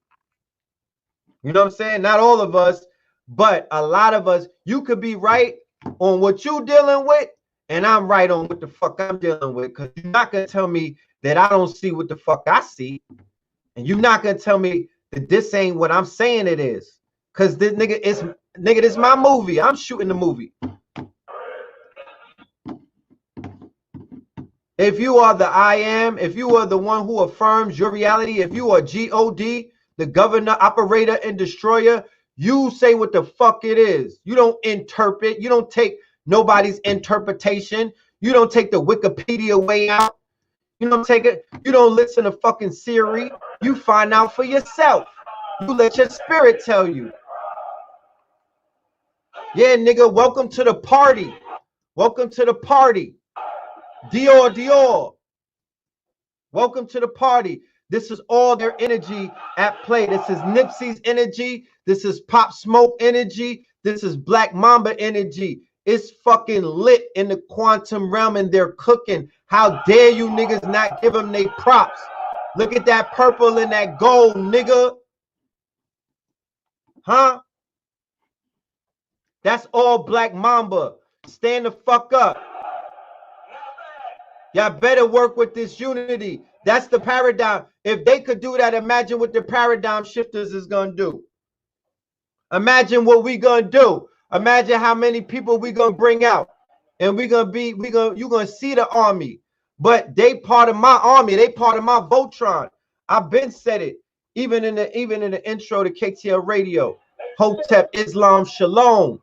Speaker 1: You know what I'm saying? Not all of us, but a lot of us. You could be right on what you're dealing with, and I'm right on what the fuck I'm dealing with, because you're not going to tell me that I don't see what the fuck I see. And you're not going to tell me that this ain't what I'm saying it is. Because this this is my movie. I'm shooting the movie. If you are the I am, if you are the one who affirms your reality, if you are God, the governor, operator, and destroyer, you say what the fuck it is. You don't interpret. You don't take nobody's interpretation. You don't take the Wikipedia way out. You don't take it. You don't listen to fucking Siri. You find out for yourself. You let your spirit tell you. Yeah, nigga, welcome to the party. Welcome to the party. Dior. Welcome to the party. This is all their energy at play. This is Nipsey's energy. This is Pop Smoke energy. This is Black Mamba energy. It's fucking lit in the quantum realm, and they're cooking. How dare you niggas not give them their props? Look at that purple and that gold, nigga. Huh? That's all black mamba. Stand the fuck up. Y'all better work with this unity. That's the paradigm. If they could do that, imagine what the paradigm shifters is gonna do. Imagine what we gonna do. Imagine how many people we gonna bring out. And you're gonna see the army. But they part of my army, they part of my Voltron. I've been said it, even in the intro to KTL radio. Hotep, Islam, Shalom.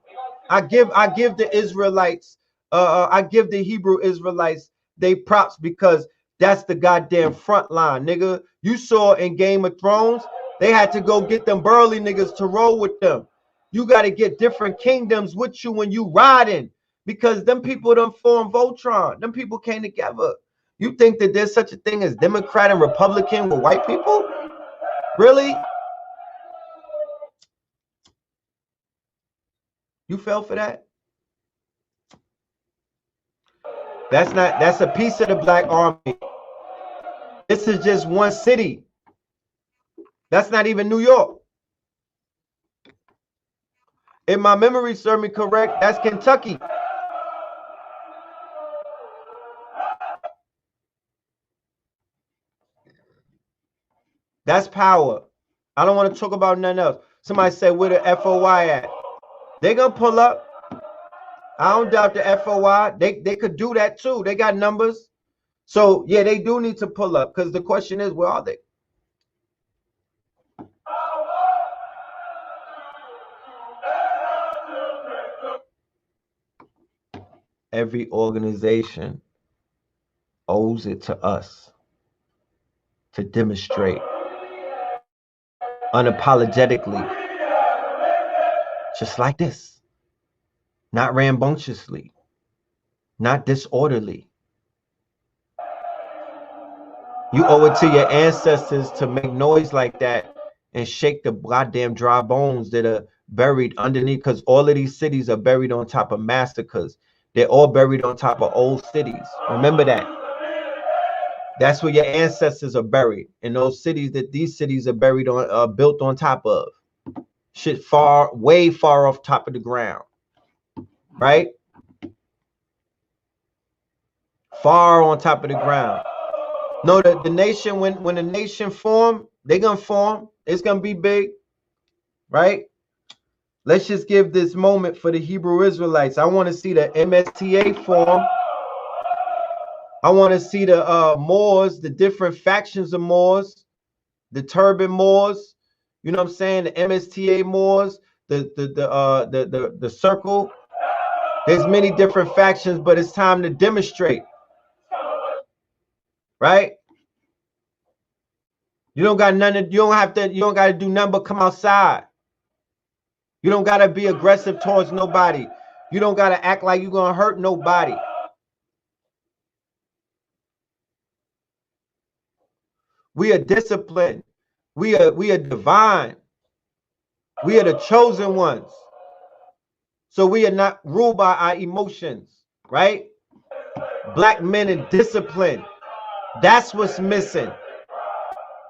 Speaker 1: I give the Israelites, I give the Hebrew Israelites they props, because that's the goddamn front line, nigga. You saw in Game of Thrones, they had to go get them burly niggas to roll with them. You got to get different kingdoms with you when you riding, because them people done form Voltron. Them people came together. You think that there's such a thing as Democrat and Republican with white people? Really? You fell for that? That's a piece of the black army. This is just one city. That's not even New York. If my memory serves me correct, that's Kentucky. That's power. I don't want to talk about nothing else. Somebody said, where the FOI at? They gonna pull up. I don't doubt the FOI. They could do that too. They got numbers. So yeah, they do need to pull up, because the question is, where are they? Every organization owes it to us to demonstrate unapologetically, just like this, not rambunctiously, not disorderly. You owe it to your ancestors to make noise like that and shake the goddamn dry bones that are buried underneath, because all of these cities are buried on top of massacres. They're all buried on top of old cities. Remember that. That's where your ancestors are buried, in those cities that these cities are buried on, built on top of. Shit way far off top of the ground, right? Far on top of the ground. No, the nation, when the nation form, they're gonna form. It's gonna be big, right? Let's just give this moment for the Hebrew Israelites. I want to see the MSTA form. I want to see the Moors, the different factions of Moors, the turban Moors. You know what I'm saying? The MSTA Moors, the circle. There's many different factions, but it's time to demonstrate, right? You don't got nothing. You don't got to do nothing but come outside. You don't got to be aggressive towards nobody. You don't got to act like you're going to hurt nobody. We are disciplined. We are divine. We are the chosen ones. So we are not ruled by our emotions, right? Black men in discipline. That's what's missing.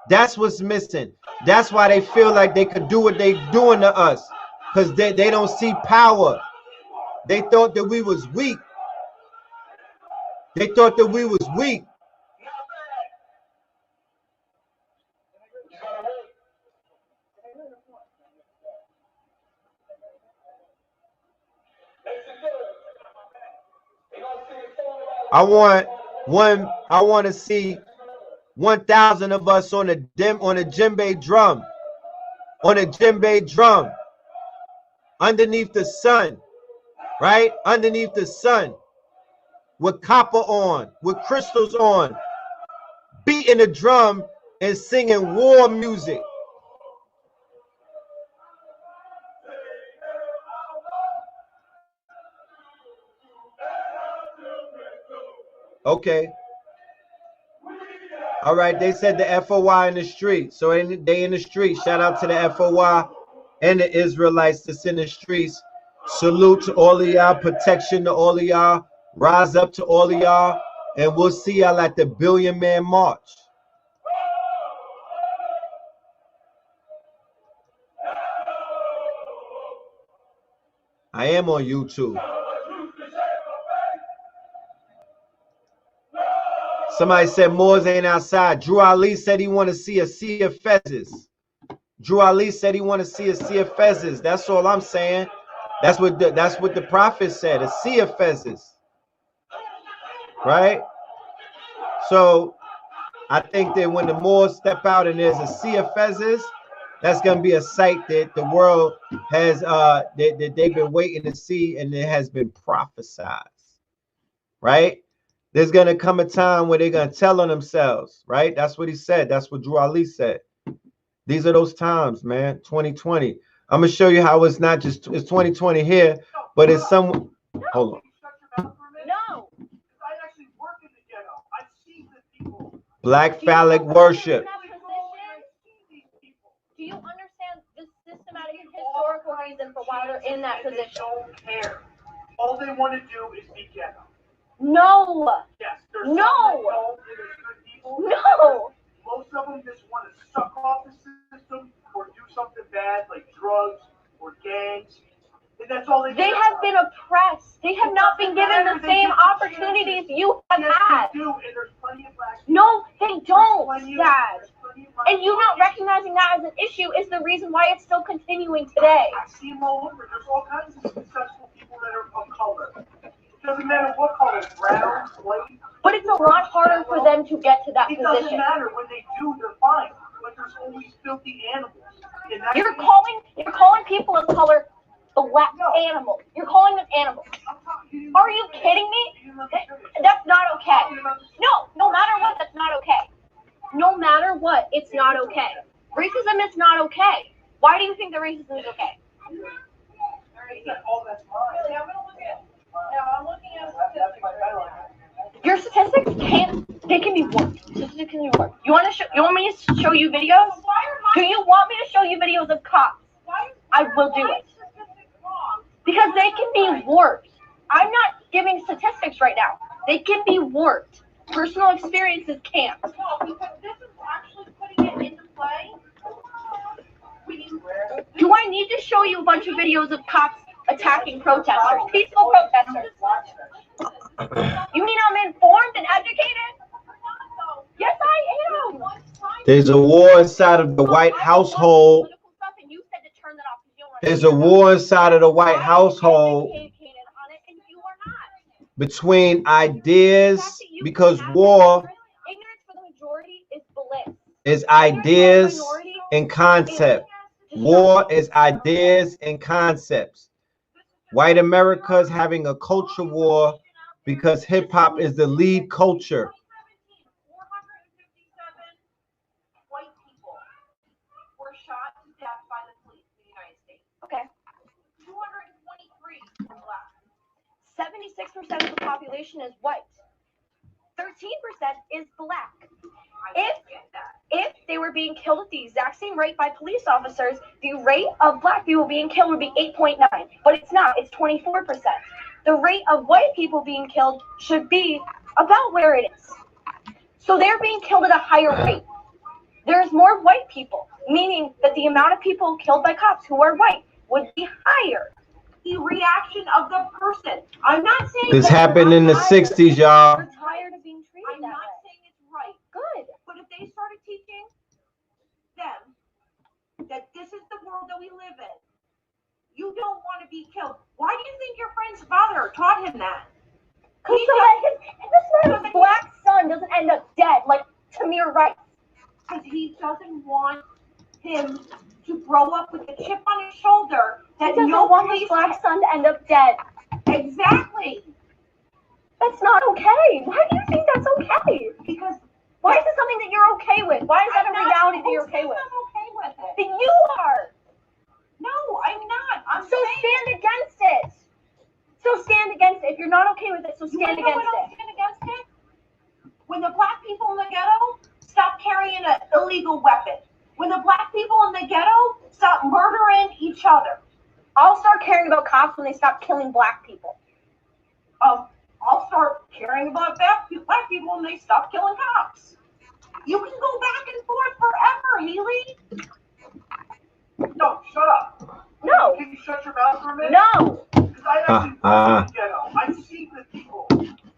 Speaker 1: That's what's missing. That's why they feel like they could do what they doing to us, because they don't see power. They thought that we was weak. They thought that we was weak. I want to see 1,000 of us on a djembe drum, underneath the sun, right? Underneath the sun, with copper on, with crystals on, beating the drum and singing war music. Okay. All right, they said the FOI in the street. So they in the street. Shout out to the FOI and the Israelites that's in the streets. Salute to all of y'all. Protection to all of y'all. Rise up to all of y'all. And we'll see y'all at the Billion Man March. I am on YouTube. Somebody said Moors ain't outside. Drew Ali said he want to see a sea of fezzes. Drew Ali said he want to see a sea of fezzes. That's all I'm saying. That's what the prophet said. A sea of fezzes. Right? So I think that when the Moors step out and there's a sea of fezzes, that's going to be a sight that the world has that they've been waiting to see, and it has been prophesied. Right? There's going to come a time where they're going to tell on themselves, right? That's what he said. That's what Drew Ali said. These are those times, man. 2020. I'm going to show you how it's not just, it's 2020 here, but it's some, hold on.
Speaker 5: No.
Speaker 4: I actually work in the ghetto. I've seen the people.
Speaker 1: Black phallic worship.
Speaker 5: Do you understand the systematic and historical reason for why they're in that position?
Speaker 4: They don't care. All they want to do is be ghetto.
Speaker 5: No.
Speaker 4: Yes, there's
Speaker 5: No.
Speaker 4: some that don't, and there's good people.
Speaker 5: No.
Speaker 4: Most of them just want to suck off the system or do something bad like drugs or gangs. And that's all they do.
Speaker 5: They have been oppressed. They have not been given the same opportunities you have had.
Speaker 4: Yes, they do, and there's plenty of black people.
Speaker 5: No, they don't,
Speaker 4: Plenty of-
Speaker 5: Dad.
Speaker 4: there's plenty of black
Speaker 5: And you not recognizing that as an issue is the reason why it's still continuing today.
Speaker 4: I see them all over. There's all kinds of successful people that are of color. It doesn't matter what color, brown, white.
Speaker 5: But it's a lot harder for them to get to that
Speaker 4: It doesn't
Speaker 5: position.
Speaker 4: matter. When they do, they're fine. But there's always filthy animals. And that's
Speaker 5: You're calling people of color black animals. You're calling them animals. Are you kidding me? That's not okay. No matter what, that's not okay. No matter what, it's not okay. Racism is not okay. Why do you think that racism is okay?
Speaker 4: Oh, that's mine.
Speaker 6: Really, I'm gonna look at. Now I'm looking at
Speaker 4: That's my highlight.
Speaker 5: Your statistics can be worked. Statistics can be worked. You want me to show you videos? Do you want me to show you videos of cops? I will do it. Because they can be warped. I'm not giving statistics right now. They can be warped. Personal experiences can't.
Speaker 6: No, because this is actually putting it into play.
Speaker 5: Do I need to show you a bunch of videos of cops attacking protesters? Peaceful protesters. You mean I'm informed and educated? Yes, I am.
Speaker 1: There's a war inside of the White household. There's a war inside of the White household between ideas, because war is ideas and concept. War is ideas and concepts. White America is having a culture war because hip hop is the lead culture.
Speaker 6: 457 white people were shot to death by the police in the United States.
Speaker 5: Okay.
Speaker 6: 223 were black.
Speaker 5: 76% of the population is white. 13% is black. If they were being killed at the exact same rate by police officers, the rate of black people being killed would be 8.9, but it's not. It's 24%. The rate of white people being killed should be about where it is. So they're being killed at a higher rate. There's more white people, meaning that the amount of people killed by cops who are white would be higher. The reaction of the person. I'm not saying
Speaker 1: This happened in the 60s, y'all.
Speaker 5: We're tired of being treated
Speaker 6: I'm
Speaker 5: that
Speaker 6: not
Speaker 5: way.
Speaker 6: saying it's right.
Speaker 5: Good.
Speaker 6: But if they started teaching them that this is the world that we live in, you don't want to be killed. Why do you think your friend's father taught him that?
Speaker 5: So that his black son doesn't end up dead like Tamir Rice.
Speaker 6: Because he doesn't want him to grow up with a chip on his shoulder
Speaker 5: He
Speaker 6: that
Speaker 5: doesn't
Speaker 6: no
Speaker 5: want
Speaker 6: police
Speaker 5: his black son to end up dead.
Speaker 6: Exactly.
Speaker 5: That's not okay. Why do you think that's okay?
Speaker 6: Because
Speaker 5: Why is it something that you're okay with? Why is that a
Speaker 6: I'm not
Speaker 5: reality that you're
Speaker 6: saying
Speaker 5: okay with?
Speaker 6: I'm okay with it.
Speaker 5: Then you are.
Speaker 6: No, I'm not. I'm
Speaker 5: So
Speaker 6: saying
Speaker 5: stand against it. So stand against it. If you're not okay with it, so
Speaker 6: You
Speaker 5: stand
Speaker 6: wanna know
Speaker 5: against
Speaker 6: when I'll
Speaker 5: it.
Speaker 6: stand against it? When the black people in the ghetto stop carrying an illegal weapon. When the black people in the ghetto stop murdering each other.
Speaker 5: I'll start caring about cops when they stop killing black people.
Speaker 6: I'll start caring about black people when they stop killing cops. You can go back and forth forever, Haley.
Speaker 4: No, shut up.
Speaker 5: No.
Speaker 4: Can you shut your mouth for a minute?
Speaker 5: No.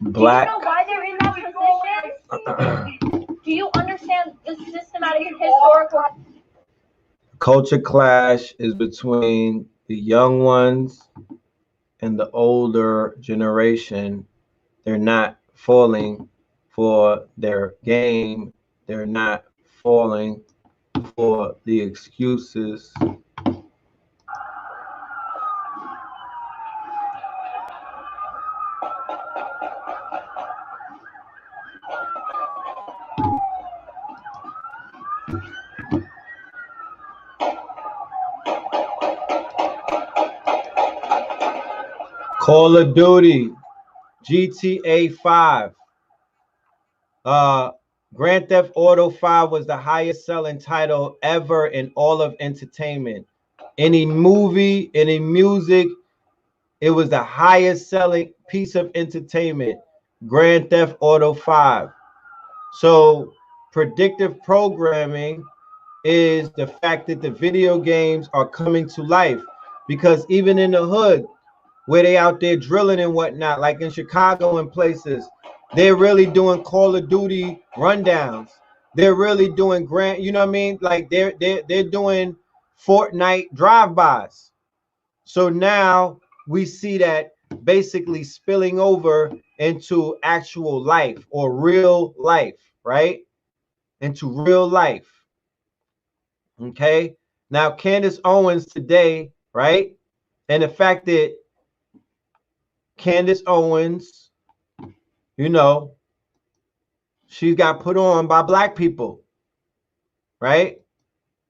Speaker 1: Black.
Speaker 5: Do you know why they're in that position? Do you understand the systematic and historical?
Speaker 1: Culture clash is between the young ones and the older generation. They're not falling for their game. They're not falling for the excuses. Call of Duty, GTA 5. Grand Theft Auto 5 was the highest selling title ever in all of entertainment. Any movie, any music, it was the highest selling piece of entertainment. Grand Theft Auto 5. So predictive programming is the fact that the video games are coming to life, because even in the hood where they out there drilling and whatnot, like in Chicago and places, they're really doing Call of Duty rundowns. They're really doing you know what I mean? Like they're doing Fortnite drive-bys. So now we see that basically spilling over into actual life or real life, right? Into real life. Okay. Now Candace Owens today, right? And the fact that Candace Owens, you know, she got put on by black people, right?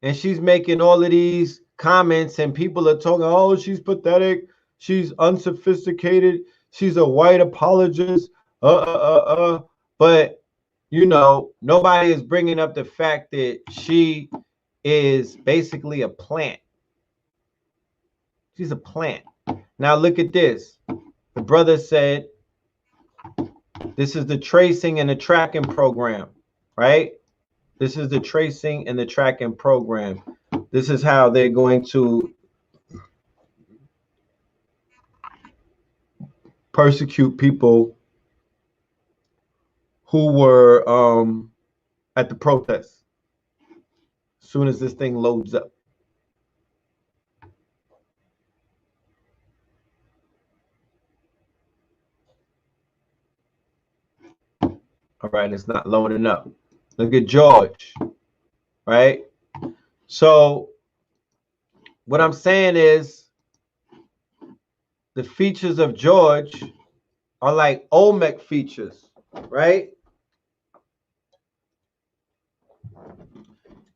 Speaker 1: And she's making all of these comments and people are talking, oh, she's pathetic, she's unsophisticated, she's a white apologist, but you know, nobody is bringing up the fact that she is basically a plant. She's a plant. Now look at this. The brother said, this is the tracing and the tracking program, right? This is the tracing and the tracking program. This is how they're going to persecute people who were at the protest as soon as this thing loads up. All right, it's not loading up. Look at George, right? So what I'm saying is the features of George are like Olmec features, right?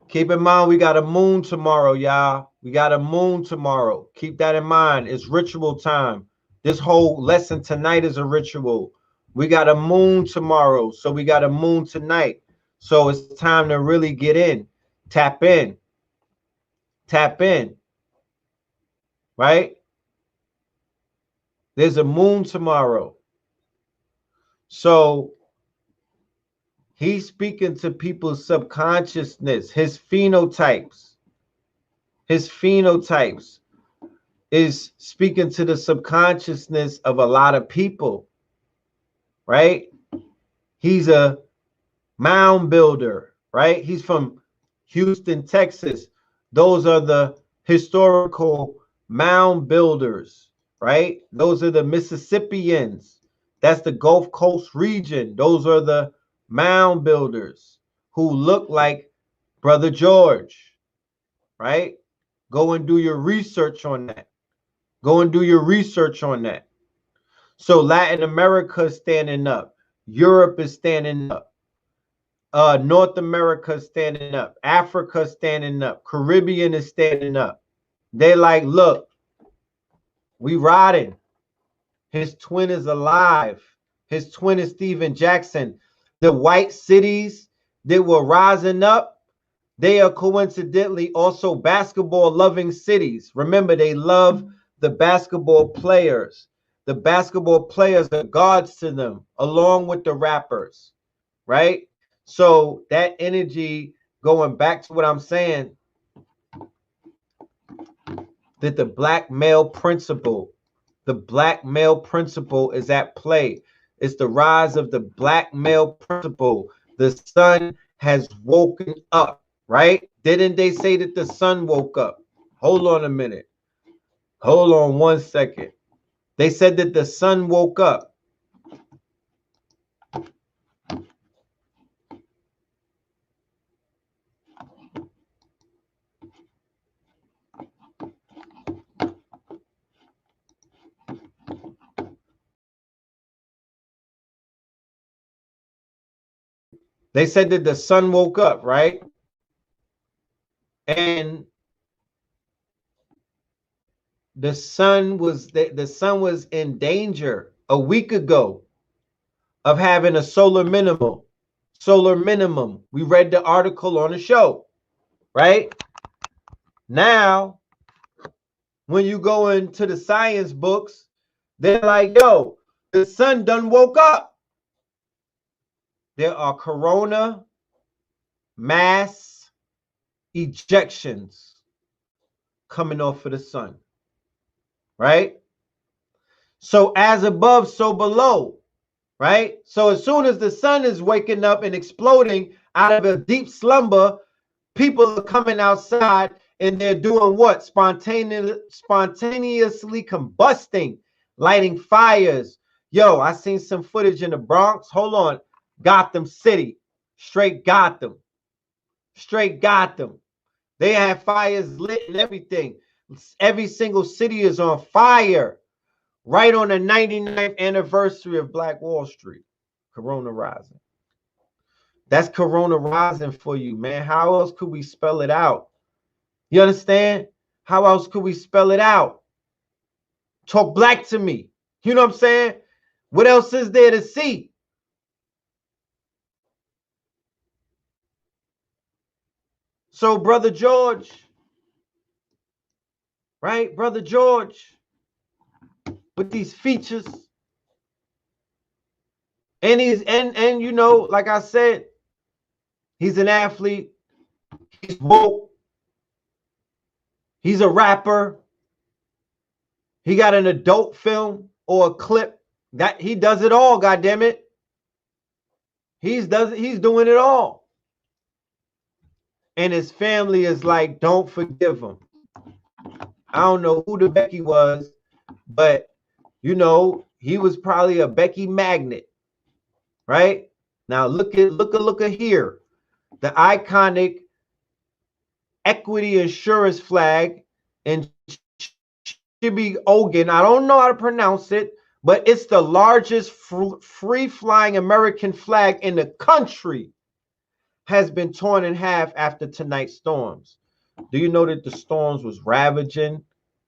Speaker 1: Keep in mind, we got a moon tomorrow, y'all. We got a moon tomorrow. Keep that in mind. It's ritual time. This whole lesson tonight is a ritual. We got a moon tomorrow, so we got a moon tonight. So it's time to really get in, tap in, right? There's a moon tomorrow. So he's speaking to people's subconsciousness, his phenotypes. His phenotypes is speaking to the subconsciousness of a lot of people, right? He's a mound builder, right? He's from Houston, Texas. Those are the historical mound builders, right? Those are the Mississippians. That's the Gulf Coast region. Those are the mound builders who look like Brother George, right? Go and do your research on that. Go and do your research on that. So Latin America is standing up. Europe is standing up. North America is standing up. Africa is standing up. Caribbean is standing up. They like, look, we riding. His twin is alive. His twin is Stephen Jackson. The white cities that were rising up, they are coincidentally also basketball-loving cities. Remember, they love the basketball players. The basketball players are gods to them, along with the rappers, right? So that energy, going back to what I'm saying, that the black male principle, The black male principle is at play. It's the rise of the black male principle. The sun has woken up, right? Didn't they say that the sun woke up? Hold on a minute. Hold on 1 second. They said that the sun woke up. They said that the sun woke up, right? And the sun was in danger a week ago of having a solar minimum. Solar minimum. We read the article on the show, right? Now, when you go into the science books, they're like, yo, the sun done woke up. There are corona mass ejections coming off of the sun, right? So as above, so below, right? So as soon as the sun is waking up and exploding out of a deep slumber, people are coming outside and they're doing what? Spontaneously combusting, lighting fires. Yo, I seen some footage in the Bronx. Hold on. Gotham City. Straight Gotham. Straight Gotham. They have fires lit and everything. Every single city is on fire. Right on the 99th anniversary of Black Wall Street. Corona rising. That's Corona rising for you, man. How else could we spell it out? You understand? How else could we spell it out? Talk black to me. You know what I'm saying? What else is there to see? So, Brother George, right? Brother George, with these features. And he's and you know, like I said, he's an athlete. He's woke. He's a rapper. He got an adult film or a clip. That he does it all, goddammit. He's doing it all. And his family is like, don't forgive him. I don't know who the Becky was, but you know, he was probably a Becky magnet. Right? Now look at here. The iconic equity insurance flag in Chibi Ogan. I don't know how to pronounce it, but it's the largest free-flying American flag in the country. Has been torn in half after tonight's storms. Do you know that the storms was ravaging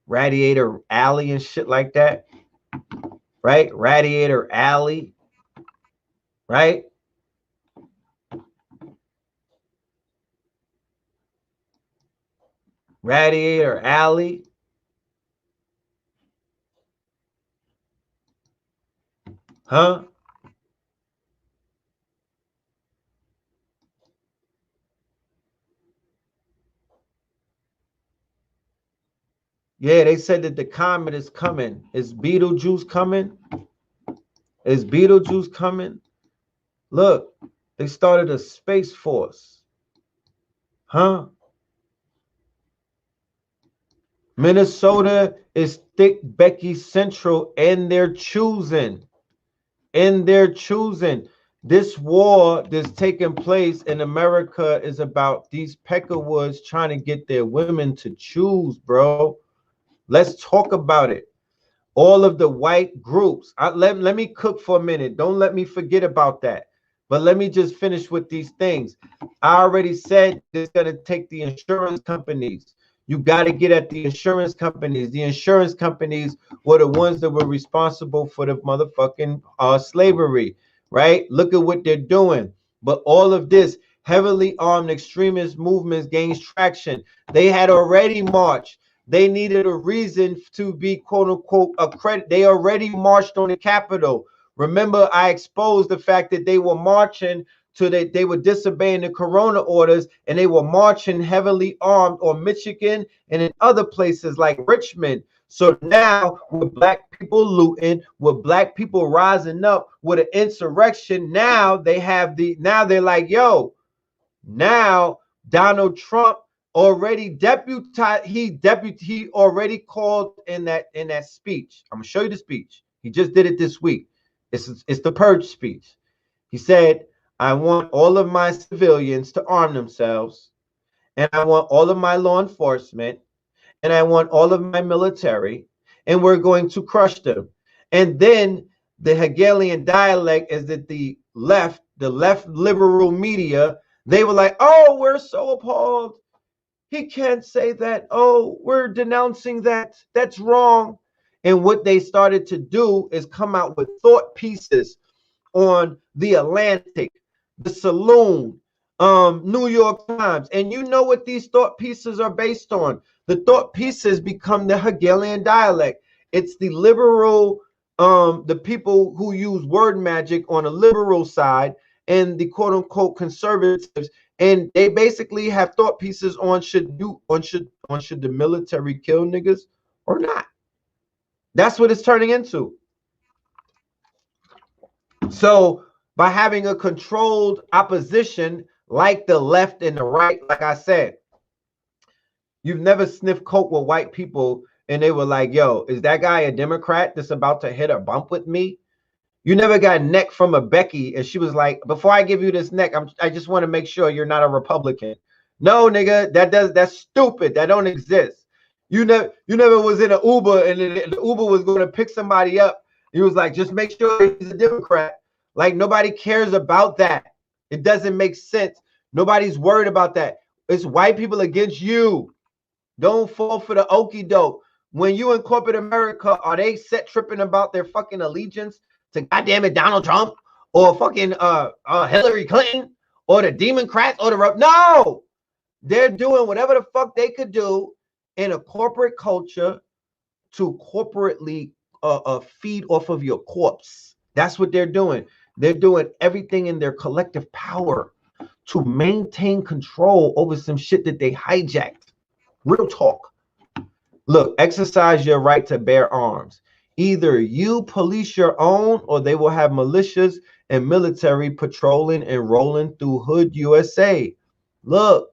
Speaker 1: Radiator Alley and shit like that? Right? Radiator Alley. Right? Radiator Alley. Huh? Yeah, they said that the comet is coming. Is Beetlejuice coming? Is Beetlejuice coming? Look, they started a space force. Huh? Minnesota is thick Becky Central, and they're choosing. This war that's taking place in America is about these peckerwoods trying to get their women to choose, bro. Let's talk about it. All of the white groups. Let me cook for a minute. Don't let me forget about that. But let me just finish with these things. I already said it's going to take the insurance companies. You got to get at the insurance companies. The insurance companies were the ones that were responsible for the motherfucking slavery, right? Look at what they're doing. But all of this heavily armed extremist movements gains traction. They had already marched. They needed a reason to be, quote unquote, accredited. They already marched on the Capitol. Remember, I exposed the fact that they were marching so that they were disobeying the corona orders and they were marching heavily armed on Michigan and in other places like Richmond. So now with black people looting, with black people rising up with an insurrection, now they're like, yo, now Donald Trump already he already called in that speech. I'm gonna show you the speech. He just did it this week. It's the purge speech. He said, I want all of my civilians to arm themselves, and I want all of my law enforcement, and I want all of my military, and we're going to crush them. And then the Hegelian dialect is that the left liberal media, they were like, oh, we're so appalled. He can't say that. Oh, we're denouncing that. That's wrong. And what they started to do is come out with thought pieces on the Atlantic, the Saloon, New York Times. And you know what these thought pieces are based on? The thought pieces become the Hegelian dialect. It's the liberal, the people who use word magic on the liberal side and the quote unquote conservatives. And they basically have thought pieces on should the military kill niggas or not. That's what it's turning into. So by having a controlled opposition like the left and the right, like I said, you've never sniffed coke with white people and they were like, yo, is that guy a Democrat that's about to hit a bump with me? You never got neck from a Becky and she was like, before I give you this neck, I just want to make sure you're not a Republican. No, nigga, that's stupid. That don't exist. You never was in an Uber and the Uber was going to pick somebody up. He was like, just make sure he's a Democrat. Like, nobody cares about that. It doesn't make sense. Nobody's worried about that. It's white people against you. Don't fall for the okie doke. When you in corporate America, are they set tripping about their fucking allegiance to goddamn it Donald Trump or fucking Hillary Clinton or the Democrats or the no? They're doing whatever the fuck they could do in a corporate culture to corporately feed off of your corpse. That's what they're doing. They're doing everything in their collective power to maintain control over some shit that they hijacked. Real talk. Look, exercise your right to bear arms. Either you police your own or they will have militias and military patrolling and rolling through Hood, USA. Look,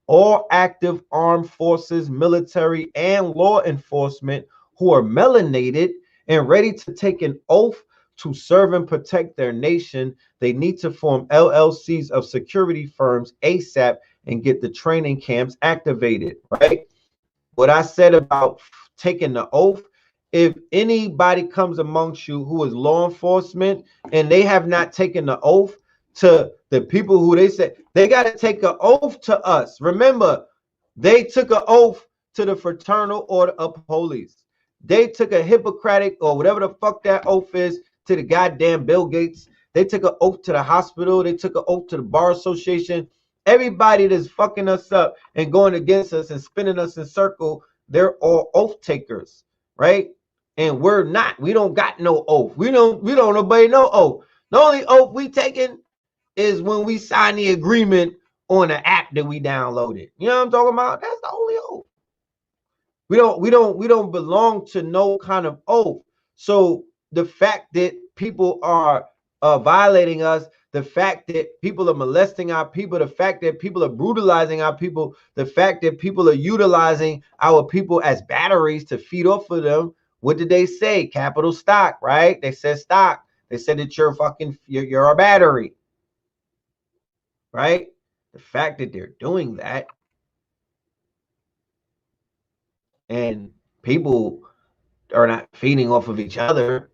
Speaker 1: all active armed forces, military and law enforcement who are melanated and ready to take an oath to serve and protect their nation, they need to form LLCs of security firms ASAP and get the training camps activated, right? What I said about taking the oath, if anybody comes amongst you who is law enforcement and they have not taken the oath to the people who they said, they got to take an oath to us. Remember, they took an oath to the Fraternal Order of Police. They took a Hippocratic or whatever the fuck that oath is to the goddamn Bill Gates. They took an oath to the hospital. They took an oath to the Bar Association. Everybody that's fucking us up and going against us and spinning us in circle, they're all oath takers, right? And we're not. We don't got no oath. We don't obey no oath. The only oath we taking is when we sign the agreement on the app that we downloaded. You know what I'm talking about? That's the only oath. We don't belong to no kind of oath. So the fact that people are violating us, the fact that people are molesting our people, the fact that people are brutalizing our people, the fact that people are utilizing our people as batteries to feed off of them. What did they say? Capital stock, right? They said stock. They said that you're a battery, right? The fact that they're doing that and people are not feeding off of each other,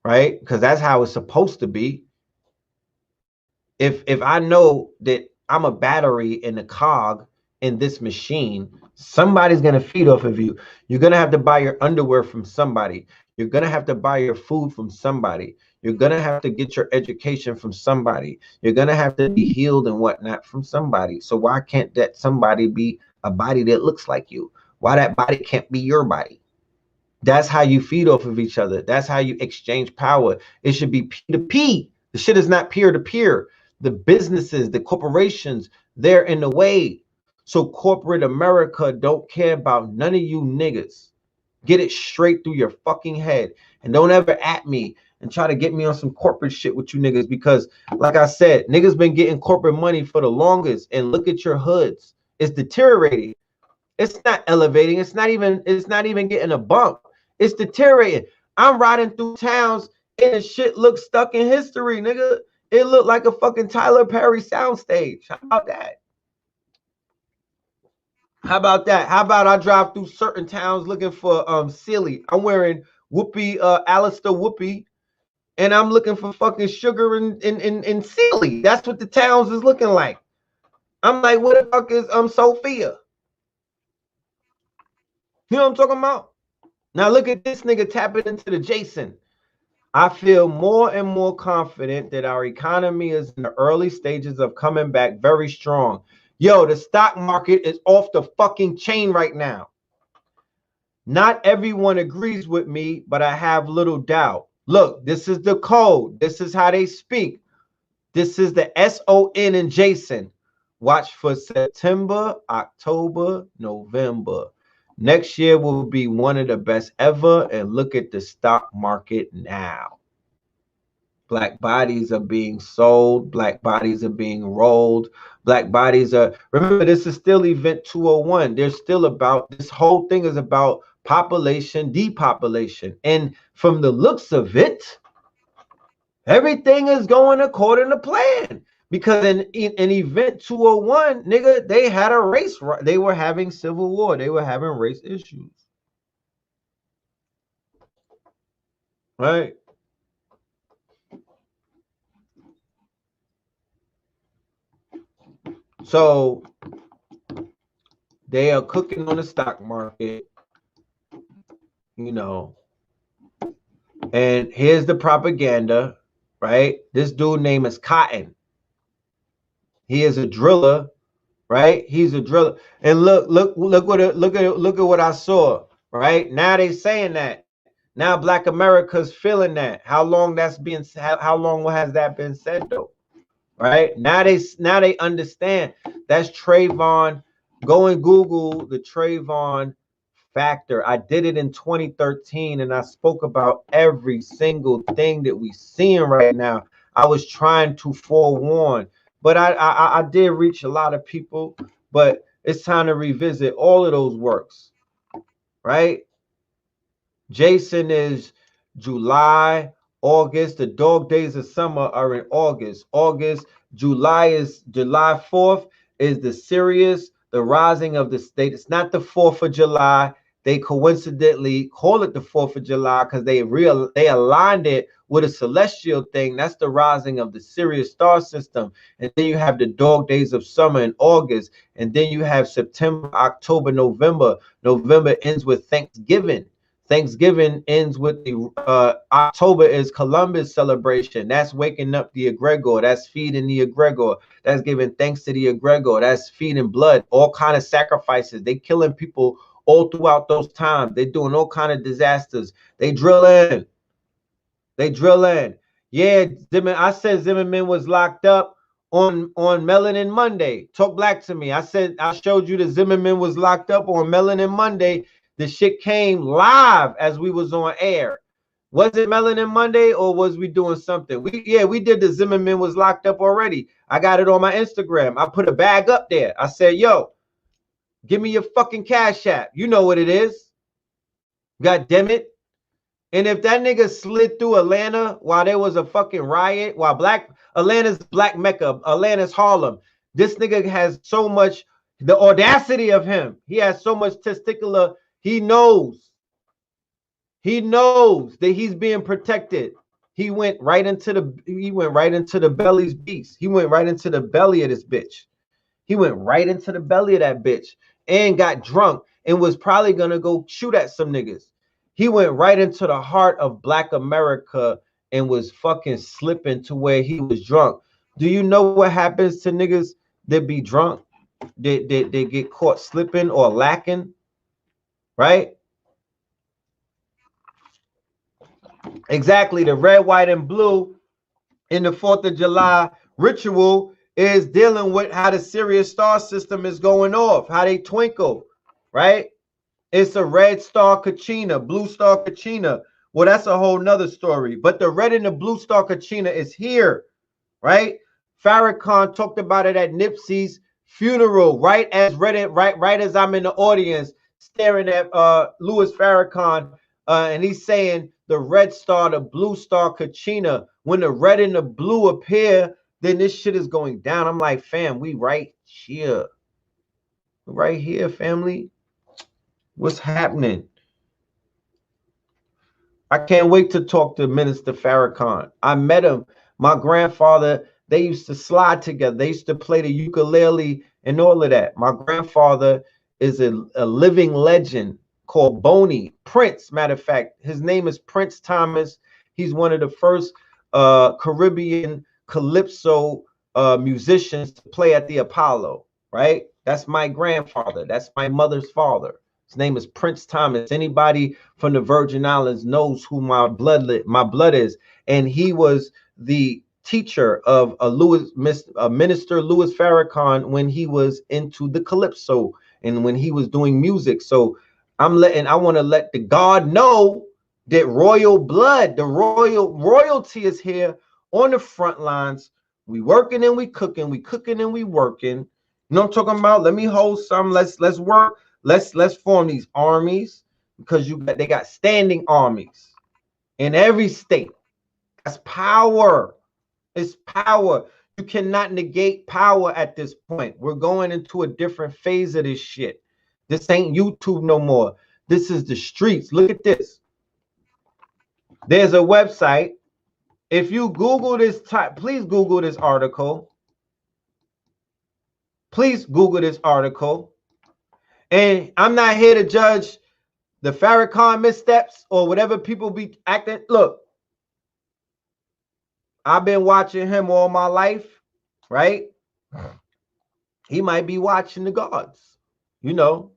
Speaker 1: right? Because that's how it's supposed to be. If I know that I'm a battery in a cog in this machine, somebody's going to feed off of you. You're going to have to buy your underwear from somebody. You're going to have to buy your food from somebody. You're going to have to get your education from somebody. You're going to have to be healed and whatnot from somebody. So why can't that somebody be a body that looks like you? Why that body can't be your body? That's how you feed off of each other. That's how you exchange power. It should be P2P. The shit is not peer to peer. The businesses, the corporations, they're in the way. So corporate America don't care about none of you niggas. Get it straight through your fucking head. And don't ever at me and try to get me on some corporate shit with you niggas, because like I said, niggas been getting corporate money for the longest, and look at your hoods. It's deteriorating. It's not elevating. It's not even getting a bump. It's deteriorating. I'm riding through towns and the shit looks stuck in history, nigga. It looked like a fucking Tyler Perry soundstage. How about that? How about that? How about I drive through certain towns looking for Silly? I'm wearing Whoopi, Alistair Whoopi, and I'm looking for fucking Sugar and Silly. That's what the towns is looking like. I'm like, what the fuck is Sophia? You know what I'm talking about? Now look at this nigga tapping into the Jason. I feel more and more confident that our economy is in the early stages of coming back very strong. Yo, the stock market is off the fucking chain right now. Not everyone agrees with me, but I have little doubt. Look, this is the code. This is how they speak. This is the SON and Jason. Watch for September, October, November. Next year will be one of the best ever. And look at the stock market now. Black bodies are being sold. Black bodies are being rolled. Black bodies are, remember, this is still event 201. There's still about, this whole thing is about population, depopulation. And from the looks of it, everything is going according to plan. Because in event 201, nigga, they had a race. They were having civil war. They were having race issues. Right? So they are cooking on the stock market, you know. And here's the propaganda, right? This dude name is Cotton. He is a driller, right? He's a driller. And look at what I saw, right? Now they saying that. Now Black America's feeling that. How long that's been, how long has that been said though? Right? Now they understand. That's Trayvon. Go and Google the Trayvon factor. I did it in 2013 and I spoke about every single thing that we seeing right now. I was trying to forewarn, but I did reach a lot of people, but it's time to revisit all of those works, right? Jason is July, August. The dog days of summer are in August. July is July 4th is the Sirius, the rising of the state. It's not the 4th of July. They coincidentally call it the 4th of July because they aligned it with a celestial thing. That's the rising of the Sirius star system. And then you have the dog days of summer in August. And then you have September, October, November. November ends with Thanksgiving. Thanksgiving ends with the October is Columbus celebration. That's waking up the egregor. That's feeding the egregor. That's giving thanks to the egregor. That's feeding blood. All kind of sacrifices. They killing people all throughout those times. They're doing all kind of disasters. They drill in. They drill in. Yeah, I said Zimmerman was locked up on Melanin Monday. Talk black to me. I showed you that Zimmerman was locked up on Melanin Monday. The shit came live as we was on air. Was it Melanin Monday or was we doing something? We did the Zimmerman was locked up already. I got it on my Instagram. I put a bag up there. I said, yo, give me your fucking Cash App. You know what it is. God damn it. And if that nigga slid through Atlanta while there was a fucking riot, while Atlanta's Black Mecca, Atlanta's Harlem, this nigga has so much, the audacity of him. He has so much testicular. He knows that he's being protected. He went right into the belly's beast. He went right into the belly of this bitch. He went right into the belly of that bitch and got drunk and was probably gonna go shoot at some niggas. He went right into the heart of Black America and was fucking slipping to where he was drunk. Do you know what happens to niggas that be drunk? They get caught slipping or lacking, right? Exactly. The red, white, and blue in the 4th of July ritual is dealing with how the Sirius star system is going off, how they twinkle, right? It's a red star Kachina, blue star Kachina. Well, that's a whole nother story. But the red and the blue star Kachina is here, right? Farrakhan talked about it at Nipsey's funeral, right as right as I'm in the audience staring at Louis Farrakhan, and he's saying the red star, the blue star Kachina. When the red and the blue appear, then this shit is going down. I'm like, fam, we right here. Right here, family. What's happening? I can't wait to talk to Minister Farrakhan. I met him. My grandfather, they used to slide together. They used to play the ukulele and all of that. My grandfather is a living legend called Boney Prince. Matter of fact, his name is Prince Thomas. He's one of the first Caribbean calypso musicians to play at the Apollo, right? That's my grandfather. That's my mother's father. His name is Prince Thomas. Anybody from the Virgin Islands knows who my blood is. And he was the teacher of Minister Louis Farrakhan when he was into the calypso and when he was doing music. So I want to let the God know that royal blood, the royalty is here on the front lines. We working and we cooking, and we working. You know what I'm talking about? Let me hold some. Let's work. Let's form these armies, because they got standing armies in every state. That's power. It's power. You cannot negate power at this point. We're going into a different phase of this shit. This ain't YouTube no more. This is the streets. Look at this. There's a website. If you Google this please Google this article. Please Google this article. And I'm not here to judge the Farrakhan missteps or whatever people be acting. Look, I've been watching him all my life, right? He might be watching the gods. You know,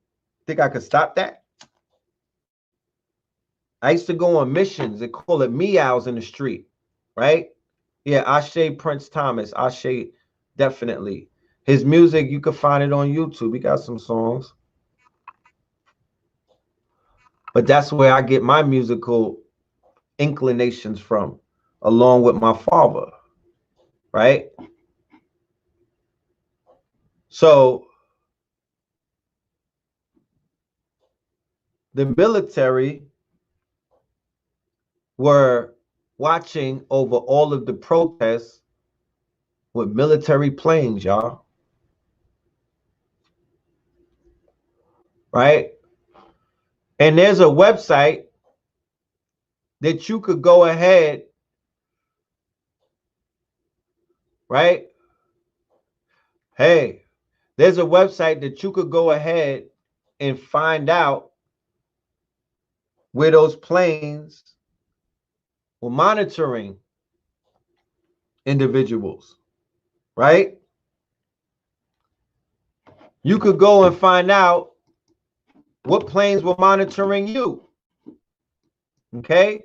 Speaker 1: think I could stop that? I used to go on missions. They call it meows in the street, right? Yeah, Ashe Prince Thomas. Ashe, definitely. His music, you can find it on YouTube. He got some songs. But that's where I get my musical inclinations from, along with my father, right? So the military were watching over all of the protests with military planes, y'all. Right? And there's a website that you could go ahead, right? Hey, there's a website that you could go ahead and find out where those planes were monitoring individuals, right? You could go and find out what planes were monitoring you. Okay?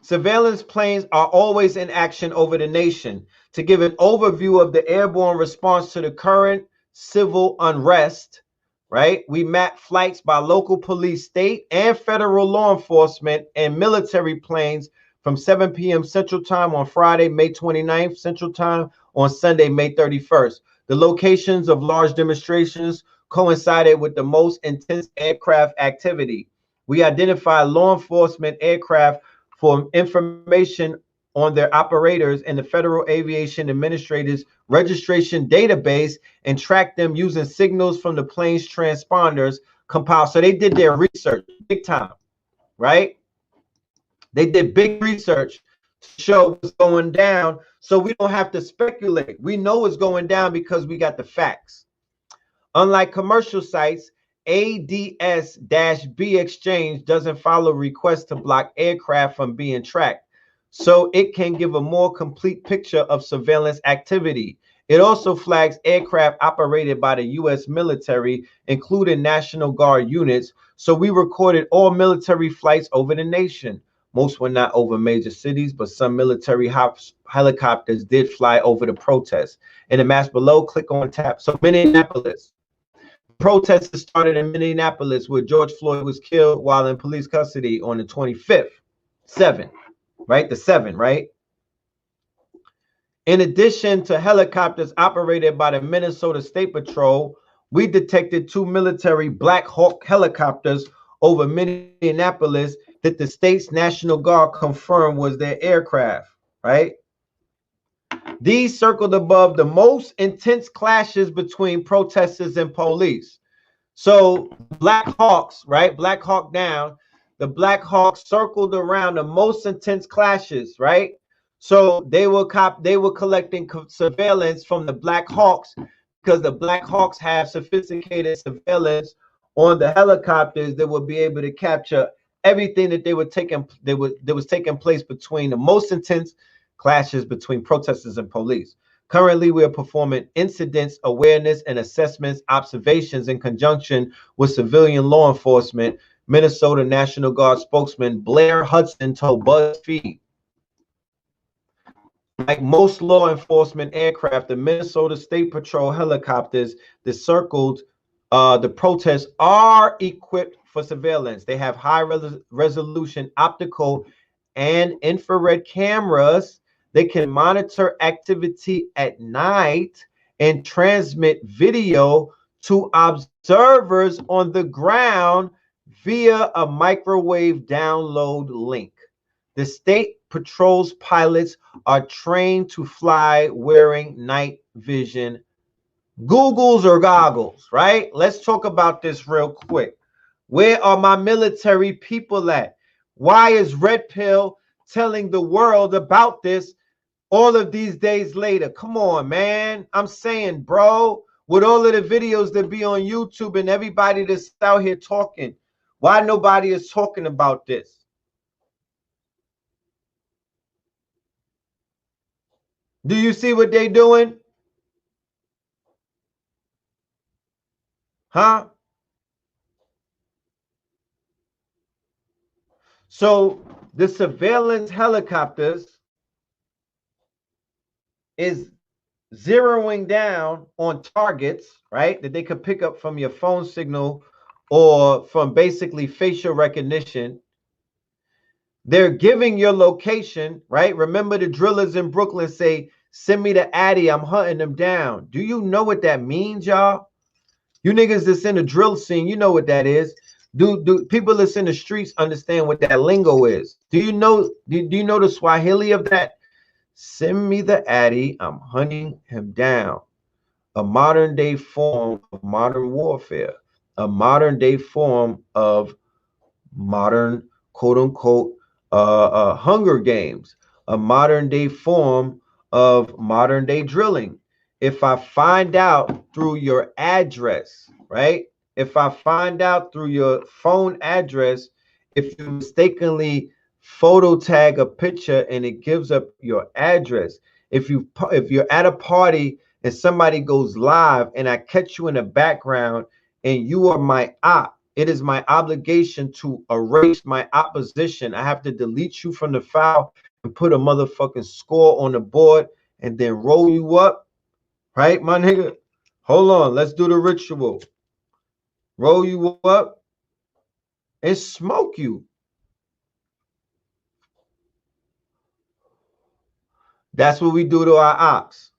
Speaker 1: Surveillance planes are always in action over the nation. To give an overview of the airborne response to the current civil unrest, right? We map flights by local police, state and federal law enforcement and military planes from 7 p.m. Central Time on Friday, May 29th, Central Time on Sunday, May 31st. The locations of large demonstrations coincided with the most intense aircraft activity. We identified law enforcement aircraft for information on their operators and the Federal Aviation Administrator's registration database and tracked them using signals from the plane's transponders compiled. So they did their research big time, right? They did big research to show what's going down, so we don't have to speculate. We know it's going down because we got the facts. Unlike commercial sites, ADS-B exchange doesn't follow requests to block aircraft from being tracked, so it can give a more complete picture of surveillance activity. It also flags aircraft operated by the U.S. military, including National Guard units, so we recorded all military flights over the nation. Most were not over major cities, but some military helicopters did fly over the protests. In the maps below, click on tab. So Minneapolis. Protests started in Minneapolis where George Floyd was killed while in police custody on the 25th. 7, right? The 7, right? In addition to helicopters operated by the Minnesota State Patrol, we detected 2 military Black Hawk helicopters over Minneapolis that the state's National Guard confirmed was their aircraft, right? These circled above the most intense clashes between protesters and police. So Black Hawks, right? Black Hawk down. The Black Hawks circled around the most intense clashes, right? So they were collecting surveillance from the Black Hawks because the Black Hawks have sophisticated surveillance on the helicopters that would be able to capture everything that was taking place between the most intense clashes between protesters and police. Currently, we are performing incidents, awareness, and assessments, observations in conjunction with civilian law enforcement, Minnesota National Guard spokesman Blair Hudson told BuzzFeed. Like most law enforcement aircraft, the Minnesota State Patrol helicopters that circled the protests are equipped for surveillance. They have high resolution optical and infrared cameras. They can monitor activity at night and transmit video to observers on the ground via a microwave download link. The state patrol's pilots are trained to fly wearing night vision goggles or goggles, right? Let's talk about this real quick. Where are my military people at? Why is Red Pill telling the world about this all of these days later? Come on, man. I'm saying, bro, with all of the videos that be on YouTube and everybody that's out here talking, why nobody is talking about this? Do you see what they doing? Huh? So the surveillance helicopters is zeroing down on targets, right, that they could pick up from your phone signal or from basically facial recognition. They're giving your location, right? Remember the drillers in Brooklyn say, send me the Addy, I'm hunting them down. Do you know what that means, y'all? You niggas that's in the drill scene, you know what that is. Do people that's in the streets understand what that lingo is? Do you know the Swahili of that? Send me the Addy, I'm hunting him down. A modern day form of modern warfare, a modern day form of modern quote unquote Hunger Games, a modern day form of modern day drilling. If I find out through your address, right? If I find out through your phone address, if you mistakenly photo tag a picture and it gives up your address, if you're at a party and somebody goes live and I catch you in the background and you are my op, it is my obligation to erase my opposition. I have to delete you from the file and put a motherfucking score on the board and then roll you up, right, my nigga? Hold on, let's do the ritual. Roll you up and smoke you. That's what we do to our ops,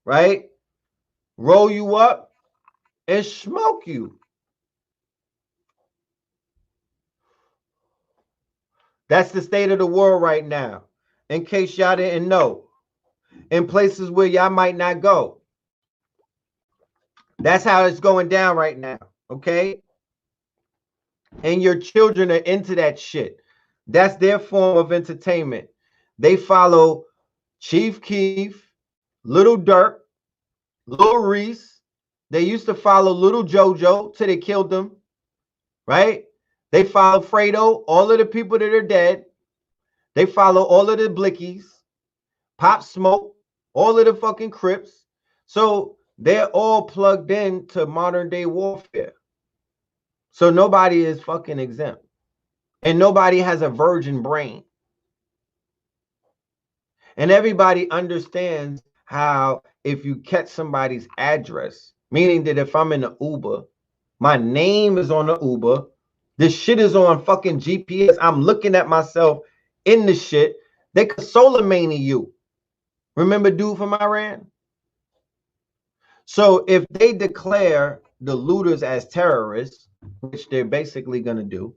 Speaker 1: right? Roll you up and smoke you. That's the state of the world right now. In case y'all didn't know. In places where y'all might not go. That's how it's going down right now, okay? And your children are into that shit. That's their form of entertainment. They follow Chief Keef, Little Durk, Lil Reese. They used to follow Little JoJo till they killed them, right? They follow Fredo, all of the people that are dead. They follow all of the Blickies, Pop Smoke, all of the fucking Crips. So they're all plugged in to modern day warfare. So nobody is fucking exempt. And nobody has a virgin brain. And everybody understands how if you catch somebody's address, meaning that if I'm in an Uber, my name is on the Uber, this shit is on fucking GPS, I'm looking at myself in the shit, they could Soleimani you. Remember dude from Iran? So if they declare the looters as terrorists, which they're basically going to do,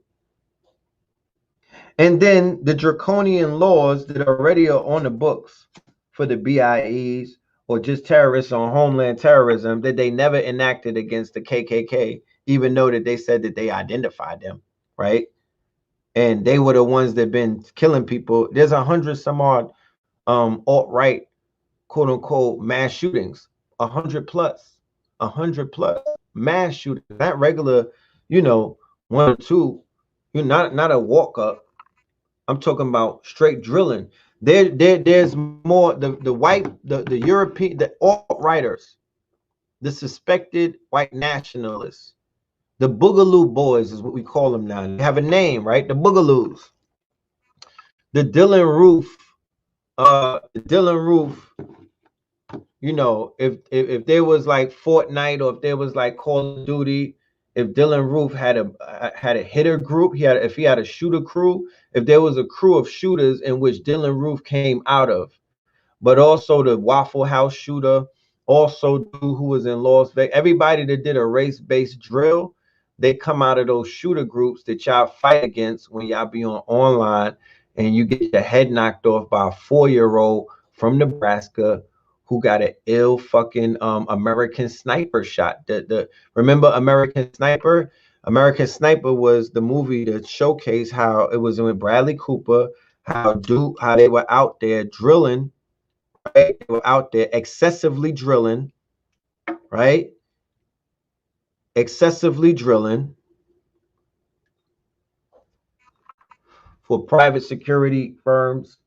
Speaker 1: and then the draconian laws that already are on the books for the BIEs or just terrorists on homeland terrorism that they never enacted against the KKK, even though that they said that they identified them, right? And they were the ones that been killing people. There's 100 some odd alt-right, quote unquote, mass shootings, 100 plus mass shootings, not regular, you know, 1 or 2, you're not a walk up. I'm talking about straight drilling. There's more, the European, the alt-righters, the suspected white nationalists, the Boogaloo boys is what we call them now. They have a name, right? The Boogaloos. The Dylan Roof, you know, if there was like Fortnite or if there was like Call of Duty, if Dylan Roof had a hitter group, if he had a shooter crew, if there was a crew of shooters in which Dylan Roof came out of, but also the Waffle House shooter, also dude who was in Las Vegas, everybody that did a race-based drill, they come out of those shooter groups that y'all fight against when y'all be on online and you get your head knocked off by a 4-year-old from Nebraska who got an ill fucking American Sniper shot. Remember American Sniper? American Sniper was the movie that showcased how it was with Bradley Cooper, how they were out there drilling, right? They were out there excessively drilling, right? Excessively drilling for private security firms,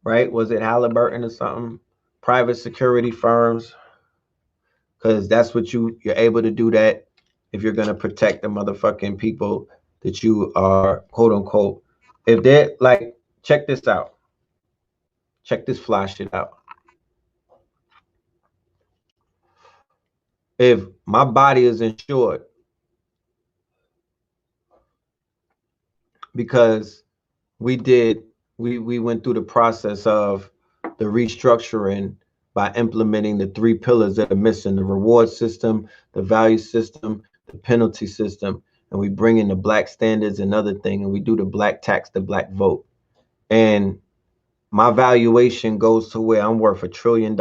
Speaker 1: right? Was it Halliburton or something? Private security firms, because that's what you're able to do that if you're going to protect the motherfucking people that you are, quote unquote, if they're like, check this out. Check this fly shit out. If my body is insured because we went through the process of the restructuring by implementing the 3 pillars that are missing: the reward system, the value system, the penalty system, and we bring in the black standards and other thing, and we do the black tax, the black vote. And my valuation goes to where I'm worth $1 trillion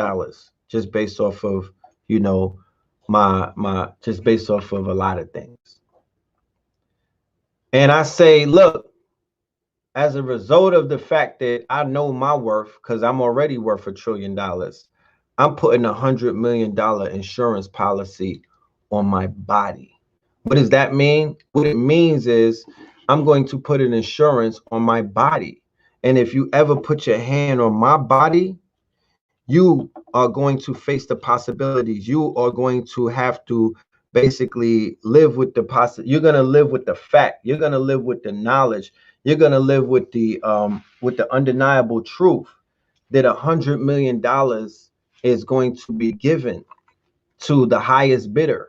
Speaker 1: just based off of, you know, just based off of a lot of things. And I say, look, as a result of the fact that I know my worth, because I'm already worth $1 trillion, I'm putting $100 million insurance policy on my body. What does that mean? What it means is I'm going to put an insurance on my body. And if you ever put your hand on my body, you are going to face the possibilities. You are going to have to basically live with the you're going to live with the fact. You're going to live with the knowledge. You're going to live with the undeniable truth that $100 million is going to be given to the highest bidder,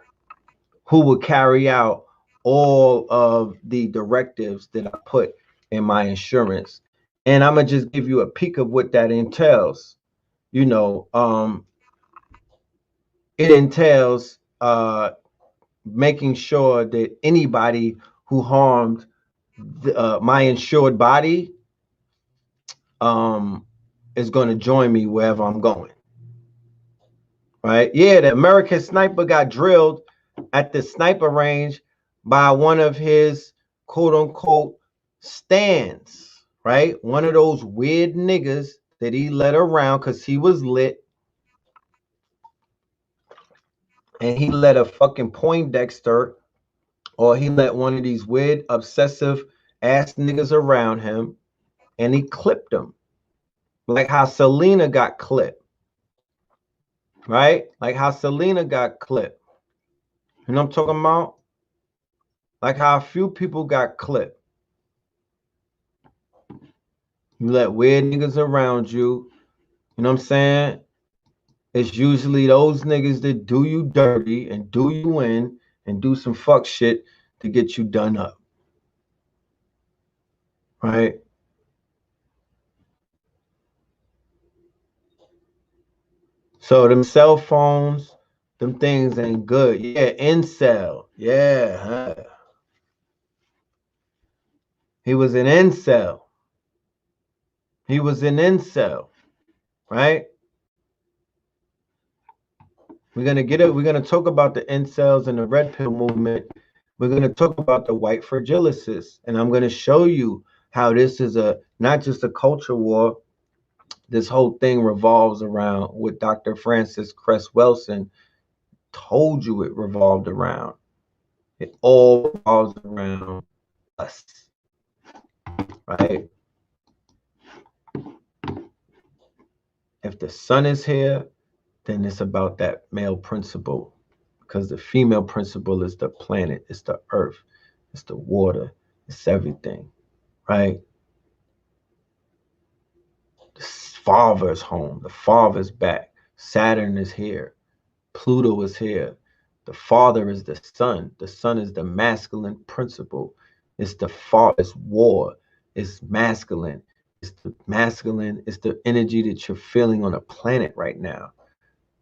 Speaker 1: who will carry out all of the directives that I put in my insurance. And I'm gonna just give you a peek of what that entails. You know, it entails making sure that anybody who harmed my insured body is going to join me wherever I'm going. Right? Yeah, the American Sniper got drilled at the sniper range by one of his quote unquote stands, right? One of those weird niggas that he let around because he was lit. And he let a fucking Poindexter, or he let one of these weird obsessive ass niggas around him, and he clipped him. Like how Selena got clipped. Right? Like how Selena got clipped. You know what I'm talking about? Like how a few people got clipped. You let weird niggas around you. You know what I'm saying? It's usually those niggas that do you dirty and do you in and do some fuck shit to get you done up. Right? So them cell phones, them things ain't good. Yeah, incel. Yeah. Huh. He was an incel. He was an incel. Right? We're gonna talk about the incels and the red pill movement. We're gonna talk about the white fragilicis, and I'm gonna show you how this is not just a culture war. This whole thing revolves around what Dr. Francis Cress Welsing told you it revolved around. It all revolves around us, right? If the sun is here, then it's about that male principle, because the female principle is the planet, it's the earth, it's the water, it's everything, right? The father's home, the father's back, Saturn is here, Pluto is here. The father is the sun is the masculine principle. It's the it's war, it's masculine. It's the masculine, it's the energy that you're feeling on the planet right now.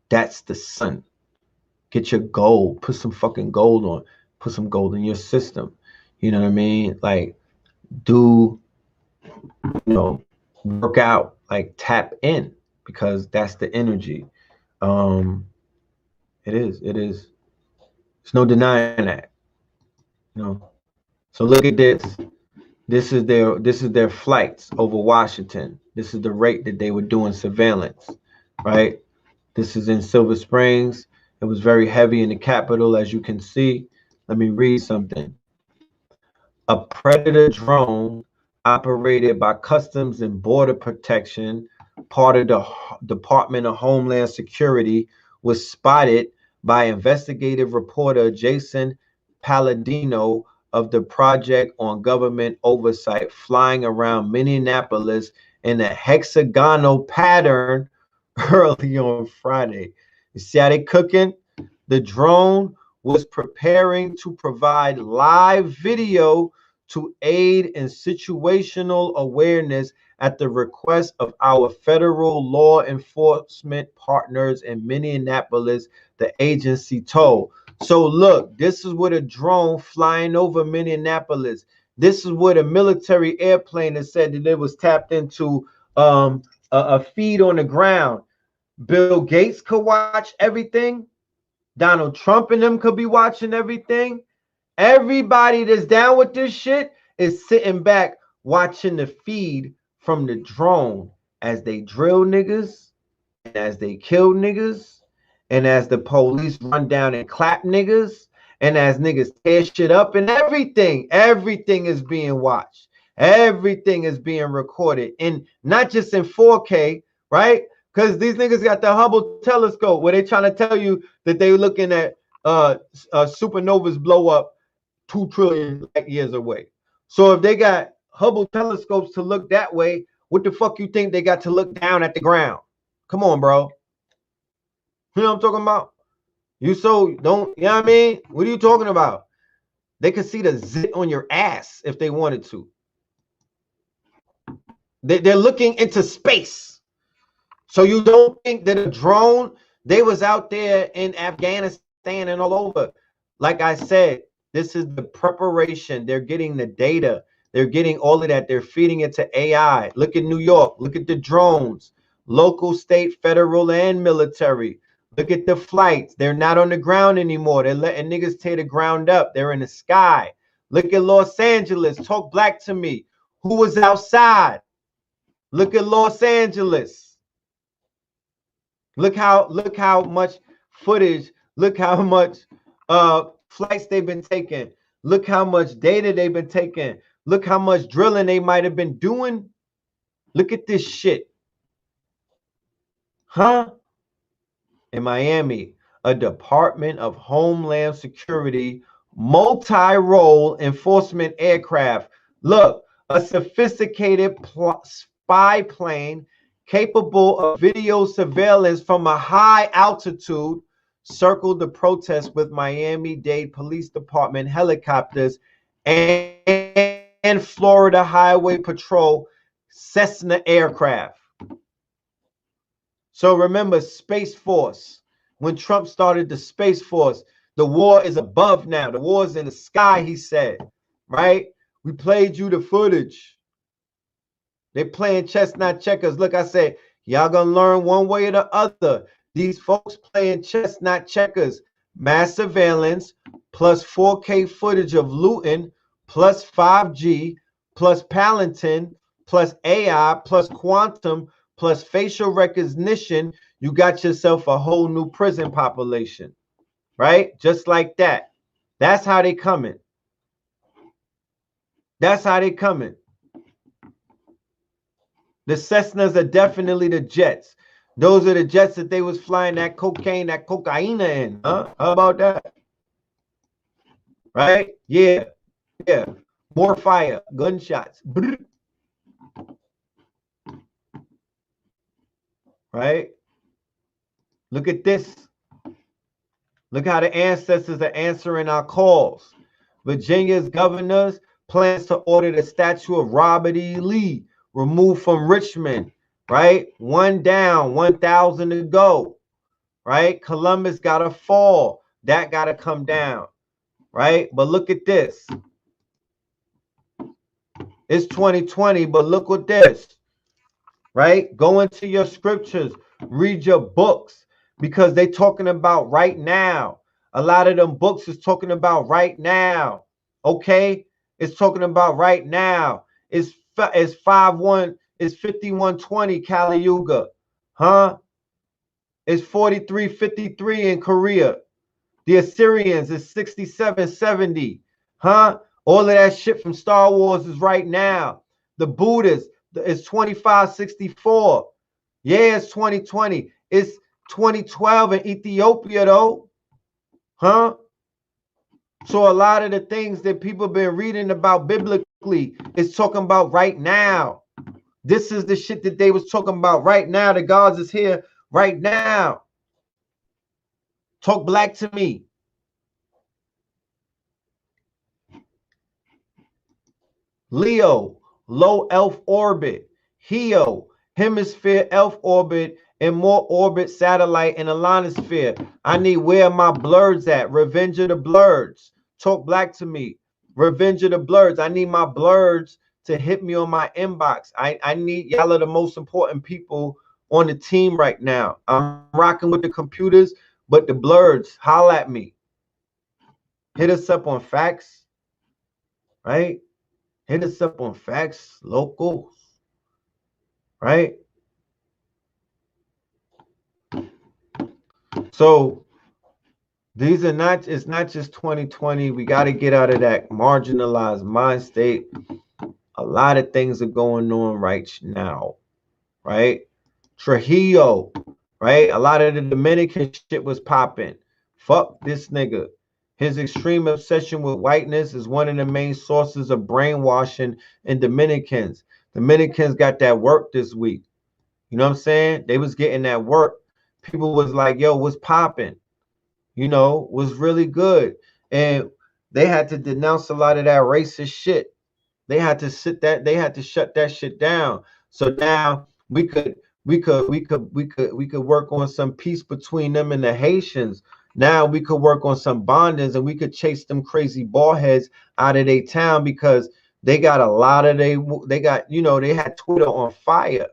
Speaker 1: That's the sun. Get your gold, put some fucking gold on, put some gold in your system. You know what I mean? Like, work out, like tap in, because that's the energy. It is. There's no denying that. So look at this. This is their flights over Washington. This is the rate that they were doing surveillance, right? This is in Silver Springs. It was very heavy in the capital, as you can see. Let me read something. A Predator drone operated by Customs and Border Protection, part of the Department of Homeland Security, was spotted by investigative reporter Jason Palladino of the Project on Government Oversight, flying around Minneapolis in a hexagonal pattern early on Friday. You see how they cooking? The drone was preparing to provide live video to aid in situational awareness at the request of our federal law enforcement partners in Minneapolis, the agency told. So look, this is what a drone flying over Minneapolis. This is what a military airplane that said that it was tapped into a feed on the ground. Bill Gates could watch everything. Donald Trump and them could be watching everything. Everybody that's down with this shit is sitting back watching the feed from the drone as they drill niggas, and as they kill niggas, and as the police run down and clap niggas, and as niggas tear shit up, and everything is being watched. Everything is being recorded, and not just in 4K, right? Because these niggas got the Hubble telescope where they trying to tell you that they looking at supernovas blow up 2 trillion light years away. So if they got Hubble telescopes to look that way, what the fuck you think they got to look down at the ground? Come on, bro. You know what I'm talking about? You know what I mean? What are you talking about? They could see the zit on your ass if they wanted to. They're looking into space. So you don't think that a drone, they was out there in Afghanistan and all over. Like I said, this is the preparation. They're getting the data. They're getting all of that. They're feeding it to AI. Look at New York. Look at the drones. Local, state, federal, and military. Look at the flights. They're not on the ground anymore. They're letting niggas tear the ground up. They're in the sky. Look at Los Angeles. Talk black to me. Who was outside? Look at Los Angeles. Look how much footage. Look how much flights they've been taking. Look how much data they've been taking. Look how much drilling they might have been doing. Look at this shit. Huh? In Miami, a Department of Homeland Security multi-role enforcement aircraft. Look, a sophisticated spy plane capable of video surveillance from a high altitude circled the protest with Miami-Dade Police Department helicopters and Florida Highway Patrol Cessna aircraft. So remember, Space Force. When Trump started the Space Force, the war is above now. The war is in the sky, he said, right? We played you the footage. They playing chess, not checkers. Look, I said, y'all gonna learn one way or the other. These folks playing chess, not checkers. Mass surveillance plus 4K footage of looting plus 5G plus Palantir plus AI plus quantum plus facial recognition. You got yourself a whole new prison population, right? Just like that. That's how they coming. That's how they coming. The Cessnas are definitely the jets. Those are the jets that they was flying that cocaine, that cocaine in. Huh? How about that? Right? Yeah. Yeah. More fire. Gunshots. Brr. Right? Look at this. Look how the ancestors are answering our calls. Virginia's governors plans to order the statue of Robert E. Lee removed from Richmond, right? One down, 1,000 to go, right? Columbus got to fall. That got to come down, right? But look at this. It's 2020, but look at this, right? Go into your scriptures, read your books, because they're talking about right now. A lot of them books is talking about right now, okay? It's talking about right now. It's 5120 Kali Yuga, huh? It's 4353 in Korea. The Assyrians is 6770, huh? All of that shit from Star Wars is right now. The Buddhists is 2564. Yeah, it's 2020. It's 2012 in Ethiopia though, huh? So a lot of the things that people have been reading about biblically is talking about right now. This is the shit that they was talking about right now. The gods is here right now. Talk black to me. Leo, low elf orbit. Heo, hemisphere elf orbit, and more orbit satellite in the ionosphere. I need where my blurs at. Revenge of the blurs. Talk black to me. Revenge of the blurs. I need my blurs to hit me on my inbox. I need y'all are the most important people on the team right now. I'm rocking with the computers, but the blurs, holla at me. Hit us up on fax, right? Hit us up on fax, locals, right? So these are not, it's not just 2020. We got to get out of that marginalized mind state. A lot of things are going on right now, right? Trujillo, right? A lot of the Dominican shit was popping. Fuck this nigga. His extreme obsession with whiteness is one of the main sources of brainwashing in Dominicans. Dominicans got that work this week. You know what I'm saying? They was getting that work. People was like, yo, what's popping? You know, was really good. And they had to denounce a lot of that racist shit. They had to shut that shit down. So now we could work on some peace between them and the Haitians. Now we could work on some bondings, and we could chase them crazy ball heads out of their town, because they got a lot of they got, you know, they had Twitter on fire.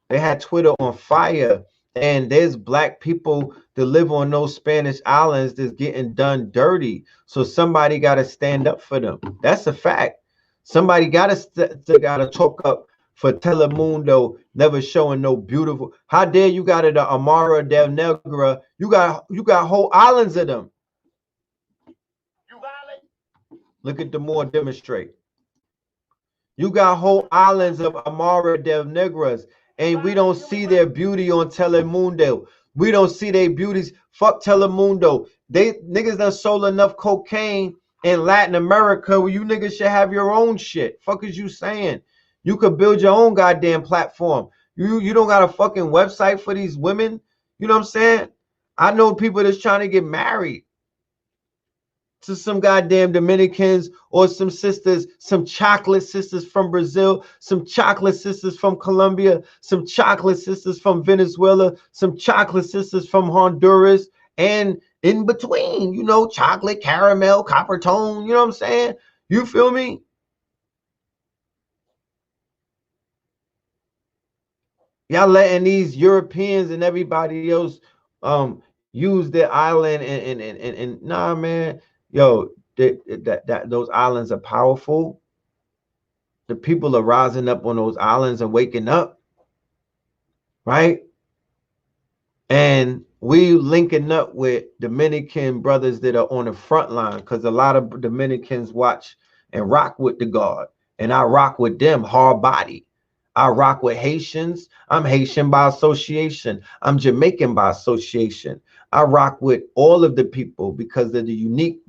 Speaker 1: They had Twitter on fire, and there's black people that live on those Spanish islands that's getting done dirty. So somebody got to stand up for them. That's a fact. Somebody got to talk up for Telemundo never showing no beautiful. How dare you got it, Amara del Negra? You got whole islands of them. You violent. Look at the more demonstrate. You got whole islands of Amara del Negras, and we don't see their beauty on Telemundo. We don't see their beauties. Fuck Telemundo. They niggas done sold enough cocaine in Latin America where you niggas should have your own shit. Fuck is you saying? You could build your own goddamn platform. You don't got a fucking website for these women. You know what I'm saying? I know people that's trying to get married to some goddamn Dominicans or some sisters, some chocolate sisters from Brazil, some chocolate sisters from Colombia, some chocolate sisters from Venezuela, some chocolate sisters from Honduras, and in between, you know, chocolate, caramel, copper tone, you know what I'm saying? You feel me? Y'all letting these Europeans and everybody else use their island and nah, man. Yo, those islands are powerful. The people are rising up on those islands and waking up, right? And we linking up with Dominican brothers that are on the front line, because a lot of Dominicans watch and rock with the God, and I rock with them hard body. I rock with Haitians. I'm Haitian by association. I'm Jamaican by association. I rock with all of the people because of the unique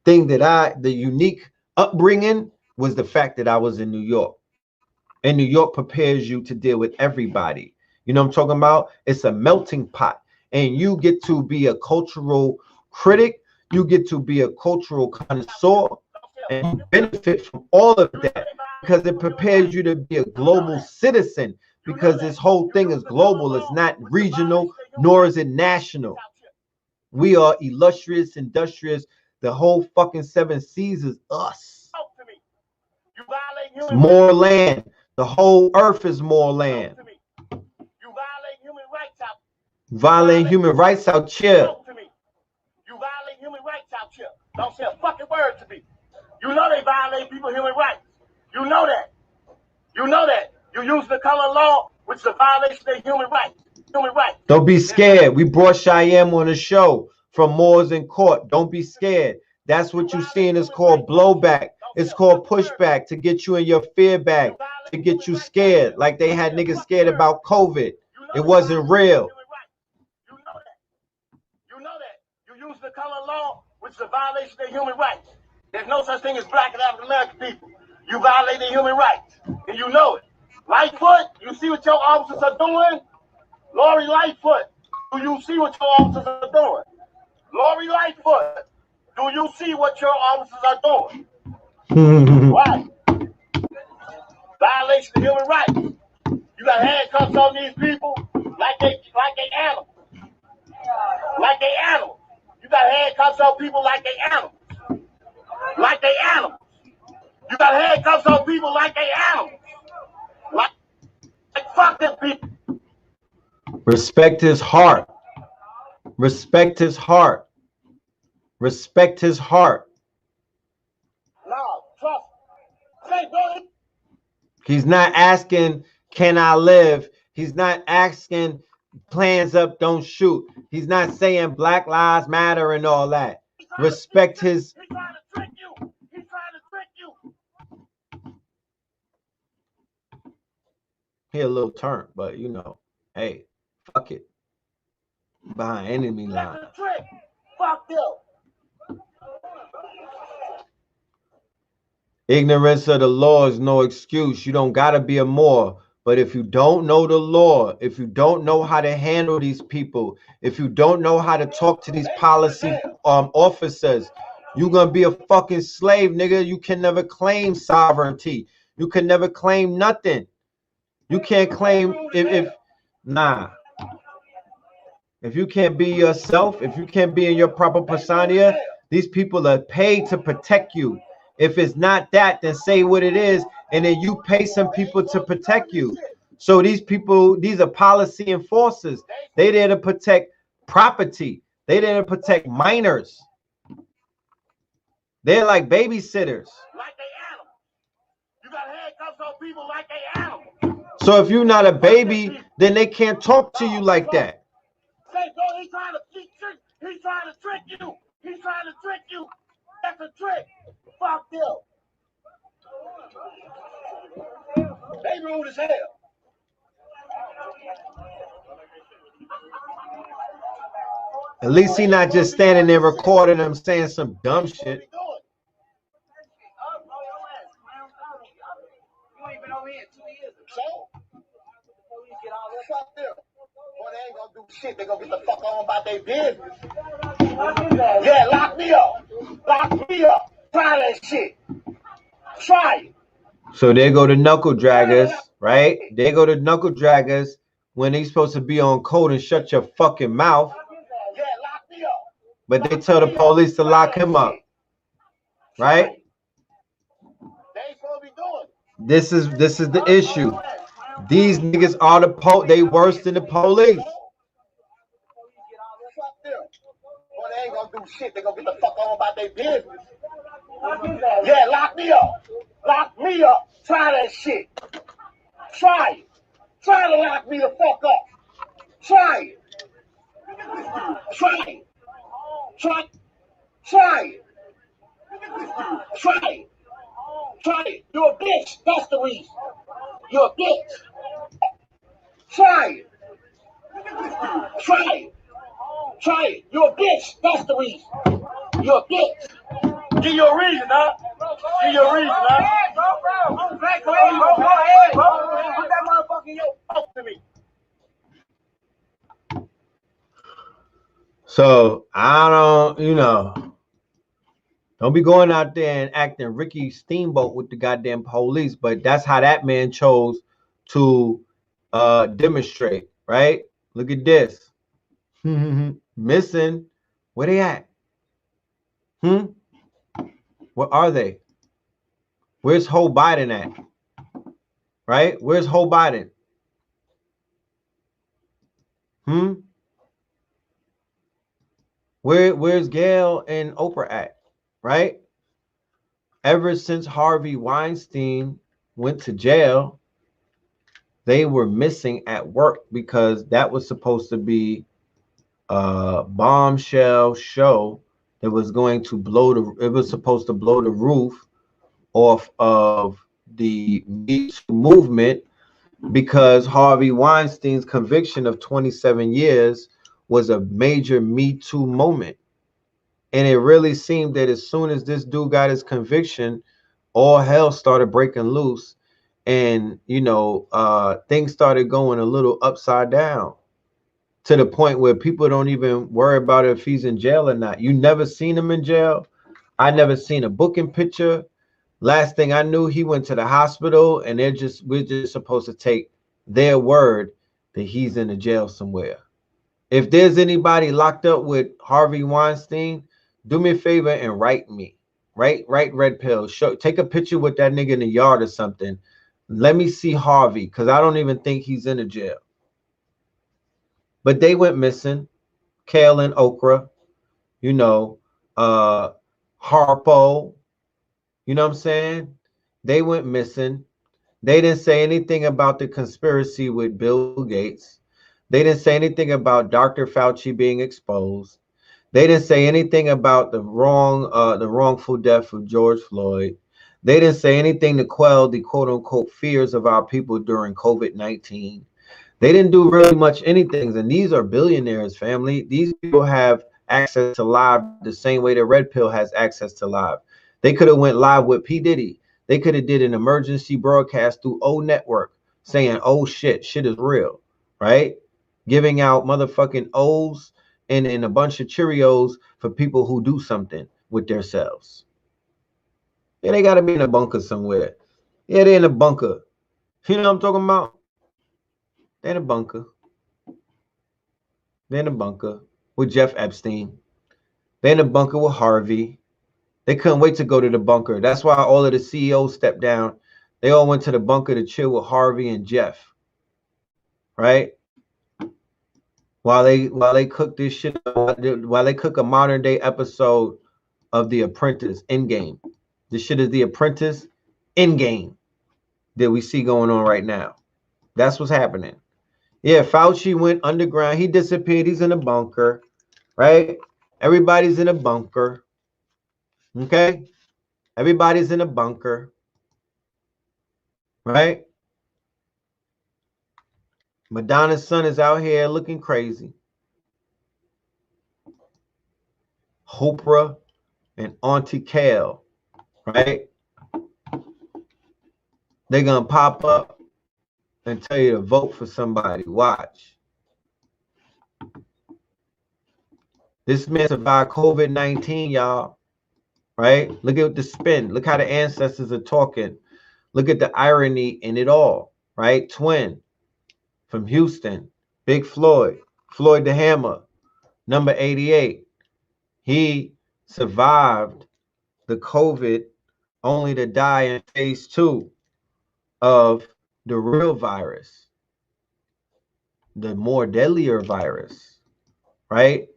Speaker 1: thing that the unique upbringing was the fact that I was in New York. And New York prepares you to deal with everybody. You know what I'm talking about? It's a melting pot. And you get to be a cultural critic. You get to be a cultural connoisseur. And you benefit from all of that because it prepares you to be a global citizen, because this whole thing is global. It's not regional, nor is it national. We are illustrious, industrious. The whole fucking 7 seas is us. It's more land. The whole earth is more land.
Speaker 7: You violate human rights out.
Speaker 1: Violating human rights out here.
Speaker 7: You violate human rights out here. Don't say a fucking word to me. You know they violate people's human rights. You know that. You know that. You use the color law, which is a violation of human rights. Human rights.
Speaker 1: Don't be scared. We brought Cheyenne on the show from Moors in Court. Don't be scared. That's what you're seeing is called blowback. It's called pushback, to get you in your fear bag, to get you scared, like they had niggas scared about COVID. It wasn't real.
Speaker 7: You know that. You know that. You use the color law, which is a violation of human rights. There's no such thing as black and African American people. You violate their human rights, and you know it. Lightfoot, you see what your officers are doing? Lori Lightfoot, do you see what your officers are doing? Lori Lightfoot, do you see what your officers are doing? Right. Violation of human rights. You got handcuffs on these people like they animals. Like they animals. You got handcuffs on people like they animals. Like they animals. You got handcuffs on people like they animals. Like fuck them people.
Speaker 1: Respect his heart. Respect his heart. Respect his heart.
Speaker 7: No, trust. Say, bro.
Speaker 1: He's not asking, can I live? He's not asking, plans up, don't shoot. He's not saying Black Lives Matter and all that. Respect his.
Speaker 7: He's trying to trick you. He's trying to trick you.
Speaker 1: He a little turn, but you know, hey, fuck it. Behind enemy line.
Speaker 7: That's a trick. Fuck them.
Speaker 1: Ignorance of the law is no excuse. You don't gotta be a Moor. But if you don't know the law, if you don't know how to handle these people, if you don't know how to talk to these policy officers, you're gonna be a fucking slave, nigga. You can never claim sovereignty. You can never claim nothing. You can't claim if you can't be yourself, if you can't be in your proper persona, these people are paid to protect you. If it's not that, then say what it is, and then you pay some people to protect you. So these people, these are policy enforcers. They there to protect property. They there to protect minors. They're like babysitters.
Speaker 7: Like they animals. You got handcuffs on people like they animals.
Speaker 1: So if you're not a baby, then they can't talk to you like that.
Speaker 7: Say, bro, he's trying to trick you. He's trying to trick you. That's a trick. Fuck them. They rude as hell.
Speaker 1: At least he not just standing there recording them saying some dumb shit.
Speaker 7: ain't been over here in 2 years. So? Police get all this up there. Boy, they ain't gonna do shit. They gonna get the fuck on about their business. Yeah, lock me up. Lock me up. Try that shit. Try it.
Speaker 1: So they go to knuckle draggers, right? They go to knuckle draggers when they supposed to be on code and shut your fucking mouth.
Speaker 7: Yeah, lock me up.
Speaker 1: But they tell the police to lock him up, right?
Speaker 7: They ain't supposed to be doing it.
Speaker 1: This is the issue. These niggas are they worse than the police.
Speaker 7: Boy, they ain't gonna do shit. They gonna get the fuck on about their business. Yeah, lock me up. Lock me up. Try that shit. Try it. Try to lock me the fuck up. Try it. Try it. Try it. Try it. Try it. Try it. You're a bitch. That's the reason. You're a bitch. Try it. Try it. Try it. You're a bitch. That's the reason. You're a bitch. Give you a reason, huh? Give you a reason, huh? Go ahead, bro. Put that motherfucker in your mouth to me.
Speaker 1: So I don't be going out there and acting Ricky Steamboat with the goddamn police, but that's how that man chose to demonstrate, right? Look at this. Missing. Where they at? What are they? Where's Joe Biden at? Right? Where's Joe Biden? Where's Gail and Oprah at? Right? Ever since Harvey Weinstein went to jail, they were missing at work because that was supposed to be a bombshell show that was going to it was supposed to blow the roof off of the Me Too movement, because Harvey Weinstein's conviction of 27 years was a major Me Too moment. And it really seemed that as soon as this dude got his conviction, all hell started breaking loose. And, things started going a little upside down to the point where people don't even worry about if he's in jail or not. You never seen him in jail. I never seen a booking picture. Last thing I knew, he went to the hospital, and we're just supposed to take their word that he's in a jail somewhere. If there's anybody locked up with Harvey Weinstein, do me a favor and write me. Write Red Pill. Take a picture with that nigga in the yard or something. Let me see Harvey, because I don't even think he's in a jail. But they went missing. Kale and Okra, Harpo, you know what I'm saying? They went missing. They didn't say anything about the conspiracy with Bill Gates. They didn't say anything about Dr. Fauci being exposed. They didn't say anything about the wrongful death of George Floyd. They didn't say anything to quell the quote-unquote fears of our people during COVID-19. They didn't do really much anything. And these are billionaires, family. These people have access to live the same way that Red Pill has access to live. They could have went live with P. Diddy. They could have did an emergency broadcast through O Network saying, oh, shit is real, right? Giving out motherfucking O's and a bunch of Cheerios for people who do something with themselves. Yeah, they got to be in a bunker somewhere. Yeah, they're in a bunker. You know what I'm talking about? They're in a bunker. They're in a bunker with Jeff Epstein. They're in a bunker with Harvey. They couldn't wait to go to the bunker. That's why all of the CEOs stepped down. They all went to the bunker to chill with Harvey and Jeff. Right? While they cook this shit, while they cook a modern day episode of The Apprentice Endgame. This shit is The Apprentice Endgame that we see going on right now. That's what's happening. Yeah, Fauci went underground. He disappeared. He's in a bunker, right? Everybody's in a bunker. Okay? Everybody's in a bunker, right? Madonna's son is out here looking crazy. Oprah and Auntie Kale, right? They're going to pop up and tell you to vote for somebody. Watch. This man survived COVID-19, y'all. Right? Look at the spin. Look how the ancestors are talking. Look at the irony in it all. Right? Twin from Houston. Big Floyd. Floyd the Hammer. Number 88. He survived the COVID only to die in phase 2 of the real virus, the more deadlier virus, right?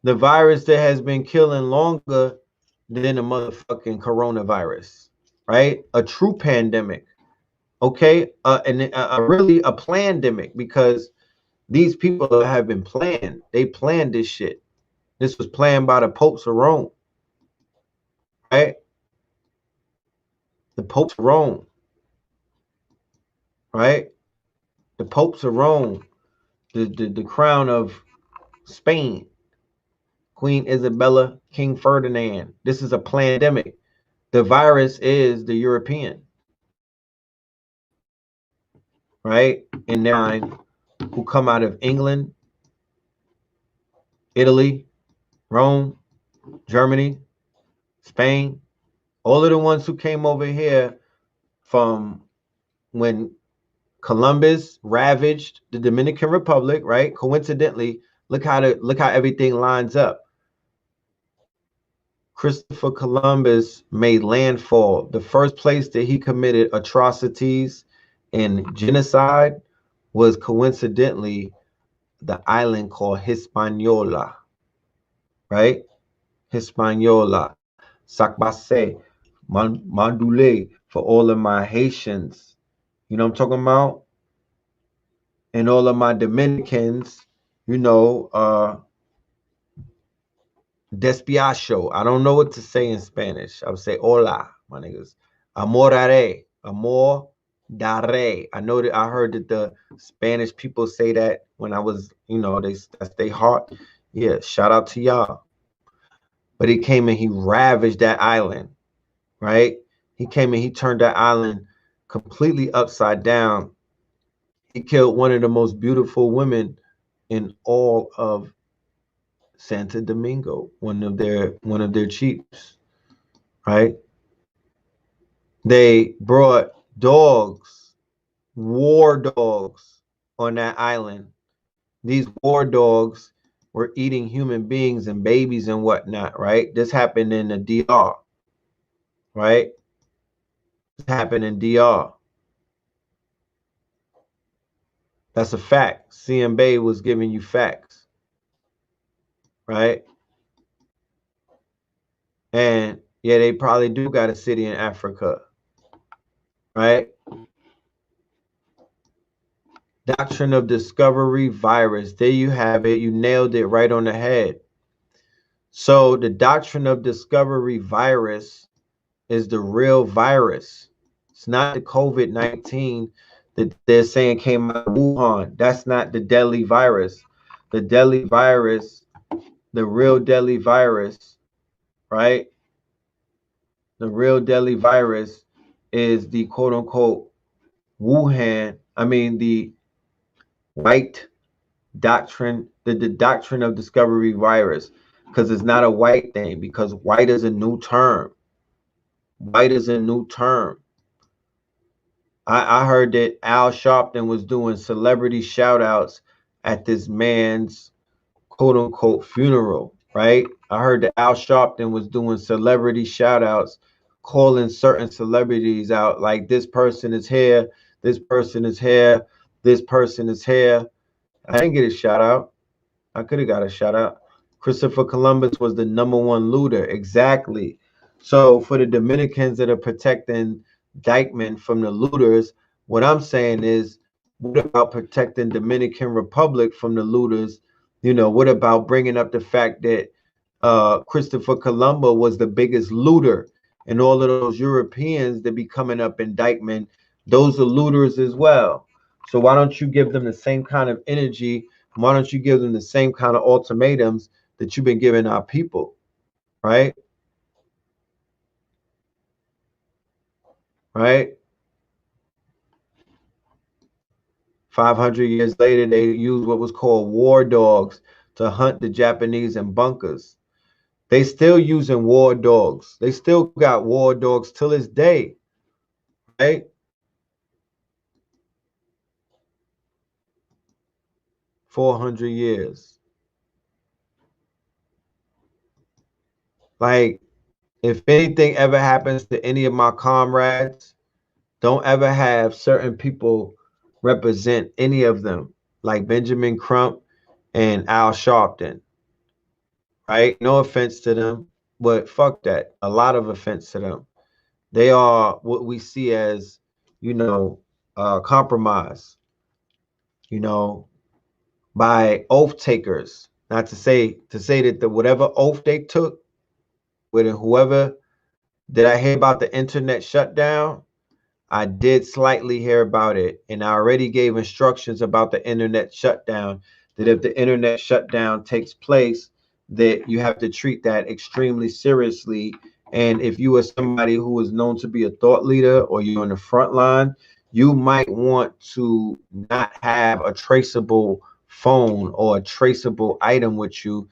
Speaker 1: The virus that has been killing longer than the motherfucking coronavirus, right? A true pandemic, okay? And really a plandemic, because these people have been planned. They planned this shit. This was planned by the popes of Rome, right? The popes of Rome, right? The popes of Rome, the crown of Spain, Queen Isabella, King Ferdinand. This is a pandemic. The virus is the European, right? And nine who come out of England, Italy, Rome, Germany, Spain, all of the ones who came over here from when Columbus ravaged the Dominican Republic, right? Coincidentally, look how everything lines up. Christopher Columbus made landfall. The first place that he committed atrocities and genocide was coincidentally the island called Hispaniola, right? Hispaniola, Sacbase, Mandule, for all of my Haitians. You know what I'm talking about? And all of my Dominicans, you know, Despiacho. I don't know what to say in Spanish. I would say hola, my niggas. Amorare. Amor dare. I know that I heard that the Spanish people say that when I was, you know, that's their heart. Yeah, shout out to y'all. But he came and he ravaged that island, right? He came and he turned that island completely upside down. He killed one of the most beautiful women in all of Santo Domingo, one of their chiefs, right? They brought dogs, war dogs, on that island. These war dogs were eating human beings and babies and whatnot, right? This happened in the DR, right? This happened in DR. That's a fact. CM Bay was giving you facts, right? And yeah, they probably do got a city in Africa, right? Doctrine of discovery virus. There you have it. You nailed it right on the head. So the doctrine of discovery virus is the real virus. It's not the COVID-19 that they're saying came out of Wuhan. That's not the deadly virus. The deadly virus, the real deadly virus, right? The real deadly virus is the quote unquote Wuhan. I mean, the white doctrine, the doctrine of discovery virus, because it's not a white thing, because white is a new term. White is a new term. I heard that Al Sharpton was doing celebrity shout outs at this man's quote unquote funeral, right? I heard that Al Sharpton was doing celebrity shout outs, calling certain celebrities out, like this person is here, this person is here, this person is here. I didn't get a shout out. I could have got a shout out. Christopher Columbus was the #1 looter. Exactly. So for the Dominicans that are protecting Dykeman from the looters, what I'm saying is, what about protecting Dominican Republic from the looters? You know, what about bringing up the fact that Christopher Columbus was the biggest looter, and all of those Europeans that be coming up in Dykeman, those are looters as well. So why don't you give them the same kind of energy? Why don't you give them the same kind of ultimatums that you've been giving our people, right? Right? 500 years later, they used what was called war dogs to hunt the Japanese in bunkers. They still using war dogs. They still got war dogs till this day, right? 400 years. Like, if anything ever happens to any of my comrades, don't ever have certain people represent any of them, like Benjamin Crump and Al Sharpton, right? No offense to them, but fuck that. A lot of offense to them. They are what we see as, you know, compromise, you know, by oath takers. Not to say that the whatever oath they took with whoever. Did I hear about the internet shutdown? I did slightly hear about it, and I already gave instructions about the internet shutdown, that if the internet shutdown takes place, that you have to treat that extremely seriously. And if you are somebody who is known to be a thought leader, or you're on the front line, you might want to not have a traceable phone or a traceable item with you.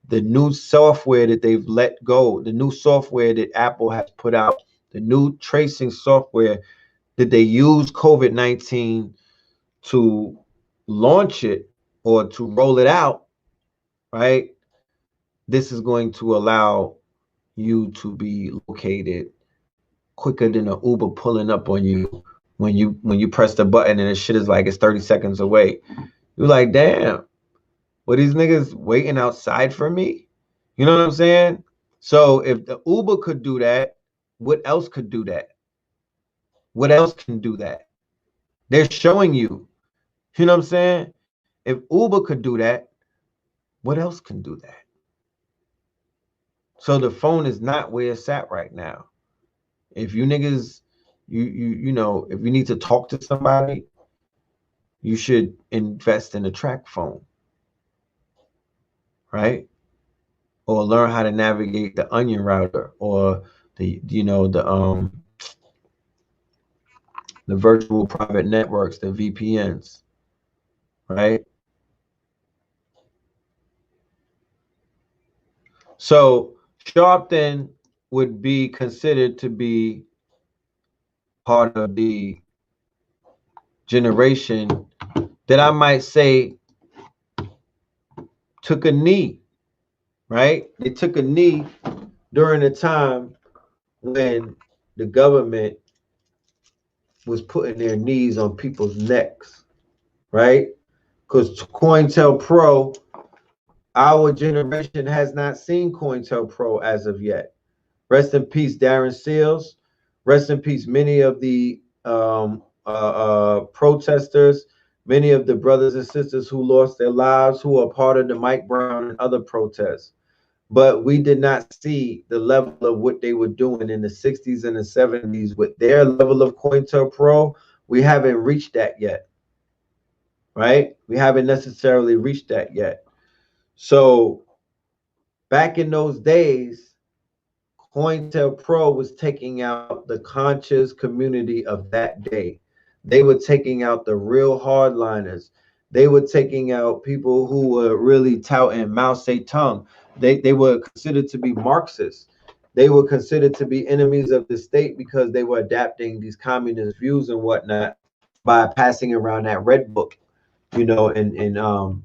Speaker 1: The new software that they've let go, the new software that Apple has put out, the new tracing software, did they use COVID-19 to launch it or to roll it out, right? This is going to allow you to be located quicker than an Uber pulling up on you when you press the button and the shit is like it's 30 seconds away. You're like, damn, were these niggas waiting outside for me? You know what I'm saying? So if the Uber could do that, what else could do that? What else can do that? They're showing you. You know what I'm saying? If Uber could do that, what else can do that? So the phone is not where it's at right now. If you niggas, you know, if you need to talk to somebody, you should invest in a track phone, right? Or learn how to navigate the onion router, or the virtual private networks, the VPNs, right? So Sharpton would be considered to be part of the generation that I might say took a knee, right? They took a knee during the time when the government was putting their knees on people's necks, right? Because COINTELPRO, our generation has not seen COINTELPRO as of yet. Rest in peace, Darren Seals. Rest in peace, many of the protesters, many of the brothers and sisters who lost their lives, who are part of the Mike Brown and other protests. But we did not see the level of what they were doing in the 60s and the 70s with their level of COINTELPRO. We haven't reached that yet, right? We haven't necessarily reached that yet. So back in those days, COINTELPRO was taking out the conscious community of that day. They were taking out the real hardliners. They were taking out people who were really touting Mao Zedong. They were considered to be Marxists. They were considered to be enemies of the state because they were adapting these communist views and whatnot by passing around that red book, you know, and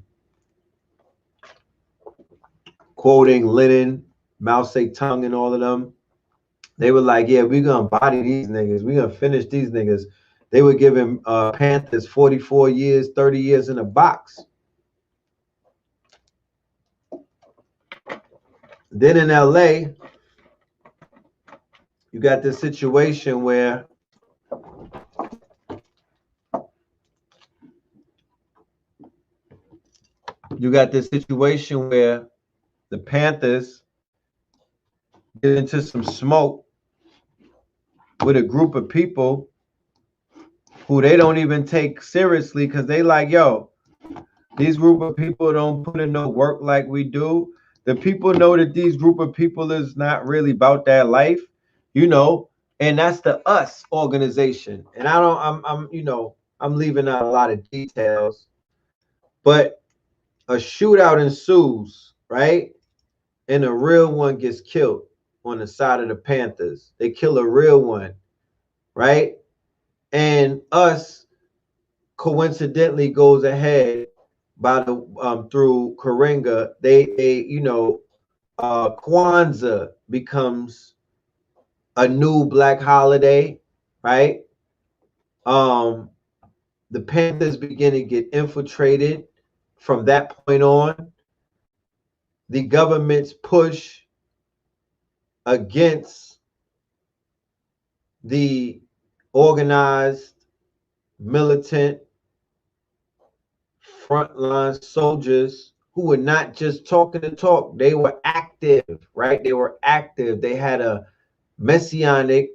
Speaker 1: quoting Lenin, Mao Zedong, and all of them. They were like, yeah, we're going to body these niggas. We're going to finish these niggas. They were giving Panthers 44 years, 30 years in a box. Then in LA, you got this situation where the Panthers get into some smoke with a group of people who they don't even take seriously, because they like, yo, these group of people don't put in no work like we do. The people know that these group of people is not really about that life, you know, and that's the US organization. And I'm you know, I'm leaving out a lot of details, but a shootout ensues, right? And a real one gets killed on the side of the Panthers. They kill a real one, right? And us coincidentally goes ahead by the through Karenga. They you know, Kwanzaa becomes a new black holiday, right? The Panthers begin to get infiltrated from that point on. The government's push against the organized, militant, frontline soldiers who were not just talking the talk, they were active, right? They were active. They had a messianic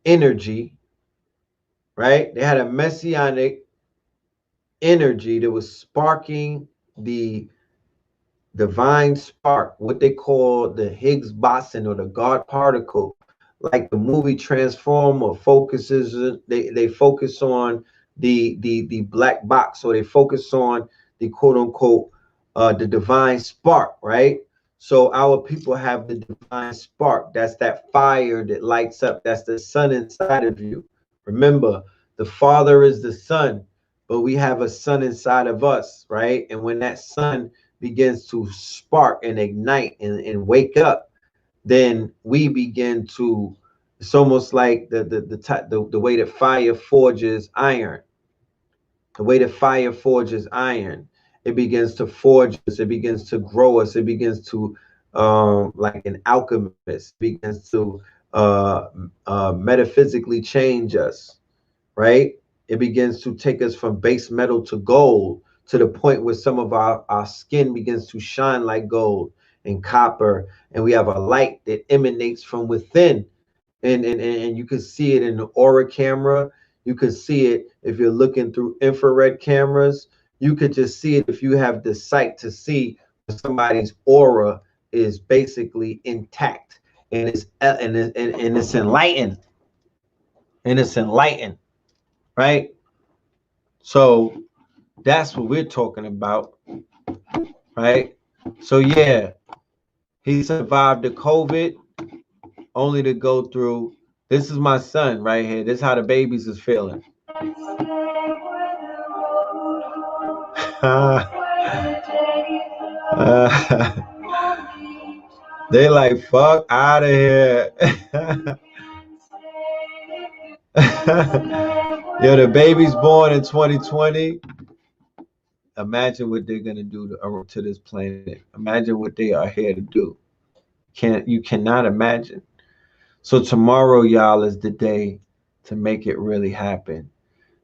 Speaker 1: energy, right? They had a messianic energy that was sparking the divine spark, what they call the Higgs boson or the God particle. Like the movie Transformer focuses, they focus on the black box, or they focus on the quote unquote the divine spark, right? So our people have the divine spark. That's that fire that lights up. That's the sun inside of you. Remember, the Father is the sun, but we have a sun inside of us, right? And when that sun begins to spark and ignite and wake up, then we begin to, it's almost like the way that fire forges iron. The way that fire forges iron, it begins to forge us, it begins to grow us, it begins to like an alchemist, begins to metaphysically change us, right? It begins to take us from base metal to gold, to the point where some of our skin begins to shine like gold and copper, and we have a light that emanates from within. And you can see it in the aura camera. You can see it if you're looking through infrared cameras. You could just see it if you have the sight to see somebody's aura is basically intact, and it's enlightened, and it's enlightened, right? So that's what we're talking about, right? So yeah, he survived the COVID only to go through. This is my son right here. This is how the babies is feeling. They like, fuck out of here. Yo, the baby's born in 2020. Imagine what they're gonna do to this planet. Imagine what they are here to do. You cannot imagine. So tomorrow, y'all, is the day to make it really happen.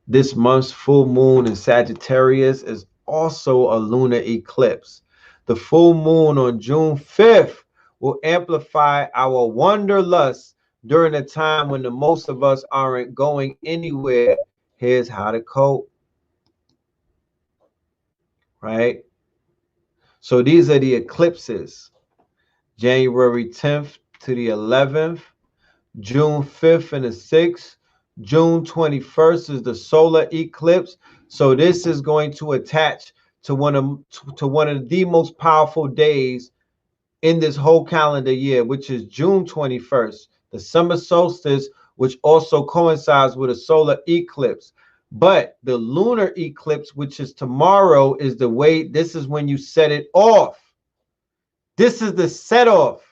Speaker 1: This month's full moon in Sagittarius is also a lunar eclipse. The full moon on June 5th will amplify our wanderlust during a time when the most of us aren't going anywhere. Here's how to cope, right? So these are the eclipses. January 10th to the 11th, June 5th and the 6th, June 21st is the solar eclipse. So this is going to attach to one of the most powerful days in this whole calendar year, which is June 21st, the summer solstice, which also coincides with a solar eclipse. But the lunar eclipse, which is tomorrow, is the way, this is when you set it off. This is the set off.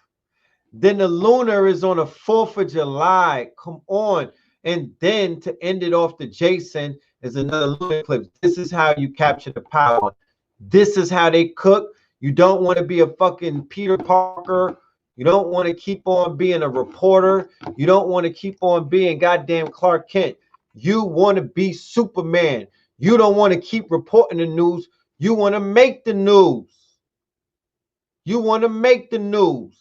Speaker 1: Then the lunar is on the 4th of July. Come on. And then to end it off, the Jason is another lunar eclipse. This is how you capture the power. This is how they cook. You don't want to be a fucking Peter Parker. You don't want to keep on being a reporter. You don't want to keep on being goddamn Clark Kent. You want to be Superman. You don't want to keep reporting the news. You want to make the news. You want to make the news.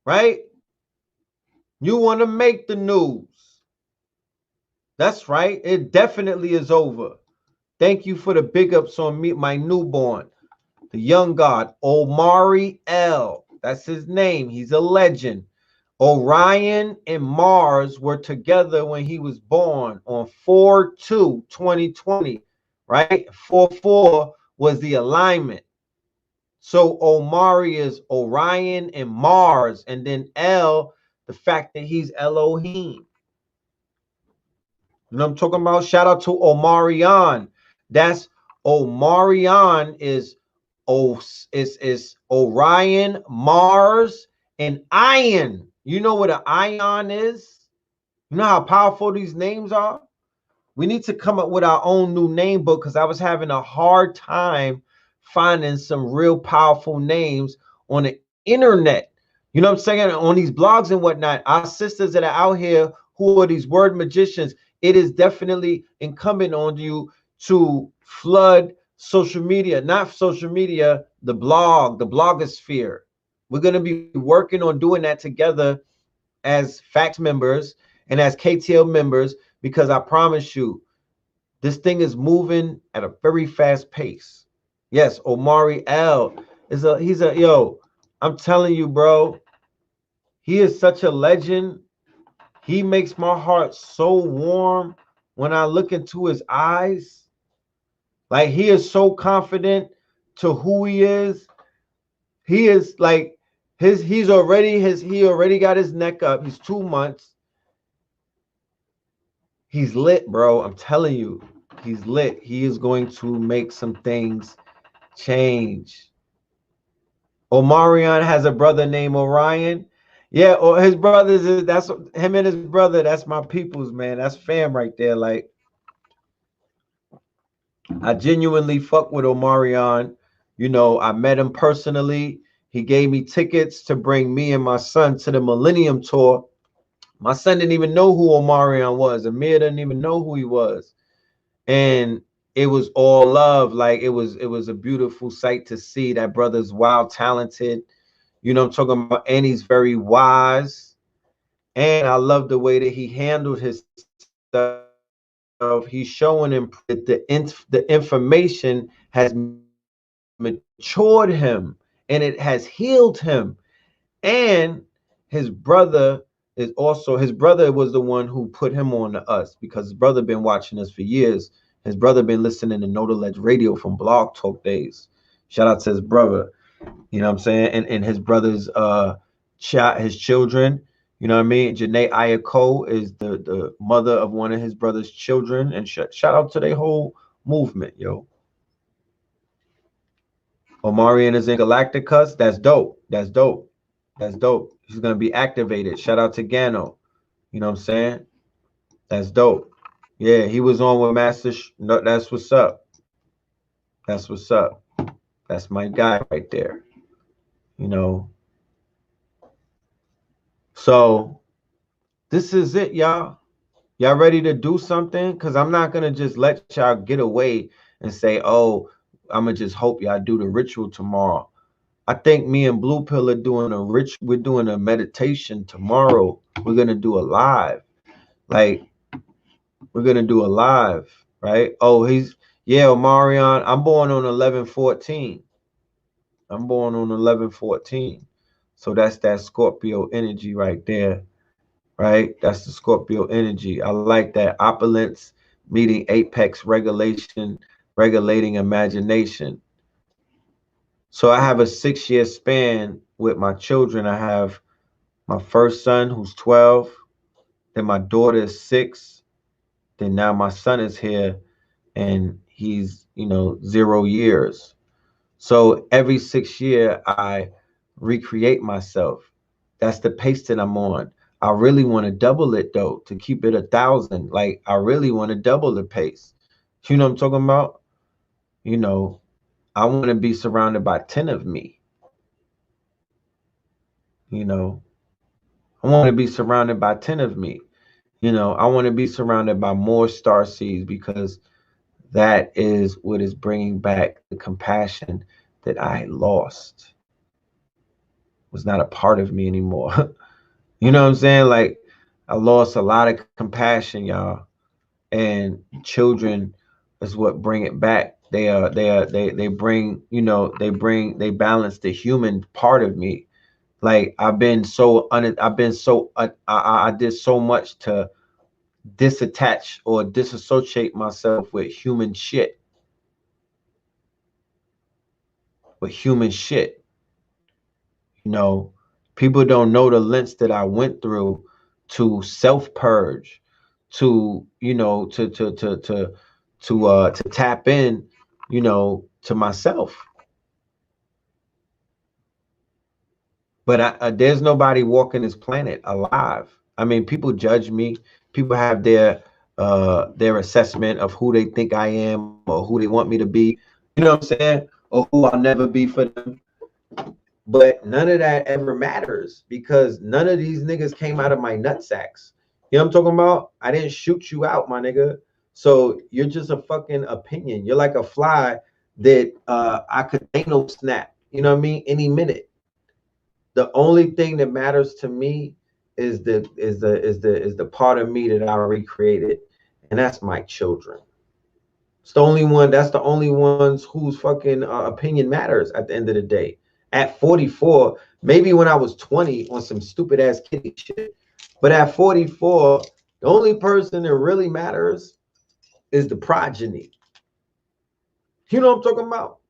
Speaker 1: Right? You want to make the news. That's right. It definitely is over. Thank you for the big ups on me, my newborn, the young god, Omari L. That's his name. He's a legend. Orion and Mars were together when he was born on 4/2/2020, right? 4/4 was the alignment. So Omari is Orion and Mars, and then El, the fact that he's Elohim. You know what I'm talking about? Shout out to Omarion. That's Omarion is Orion, Mars, and Ion. You know what an ion is? You know how powerful these names are? We need to come up with our own new name book because I was having a hard time finding some real powerful names on the internet. You know what I'm saying? On these blogs and whatnot, our sisters that are out here who are these word magicians, it is definitely incumbent on you to flood social media, not social media, the blog, the blogosphere. We're going to be working on doing that together as FACTS members and as KTL members, because I promise you, this thing is moving at a very fast pace. Yes, Omari L is yo, I'm telling you, bro, he is such a legend. He makes my heart so warm when I look into his eyes. Like, he is so confident to who he is. He is like he already got his neck up. He's 2 months. He's lit, bro. I'm telling you, he's lit. He is going to make some things change. Omarion has a brother named Orion. Yeah, or his brothers, that's him and his brother. That's my peoples, man. That's fam right there. Like, I genuinely fuck with Omarion. You know, I met him personally. He gave me tickets to bring me and my son to the Millennium Tour. My son didn't even know who Omarion was. Amir didn't even know who he was. And it was all love. Like, it was a beautiful sight to see. That brother's wild talented. You know what I'm talking about? And he's very wise. And I love the way that he handled his stuff. He's showing him that the information has matured him and it has healed him. And his brother was the one who put him on to us, because his brother been watching us for years. His brother been listening to Know the Ledge Radio from Blog Talk days. Shout out to his brother. You know what I'm saying? And his brother's his children, you know what I mean? Janae Ayako is the mother of one of his brother's children. And shout out to their whole movement, yo. Omarion is in Galacticus. That's dope. That's dope. That's dope. He's gonna be activated. Shout out to Gano. You know what I'm saying? That's dope. Yeah, he was on with Master. No, that's what's up. That's what's up. That's my guy right there. You know. So this is it, y'all. Y'all ready to do something? Because I'm not gonna just let y'all get away and say, oh, I'm gonna just hope y'all do the ritual tomorrow. I think me and Blue Pill are doing we're doing a meditation tomorrow. We're gonna do a live. Like, we're gonna do a live, right? Oh, Omarion. I'm born on 11/14. I'm born on 11/14. So that's that Scorpio energy right there, right? That's the Scorpio energy. I like that. Opulence meeting apex regulation, regulating imagination. So I have a 6-year span with my children. I have my first son, who's 12. Then my daughter is 6. Then now my son is here, and he's, 0 years. So every 6 year, I recreate myself. That's the pace that I'm on. I really want to double it, though, to keep it 1,000. Like, I really want to double the pace. You know what I'm talking about? I want to be surrounded by 10 of me. I want to be surrounded by 10 of me. I want to be surrounded by more star seeds, because that is what is bringing back the compassion that I lost. Was not a part of me anymore. You know what I'm saying? Like, I lost a lot of compassion, y'all. And children is what bring it back. They bring, they balance the human part of me. Like I did so much to disattach or disassociate myself with human shit. You know, people don't know the lengths that I went through to self-purge, to, you know, to tap in, you know, to myself. But there's nobody walking this planet alive. I mean, people judge me. People have their assessment of who they think I am or who they want me to be. You know what I'm saying? Or who I'll never be for them. But none of that ever matters because none of these niggas came out of my nutsacks. You know what I'm talking about? I didn't shoot you out, my nigga. So you're just a fucking opinion. You're like a fly that I could snap. You know what I mean? Any minute. The only thing that matters to me is the part of me that I recreated, and that's my children. It's the only one. That's the only ones whose fucking opinion matters at the end of the day. At 44, maybe when I was 20 on some stupid ass kitty shit, but at 44, the only person that really matters is the progeny. You know what I'm talking about?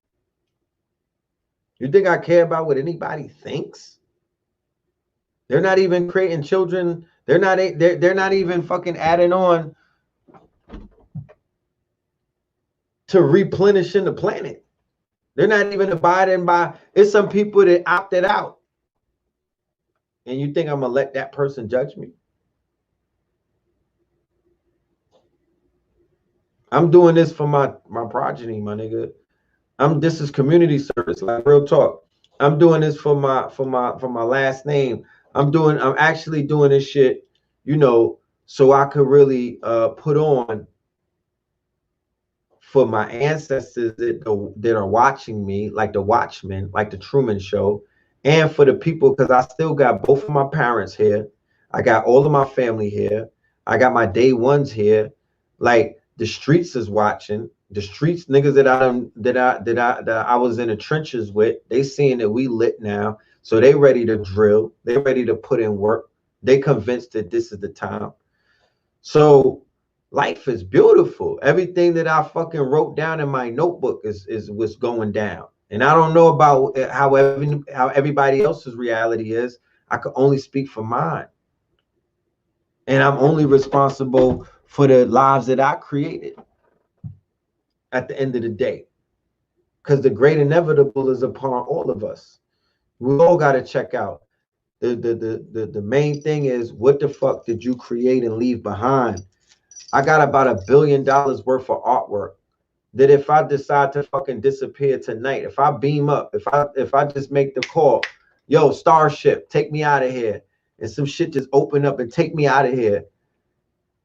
Speaker 1: You think I care about what anybody thinks? They're not even creating children. They're not even fucking adding on to replenishing the planet. They're not even abiding by. It's some people that opted out. And you think I'm gonna let that person judge me? I'm doing this for my progeny, my nigga. This is community service, like real talk. I'm doing this for my last name. I'm actually doing this shit, you know, so I could really put on for my ancestors that are watching me, like the Watchmen, like the Truman Show, and for the people, because I still got both of my parents here. I got all of my family here. I got my day ones here. Like the streets is watching. The streets niggas that I was in the trenches with, they seeing that we lit now. So they ready to drill. They ready to put in work. They convinced that this is the time. So life is beautiful. Everything that I fucking wrote down in my notebook is what's going down. And I don't know about how everybody else's reality is. I could only speak for mine. And I'm only responsible for the lives that I created at the end of the day. Because the great inevitable is upon all of us. We all got to check out. The main thing is, what the fuck did you create and leave behind? I got about $1 billion worth of artwork that if I decide to fucking disappear tonight, if I beam up, if I just make the call, yo, Starship, take me out of here, and some shit just open up and take me out of here,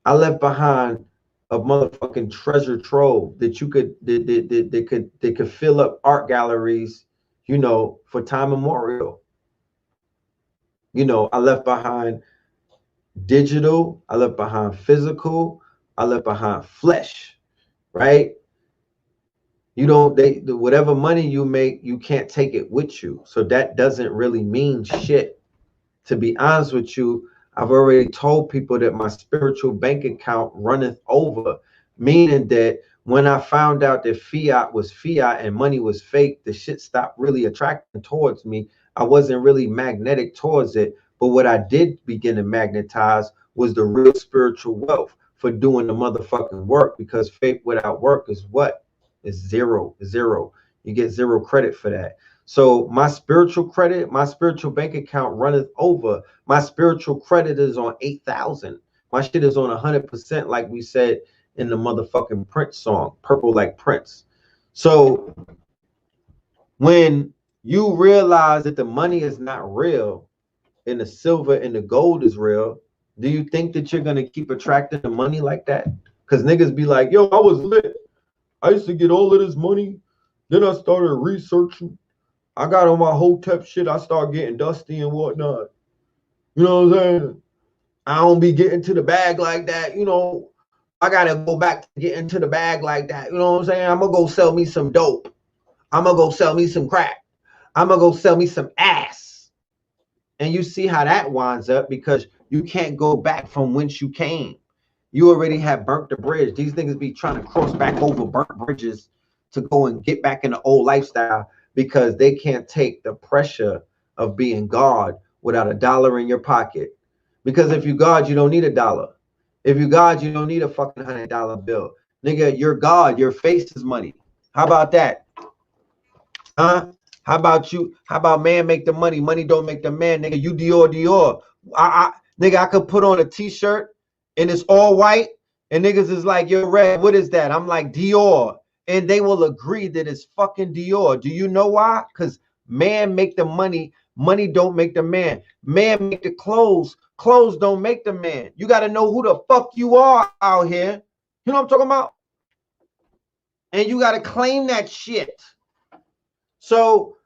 Speaker 1: I left behind a motherfucking treasure trove that you could that could fill up art galleries, you know, for time immemorial. You know, I left behind digital, I left behind physical, I left behind flesh, right? You don't, whatever money you make, you can't take it with you. So that doesn't really mean shit. To be honest with you, I've already told people that my spiritual bank account runneth over, meaning that when I found out that fiat was fiat and money was fake, the shit stopped really attracting towards me. I wasn't really magnetic towards it. But what I did begin to magnetize was the real spiritual wealth for doing the motherfucking work, because faith without work is what? Is zero. You get zero credit for that. So my spiritual credit, my spiritual bank account runneth over. My spiritual credit is on 8,000. My shit is on 100%, like we said in the motherfucking Prince song, Purple Like Prince. So when you realize that the money is not real and the silver and the gold is real, do you think that you're going to keep attracting the money like that? Because niggas be like, yo, I was lit. I used to get all of this money. Then I started researching. I got on my Hotep shit. I started getting dusty and whatnot. You know what I'm saying? I don't be getting to the bag like that. You know, I got to go back to get into the bag like that. You know what I'm saying? I'm going to go sell me some dope. I'm going to go sell me some crack. I'm going to go sell me some ass. And you see how that winds up, because you can't go back from whence you came. You already have burnt the bridge. These niggas be trying to cross back over burnt bridges to go and get back in the old lifestyle, because they can't take the pressure of being God without $1 in your pocket. Because if you God, you don't need $1. If you God, you don't need a fucking $100 bill. Nigga, you're God. Your face is money. How about that? Huh? How about you? How about man make the money? Money don't make the man, nigga. You Dior, Dior. Nigga, I could put on a t-shirt and it's all white, and niggas is like, you're red. What is that? I'm like, Dior. And they will agree that it's fucking Dior. Do you know why? Because man make the money. Money don't make the man. Man make the clothes. Clothes don't make the man. You got to know who the fuck you are out here. You know what I'm talking about? And you got to claim that shit. So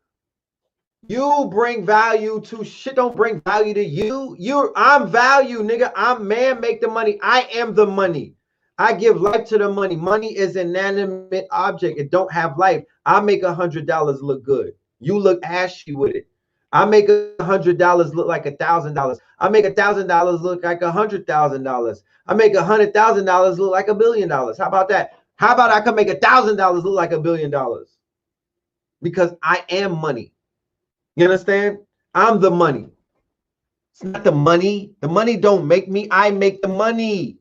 Speaker 1: you bring value to shit, don't bring value to you. I'm value, nigga. I'm man, make the money. I am the money. I give life to the money. Money is an inanimate object. It don't have life. I make $100 look good. You look ashy with it. I make $100 look like $1,000. I make $1,000 look like $100,000. I make $100,000 look like $1 billion. How about that? How about I can make $1,000 look like $1 billion? Because I am money. You understand? I'm the money. It's not the money. The money don't make me. I make the money.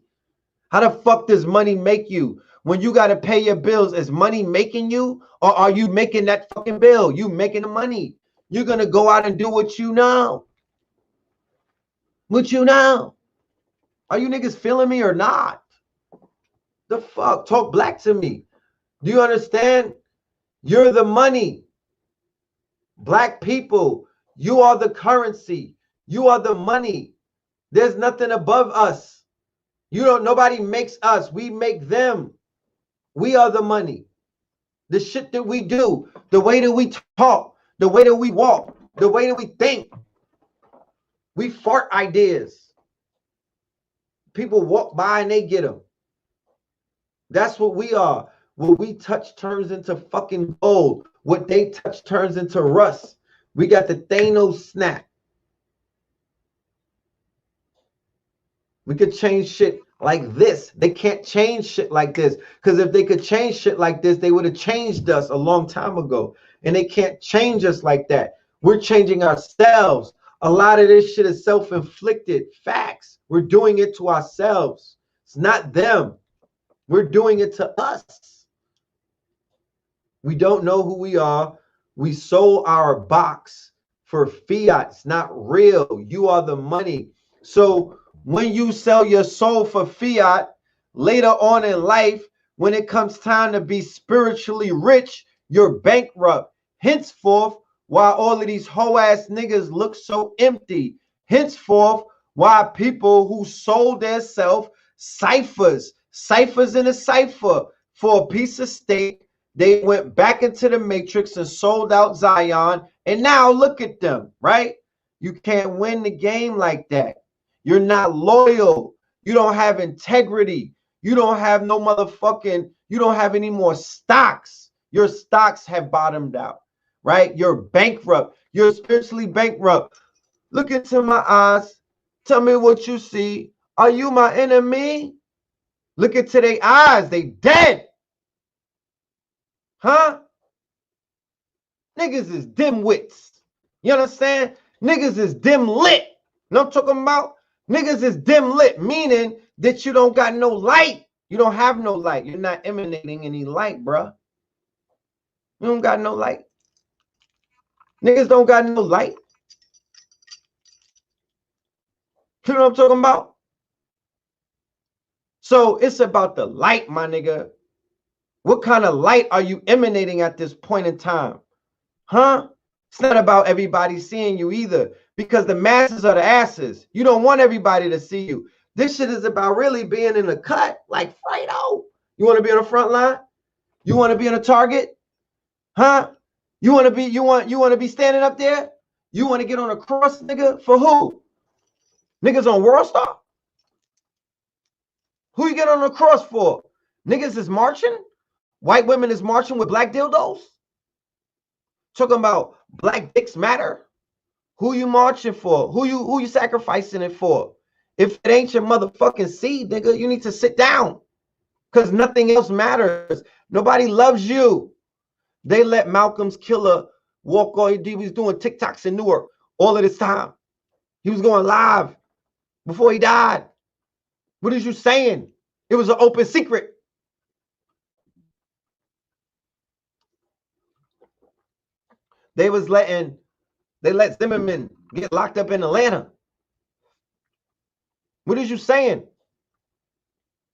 Speaker 1: How the fuck does money make you? When you got to pay your bills, is money making you? Or are you making that fucking bill? You making the money. You're going to go out and do what you know. What you know. Are you niggas feeling me or not? The fuck? Talk black to me. Do you understand? You're the money. Black people, you are the currency. You are the money. There's nothing above us. Nobody makes us. We make them. We are the money. The shit that we do, the way that we talk, the way that we walk, the way that we think. We fart ideas. People walk by and they get them. That's what we are. What we touch turns into fucking gold. What they touch turns into rust. We got the Thanos snap. We could change shit like this. They can't change shit like this. Because if they could change shit like this, they would have changed us a long time ago. And they can't change us like that. We're changing ourselves. A lot of this shit is self-inflicted. Facts. We're doing it to ourselves. It's not them. We're doing it to us. We don't know who we are. We sold our box for fiat. It's not real. You are the money. So when you sell your soul for fiat, later on in life, when it comes time to be spiritually rich, you're bankrupt. Henceforth, why all of these hoe ass niggas look so empty. Henceforth, why people who sold their self, ciphers in a cipher for a piece of steak. They went back into the matrix and sold out Zion. And now look at them, right? You can't win the game like that. You're not loyal. You don't have integrity. You don't have no motherfucking, you don't have any more stocks. Your stocks have bottomed out, right? You're bankrupt. You're spiritually bankrupt. Look into my eyes. Tell me what you see. Are you my enemy? Look into their eyes. They dead. Huh? Niggas is dimwits. You understand? Niggas is dim lit. You know what I'm talking about? Niggas is dim lit, meaning that you don't got no light. You don't have no light. You're not emanating any light, bruh. You don't got no light. Niggas don't got no light. You know what I'm talking about? So it's about the light, my nigga. What kind of light are you emanating at this point in time? Huh? It's not about everybody seeing you either, because the masses are the asses. You don't want everybody to see you. This shit is about really being in the cut, like Fredo. You want to be on the front line? You want to be on a target? Huh? You want to be standing up there? You want to get on a cross, nigga? For who? Niggas on World Star? Who you get on the cross for? Niggas is marching? White women is marching with black dildos? Talking about black dicks matter? Who you marching for? Who you sacrificing it for? If it ain't your motherfucking seed, nigga, you need to sit down. Because nothing else matters. Nobody loves you. They let Malcolm's killer walk all he was doing TikToks in Newark all of this time. He was going live before he died. What is you saying? It was an open secret. They let Zimmerman get locked up in Atlanta. What is you saying?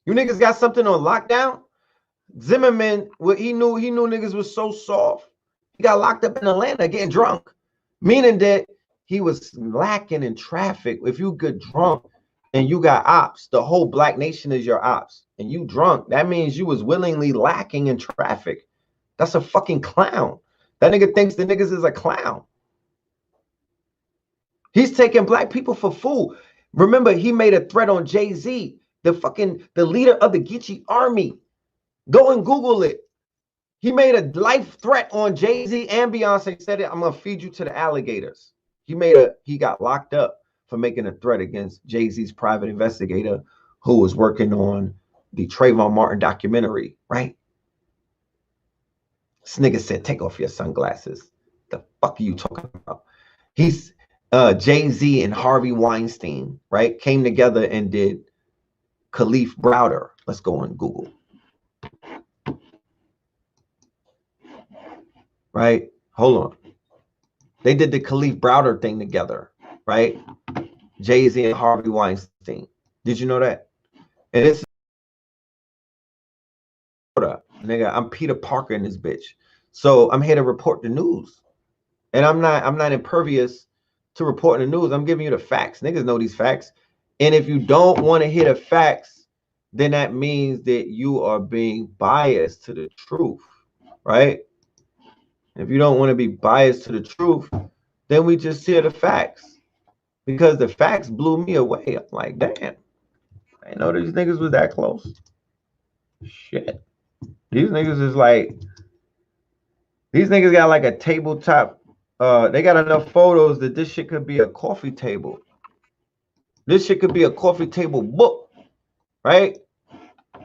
Speaker 1: You niggas got something on lockdown? Zimmerman, what he knew niggas was so soft. He got locked up in Atlanta getting drunk, meaning that he was lacking in traffic. If you get drunk and you got ops, the whole black nation is your ops, and you drunk, that means you was willingly lacking in traffic. That's a fucking clown. That nigga thinks the niggas is a clown. He's taking black people for fool. Remember, he made a threat on Jay-Z, the leader of the Geechee army. Go and Google it. He made a life threat on Jay-Z and Beyonce. Said it, I'm gonna feed you to the alligators. He got locked up for making a threat against Jay-Z's private investigator who was working on the Trayvon Martin documentary, right? This nigga said, take off your sunglasses. The fuck are you talking about? He's Jay-Z and Harvey Weinstein, right? Came together and did Khalif Browder. Let's go on Google. Right? Hold on. They did the Khalif Browder thing together, right? Jay-Z and Harvey Weinstein. Did you know that? And it's nigga, I'm Peter Parker in this bitch. So I'm here to report the news. And I'm not impervious to reporting the news. I'm giving you the facts. Niggas know these facts. And if you don't want to hear the facts, then that means that you are being biased to the truth, right? If you don't want to be biased to the truth, then we just hear the facts. Because the facts blew me away. I'm like, damn. I didn't know these niggas was that close. Shit. These niggas is like, these niggas got like a tabletop. They got enough photos that this shit could be a coffee table. This shit could be a coffee table book, right?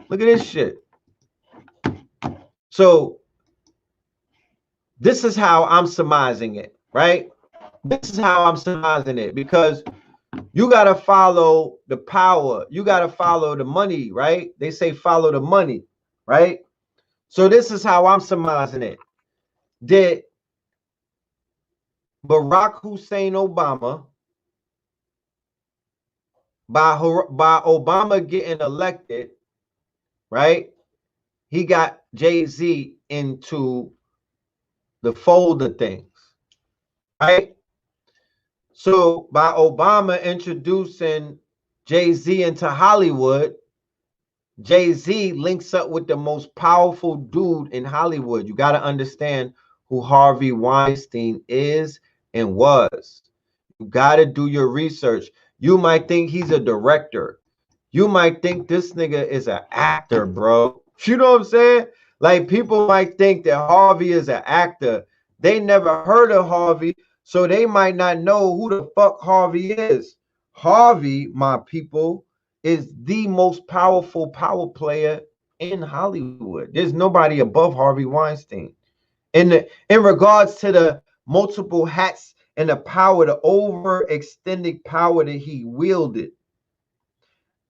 Speaker 1: Look at this shit. So this is how I'm surmising it, right? This is how I'm surmising it, because you got to follow the power. You got to follow the money, right? They say follow the money, right? So this is how I'm surmising it. That Barack Hussein Obama, by Obama getting elected, right? He got Jay-Z into the fold of things, right? So by Obama introducing Jay-Z into Hollywood, Jay-Z links up with the most powerful dude in Hollywood. You got to understand who Harvey Weinstein is and was. You got to do your research. You might think he's a director. You might think this nigga is an actor, bro. You know what I'm saying? Like, people might think that Harvey is an actor. They never heard of Harvey, so they might not know who the fuck Harvey is. Harvey, my people, is the most powerful power player in Hollywood. There's nobody above Harvey Weinstein. In regards to the multiple hats and the power, the overextended power that he wielded,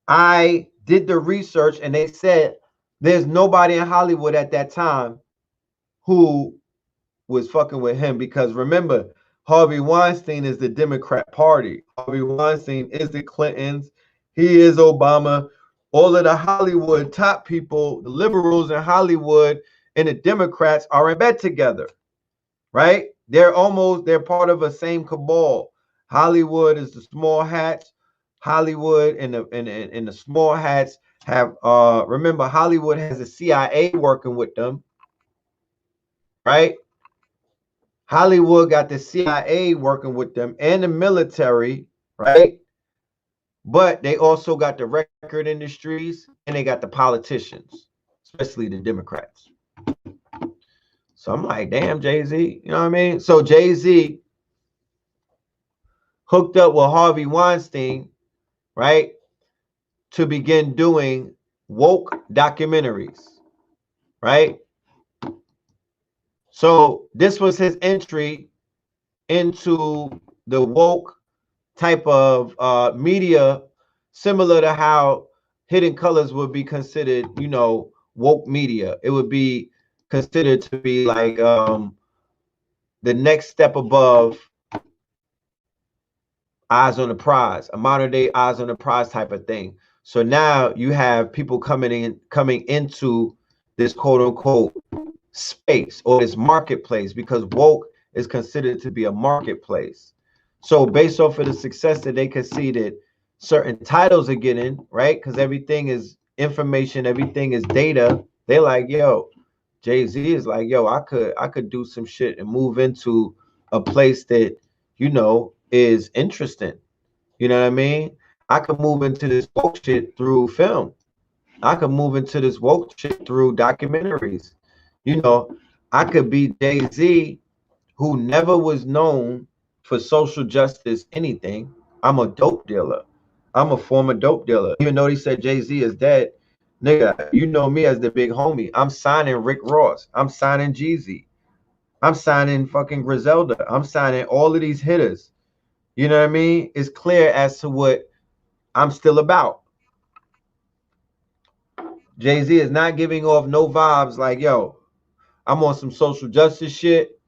Speaker 1: I did the research and they said there's nobody in Hollywood at that time who was fucking with him, because remember, Harvey Weinstein is the Democrat Party. Harvey Weinstein is the Clintons. He is Obama. All of the Hollywood top people, the liberals in Hollywood and the Democrats are in bed together, right? They're part of a same cabal. Hollywood is the small hats. Hollywood and the small hats have, remember, Hollywood has the CIA working with them, right? Hollywood got the CIA working with them and the military, right? But they also got the record industries and they got the politicians, especially the Democrats. So I'm like, damn, Jay-Z, you know what I mean? So Jay-Z hooked up with Harvey Weinstein, right, to begin doing woke documentaries, right? So this was his entry into the woke type of media, similar to how Hidden Colors would be considered, you know, woke media. It would be considered to be like the next step above Eyes on the Prize, a modern day Eyes on the Prize type of thing. So now you have people coming into this quote unquote space or this marketplace, because woke is considered to be a marketplace. So based off of the success that they could see that certain titles are getting, right? Because everything is information, everything is data. They're like, yo, Jay-Z is like, yo, I could do some shit and move into a place that, you know, is interesting. You know what I mean? I could move into this woke shit through film. I could move into this woke shit through documentaries. You know, I could be Jay-Z, who never was known for social justice anything. I'm a dope dealer. I'm a former dope dealer. Even though they said Jay-Z is dead, nigga, you know me as the big homie. I'm signing Rick Ross. I'm signing Jeezy. I'm signing fucking Griselda. I'm signing all of these hitters. You know what I mean? It's clear as to what I'm still about. Jay-Z is not giving off no vibes like, yo, I'm on some social justice shit.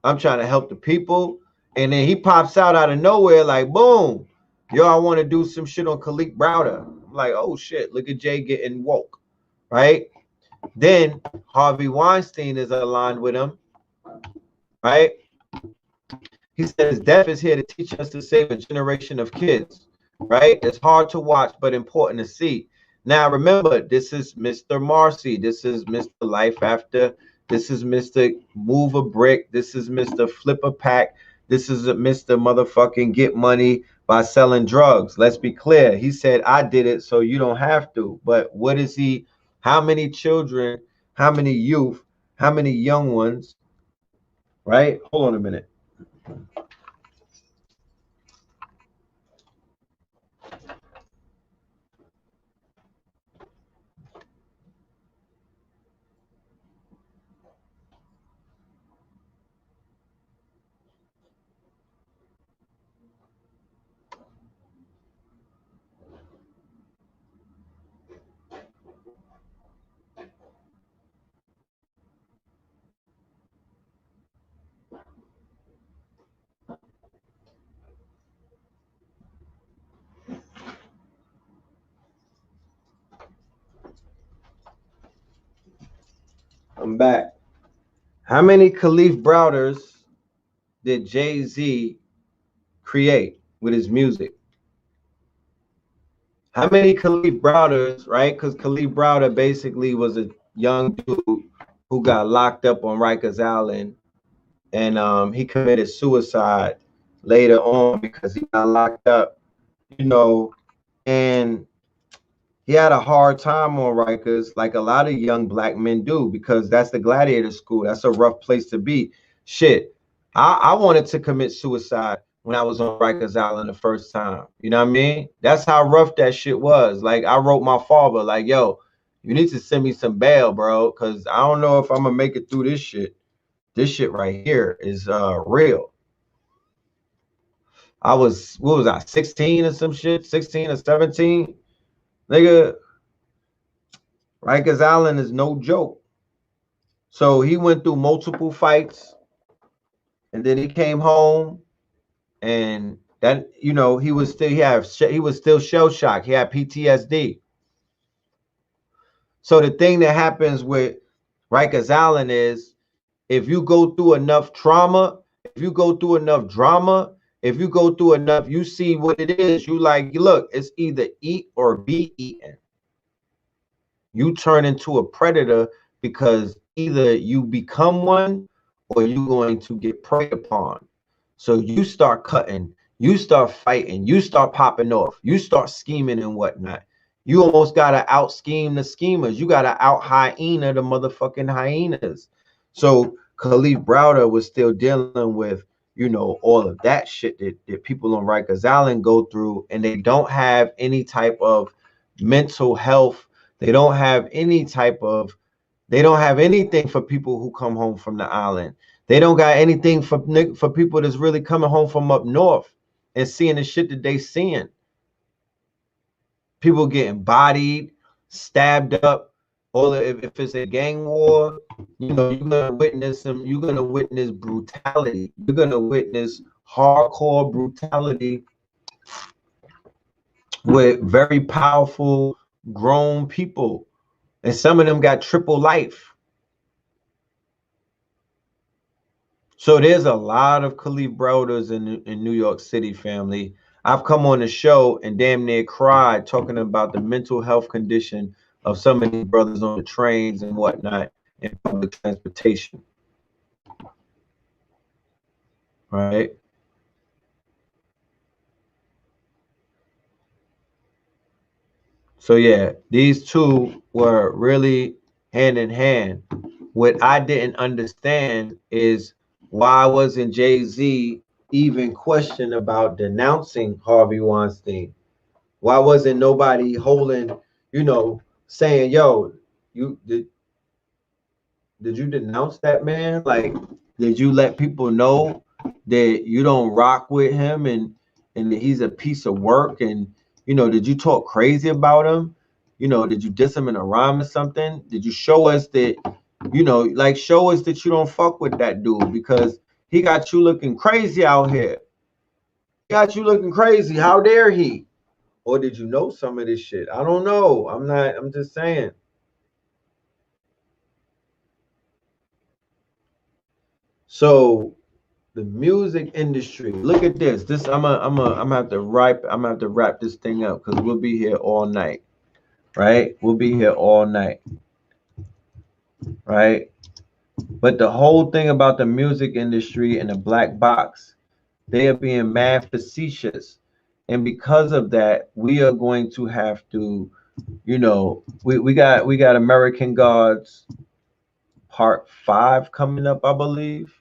Speaker 1: I'm trying to help the people. And then he pops out of nowhere like, boom, yo, I want to do some shit on Khalid Browder. I'm like, oh shit, look at Jay getting woke, right? Then Harvey Weinstein is aligned with him, right? He says death is here to teach us to save a generation of kids, right? It's hard to watch, but important to see. Now, remember, this is Mr. Marcy. This is Mr. Life After. This is Mr. Move a Brick. This is Mr. Flip a Pack. This is Mr. Motherfucking Get Money by selling drugs. Let's be clear. He said, I did it, so you don't have to. But what is he? How many children, how many youth, how many young ones, right? Hold on a minute. I'm back. How many Khalif Browders did Jay-Z create with his music? How many Khalif Browders, right? Because Khalif Browder basically was a young dude who got locked up on Rikers Island, and he committed suicide later on because he got locked up, you know, and he had a hard time on Rikers, like a lot of young black men do, because that's the gladiator school. That's a rough place to be. Shit, I wanted to commit suicide when I was on Rikers Island the first time. You know what I mean? That's how rough that shit was. Like, I wrote my father, like, yo, you need to send me some bail, bro, because I don't know if I'm gonna make it through this shit. This shit right here is real. I was, what was I, 16 or some shit? 16 or 17? Nigga, Rikers Island is no joke. So he went through multiple fights, and then he came home, and that, you know, he was still shell shocked. He had PTSD. So the thing that happens with Rikers Island is, if you go through enough trauma, if you go through enough drama, if you go through enough, you see what it is. You like, look, it's either eat or be eaten. You turn into a predator because either you become one or you're going to get preyed upon. So you start cutting, you start fighting, you start popping off, you start scheming and whatnot. You almost got to out scheme the schemers. You got to out hyena the motherfucking hyenas. So Khalif Browder was still dealing with you know, all of that shit that people on Rikers Island go through, and they don't have any type of mental health. They don't have any type of, they don't have anything for people who come home from the island. They don't got anything for people that's really coming home from up north and seeing the shit that they seeing. People getting bodied, stabbed up. If it's a gang war, you know, you're gonna witness them. You're gonna witness brutality. You're gonna witness hardcore brutality with very powerful grown people, and some of them got triple life. So there's a lot of Khalif brothers in New York City, family. I've come on the show and damn near cried talking about the mental health condition of some of these brothers on the trains and whatnot in public transportation. Right? So yeah, these two were really hand in hand. What I didn't understand is, why wasn't Jay-Z even questioned about denouncing Harvey Weinstein? Why wasn't nobody holding, you know, saying, yo, you did you denounce that man? Like, did you let people know that you don't rock with him and that he's a piece of work? And, you know, did you talk crazy about him? You know, did you diss him in a rhyme or something? Did you show us that, you know, like, show us that you don't fuck with that dude because he got you looking crazy out here? He got you looking crazy. How dare he? Or did you know some of this shit? I don't know. I'm just saying. So the music industry, look at this. I'm gonna have to wrap this thing up because we'll be here all night. Right? We'll be here all night. Right? But the whole thing about the music industry and the black box, they are being mad facetious. And because of that, we are going to have to, you know, we got American Gods Part 5 coming up, I believe.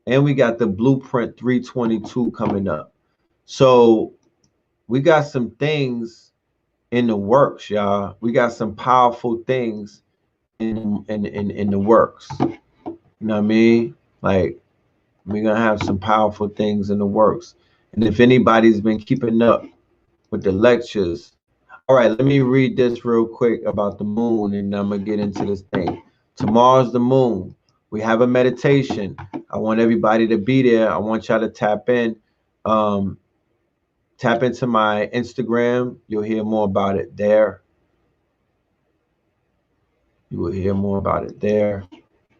Speaker 1: And we got the Blueprint 322 coming up. So we got some things in the works, y'all. We got some powerful things in the works. You know what I mean? Like, we're gonna have some powerful things in the works. And if anybody's been keeping up with the lectures, all right, let me read this real quick about the moon, and I'm gonna get into this thing. Tomorrow's the moon. We have a meditation. I want everybody to be there. I want y'all to tap in. Tap into my Instagram. You'll hear more about it there. You will hear more about it there.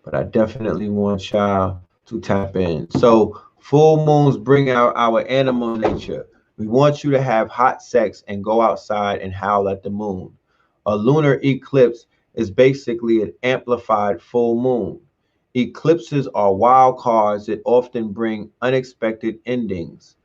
Speaker 1: But I definitely want y'all to tap in. So full moons bring out our animal nature. We want you to have hot sex and go outside and howl at the moon. A lunar eclipse is basically an amplified full moon. Eclipses are wild cards that often bring unexpected endings.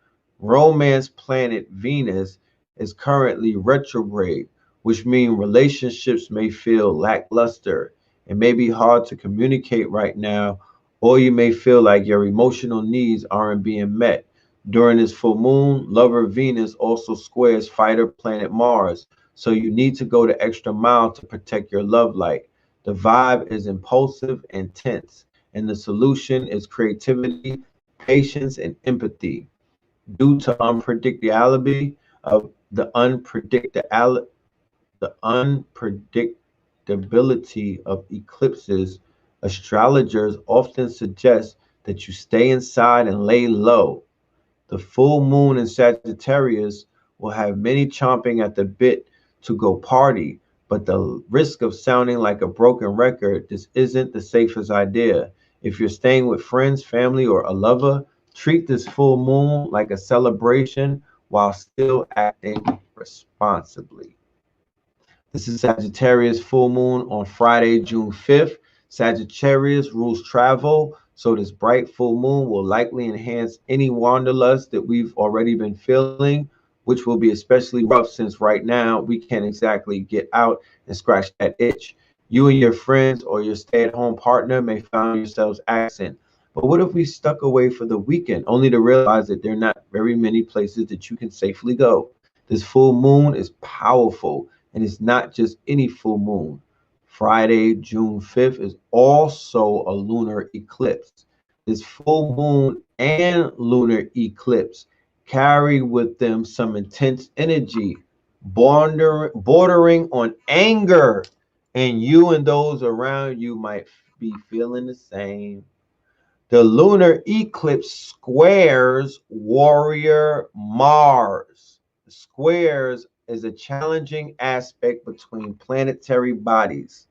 Speaker 1: Romance planet Venus is currently retrograde, which means relationships may feel lackluster. It may be hard to communicate right now, or you may feel like your emotional needs aren't being met. During this full moon, lover Venus also squares fighter planet Mars, so you need to go the extra mile to protect your love life. The vibe is impulsive and tense, and the solution is creativity, patience, and empathy. Due to unpredictability of the unpredictability of eclipses, astrologers often suggest that you stay inside and lay low. The full moon in Sagittarius will have many chomping at the bit to go party, but the risk of sounding like a broken record, this isn't the safest idea. If you're staying with friends, family, or a lover, treat this full moon like a celebration while still acting responsibly. This is Sagittarius full moon on Friday, June 5th. Sagittarius rules travel, so this bright full moon will likely enhance any wanderlust that we've already been feeling, which will be especially rough since right now we can't exactly get out and scratch that itch. You and your friends or your stay-at-home partner may find yourselves asking, But what if we stuck away for the weekend, only to realize that there are not very many places that you can safely go? This full moon is powerful, and it's not just any full moon. Friday, June 5th is also a lunar eclipse. This full moon and lunar eclipse carry with them some intense energy, bordering on anger, and you and those around you might be feeling the same. The lunar eclipse squares warrior Mars. Squares is a challenging aspect between planetary bodies.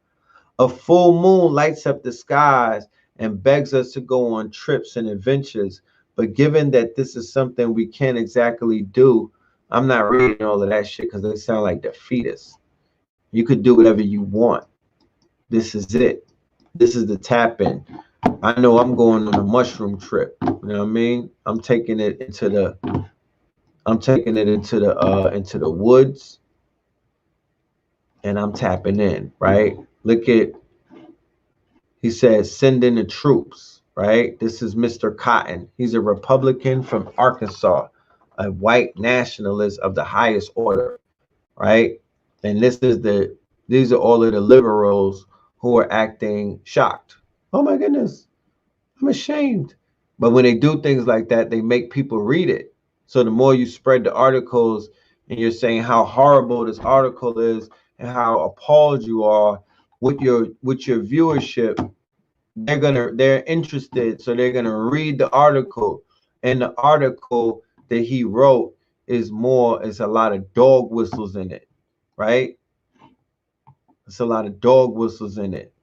Speaker 1: A full moon lights up the skies and begs us to go on trips and adventures. But given that this is something we can't exactly do, I'm not reading all of that shit because they sound like defeatists. You could do whatever you want. This is it. This is the tap in. I know I'm going on a mushroom trip. You know what I mean? I'm taking it into the into the woods, and I'm tapping in, right? Look at, he says, send in the troops, right? This is Mr. Cotton. He's a Republican from Arkansas, a white nationalist of the highest order, right? And these are all of the liberals who are acting shocked. Oh my goodness, I'm ashamed. But when they do things like that, they make people read it. So the more you spread the articles and you're saying how horrible this article is and how appalled you are with your viewership, they're interested, so they're gonna read the article. And the article that he wrote is a lot of dog whistles in it, right? It's a lot of dog whistles in it.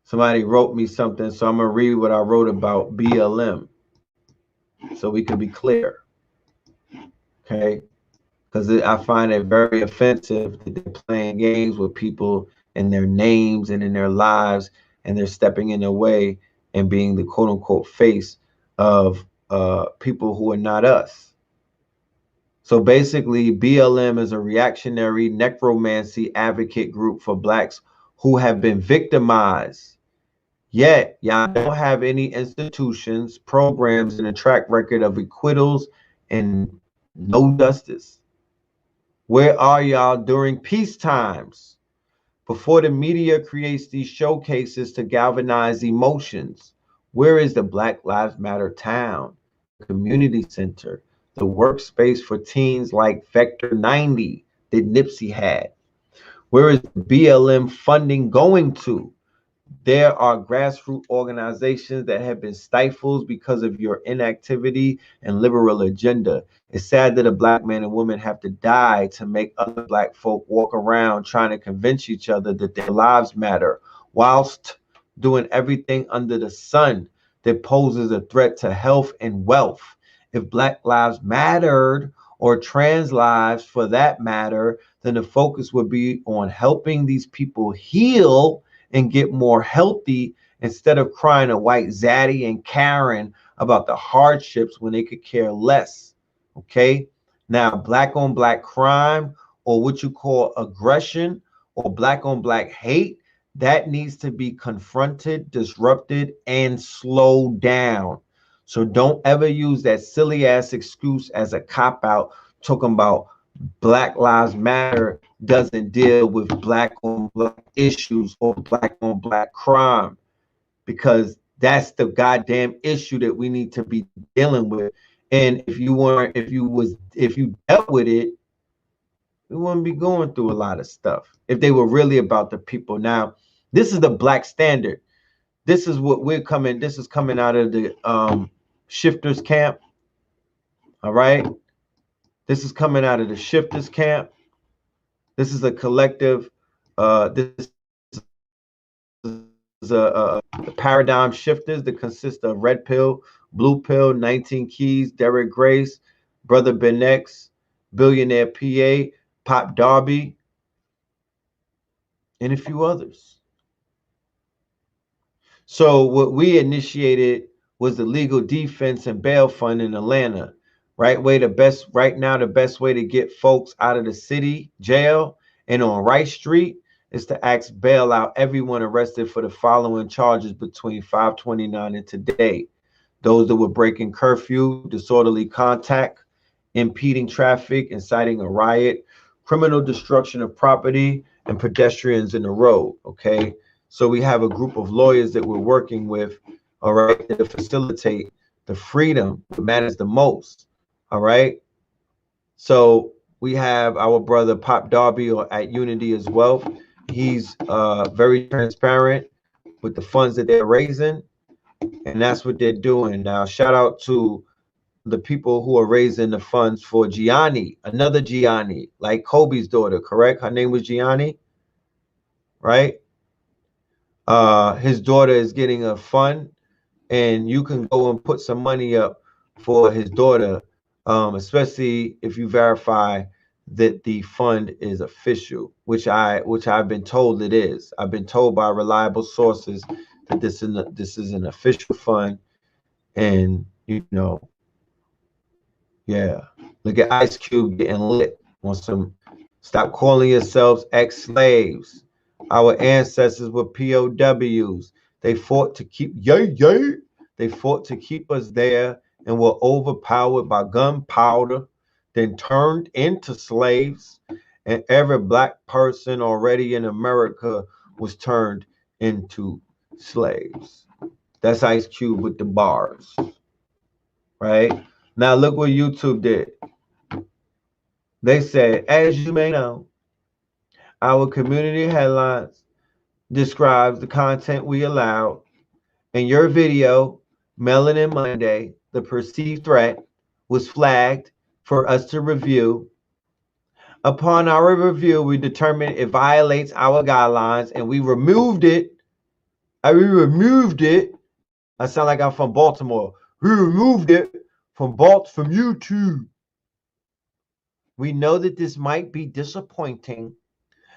Speaker 1: Somebody wrote me something, so I'm gonna read what I wrote about BLM, so we can be clear, okay? Because I find it very offensive that they're playing games with people and their names and in their lives, and they're stepping in their way and being the quote unquote face of people who are not us. So basically, BLM is a reactionary necromancy advocate group for blacks who have been victimized. Yet, y'all don't have any institutions, programs, and a track record of acquittals and no justice. Where are y'all during peace times? Before the media creates these showcases to galvanize emotions, where is the Black Lives Matter town, the community center, the workspace for teens like Vector 90 that Nipsey had? Where is BLM funding going to? There are grassroots organizations that have been stifled because of your inactivity and liberal agenda. It's sad that a black man and woman have to die to make other black folk walk around trying to convince each other that their lives matter, whilst doing everything under the sun that poses a threat to health and wealth. If Black lives mattered, or trans lives for that matter, then the focus would be on helping these people heal and get more healthy, instead of crying to white Zaddy and Karen about the hardships when they could care less. Okay, now black on black crime, or what you call aggression, or black on black hate, that needs to be confronted, disrupted, and slowed down. So don't ever use that silly ass excuse as a cop out, talking about Black Lives Matter doesn't deal with black on black issues or black on black crime, because that's the goddamn issue that we need to be dealing with. And if you dealt with it, we wouldn't be going through a lot of stuff if they were really about the people. Now, this is the black standard. This is what this is coming out of the shifters camp. All right. This is coming out of the shifters camp. This is a collective. This is a paradigm shifters that consist of Red Pill, Blue Pill, 19 Keys, Derek Grace, Brother Ben X, Billionaire PA, Pop Darby, and a few others. So what we initiated was the legal defense and bail fund in Atlanta. Right now, the best way to get folks out of the city jail and on Wright Street is to ask bail out everyone arrested for the following charges between 5/29 and today. Those that were breaking curfew, disorderly contact, impeding traffic, inciting a riot, criminal destruction of property, and pedestrians in the road. Okay, so we have a group of lawyers that we're working with, all right, to facilitate the freedom that matters the most. All right, so we have our brother Pop Darby at Unity as well. He's very transparent with the funds that they're raising, and that's what they're doing. Now, shout out to the people who are raising the funds for Gianni, another Gianni, like Kobe's daughter, correct? Her name was Gianni, right? His daughter is getting a fund, and you can go and put some money up for his daughter, especially if you verify that the fund is official, which I've been told it is. I've been told by reliable sources that this is an official fund, and you know, yeah. Look at Ice Cube getting lit on some. Stop calling yourselves ex-slaves. Our ancestors were POWs. They fought to keep They fought to keep us there and were overpowered by gunpowder, then turned into slaves. And every black person already in America was turned into slaves. That's Ice Cube with the bars, right? Now look what YouTube did. They said, as you may know, our community headlines describes the content we allow. In your video, Melanin Monday, the perceived threat was flagged for us to review. Upon our review, we determined it violates our guidelines and we removed it. I sound like I'm from Baltimore. We removed it from YouTube. We know that this might be disappointing,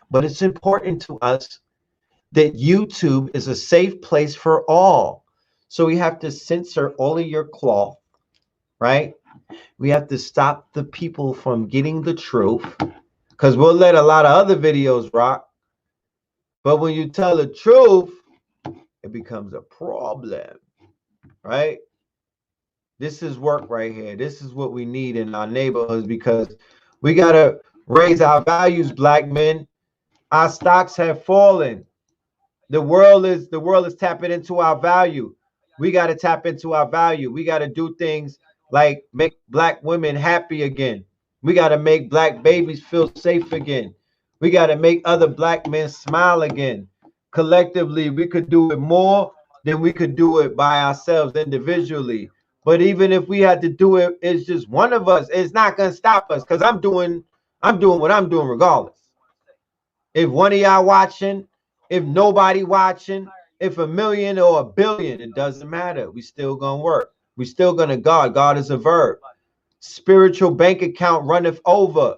Speaker 1: but it's important to us that YouTube is a safe place for all. So we have to censor all of your cloth, right? We have to stop the people from getting the truth, because we'll let a lot of other videos rock. But when you tell the truth, it becomes a problem, right? This is work right here. This is what we need in our neighborhoods, because we got to raise our values, black men. Our stocks have fallen. The world is tapping into our value. We got to tap into our value. We got to do things like make black women happy again. We got to make black babies feel safe again. We got to make other black men smile again. Collectively, we could do it more than we could do it by ourselves individually. But even if we had to do it, it's just one of us. It's not gonna stop us, because I'm doing what I'm doing regardless. If one of y'all watching, if nobody watching, if 1 million or 1 billion, it doesn't matter. We still gonna work. We still gonna God. God is a verb. Spiritual bank account runneth over.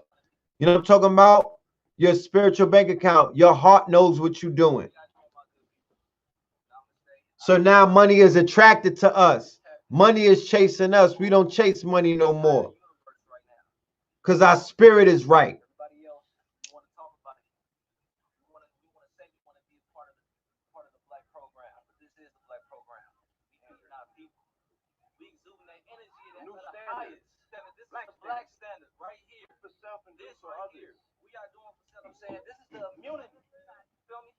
Speaker 1: You know what I'm talking about? Your spiritual bank account. Your heart knows what you're doing. So now money is attracted to us. Money is chasing us. We don't chase money no more, because our spirit is right.
Speaker 7: Black standard right here for self and this for others. We are doing for self. I'm saying this is the immunity. Feel me?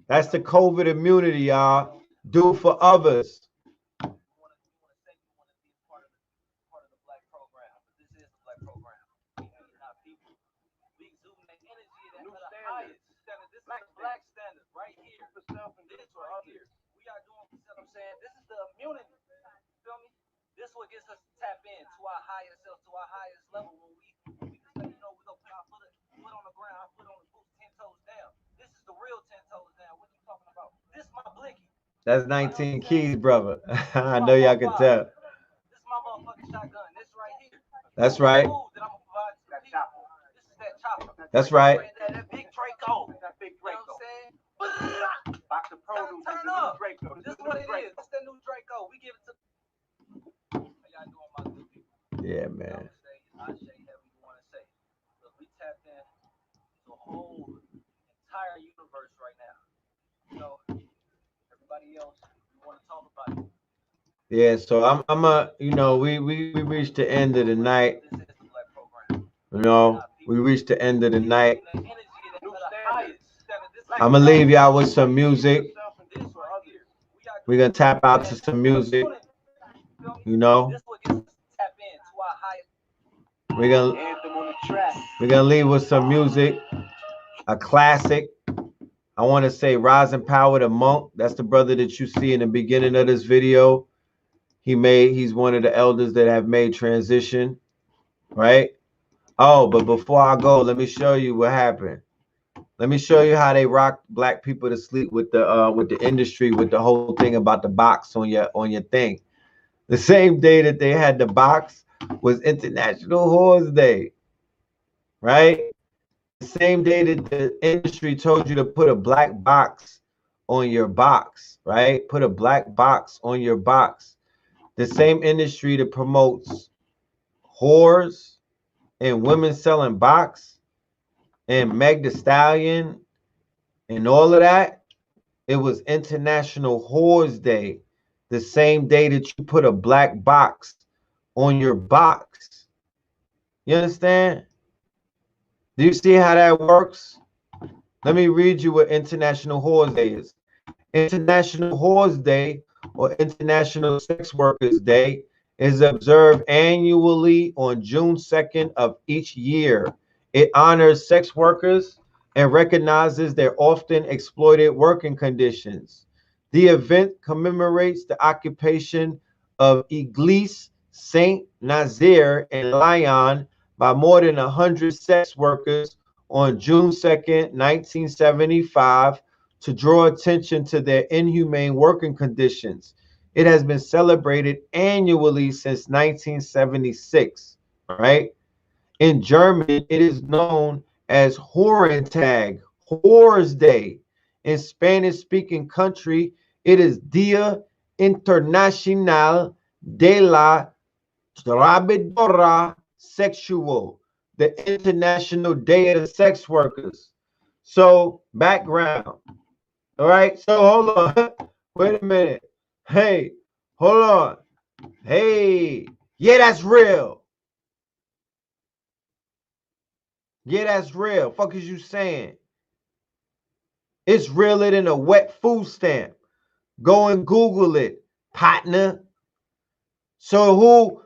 Speaker 1: That's the COVID immunity, y'all. Do for others.
Speaker 7: We want to say we want to be part of the black program, but this is the black program. We are not people. We exuding that energy that the highest standard. This is the black standard right here for self and this for others. We are doing for self. I'm saying this is the immunity. Feel me? This is what gets us to tap in to our higher self, to our highest level. When we just let you know, we're going to put our foot on the ground, our foot on the boots, 10 toes down. This is the real 10 toes down. What are you talking about? This is my blicky.
Speaker 1: That's 19 keys, brother. I know y'all can tell.
Speaker 7: This is my motherfucking shotgun. This right here.
Speaker 1: That's right.
Speaker 7: That I'm gonna provide to the people. This is that chopper.
Speaker 1: That's right.
Speaker 7: That big Draco. That big Draco. You know what I'm saying? Box of produce. Turn up. This is what it is. This is that new Draco. We give it to. How y'all doing, my good people?
Speaker 1: Yeah, man.
Speaker 7: I say whatever you want to say. Look, we tapped in to a whole entire
Speaker 2: universe right now. You know, everybody else, we want to talk about it.
Speaker 1: Yeah, so I'm a, you know, we reached the end of the night.
Speaker 2: This is the Black program.
Speaker 1: You know, we reached the end of the night.
Speaker 2: The energy that the highest standard. This
Speaker 1: I'm gonna leave y'all with some music. We're gonna tap out to some music. You know,
Speaker 2: This what gets us to tap into our highest.
Speaker 1: we're gonna leave with some music, a classic. I want to say Rise and Power the Monk. That's the brother that you see in the beginning of this video. He's one of the elders that have made transition, right? Oh, but before I go, let me show you what happened. Let me show you how they rock black people to sleep with the industry, with the whole thing about the box on your thing. The same day that they had the box was International Whores Day, right? The same day that the industry told you to put a black box on your box, right? Put a black box on your box. The same industry that promotes whores and women selling box and Meg Thee Stallion and all of that, it was International Whores Day, the same day that you put a black box on your box. You understand? Do you see how that works? Let me read you what International Whores Day is. International Whores Day, or International Sex Workers Day, is observed annually on June 2nd of each year. It honors sex workers and recognizes their often exploited working conditions. The event commemorates the occupation of Église Saint-Nazaire in Lyon by more than 100 sex workers on June 2nd, 1975, to draw attention to their inhumane working conditions. It has been celebrated annually since 1976, right? In German, it is known as Horentag, Whores Day. In Spanish-speaking country, it is Dia Internacional de la Trabajadora Sexual, the International Day of the Sex Workers. So, background. All right, so hold on. Wait a minute. Hey, hold on. Hey, yeah, that's real. Yeah, that's real. Fuck is you saying? It's realer than a wet food stamp. Go and Google it, partner. So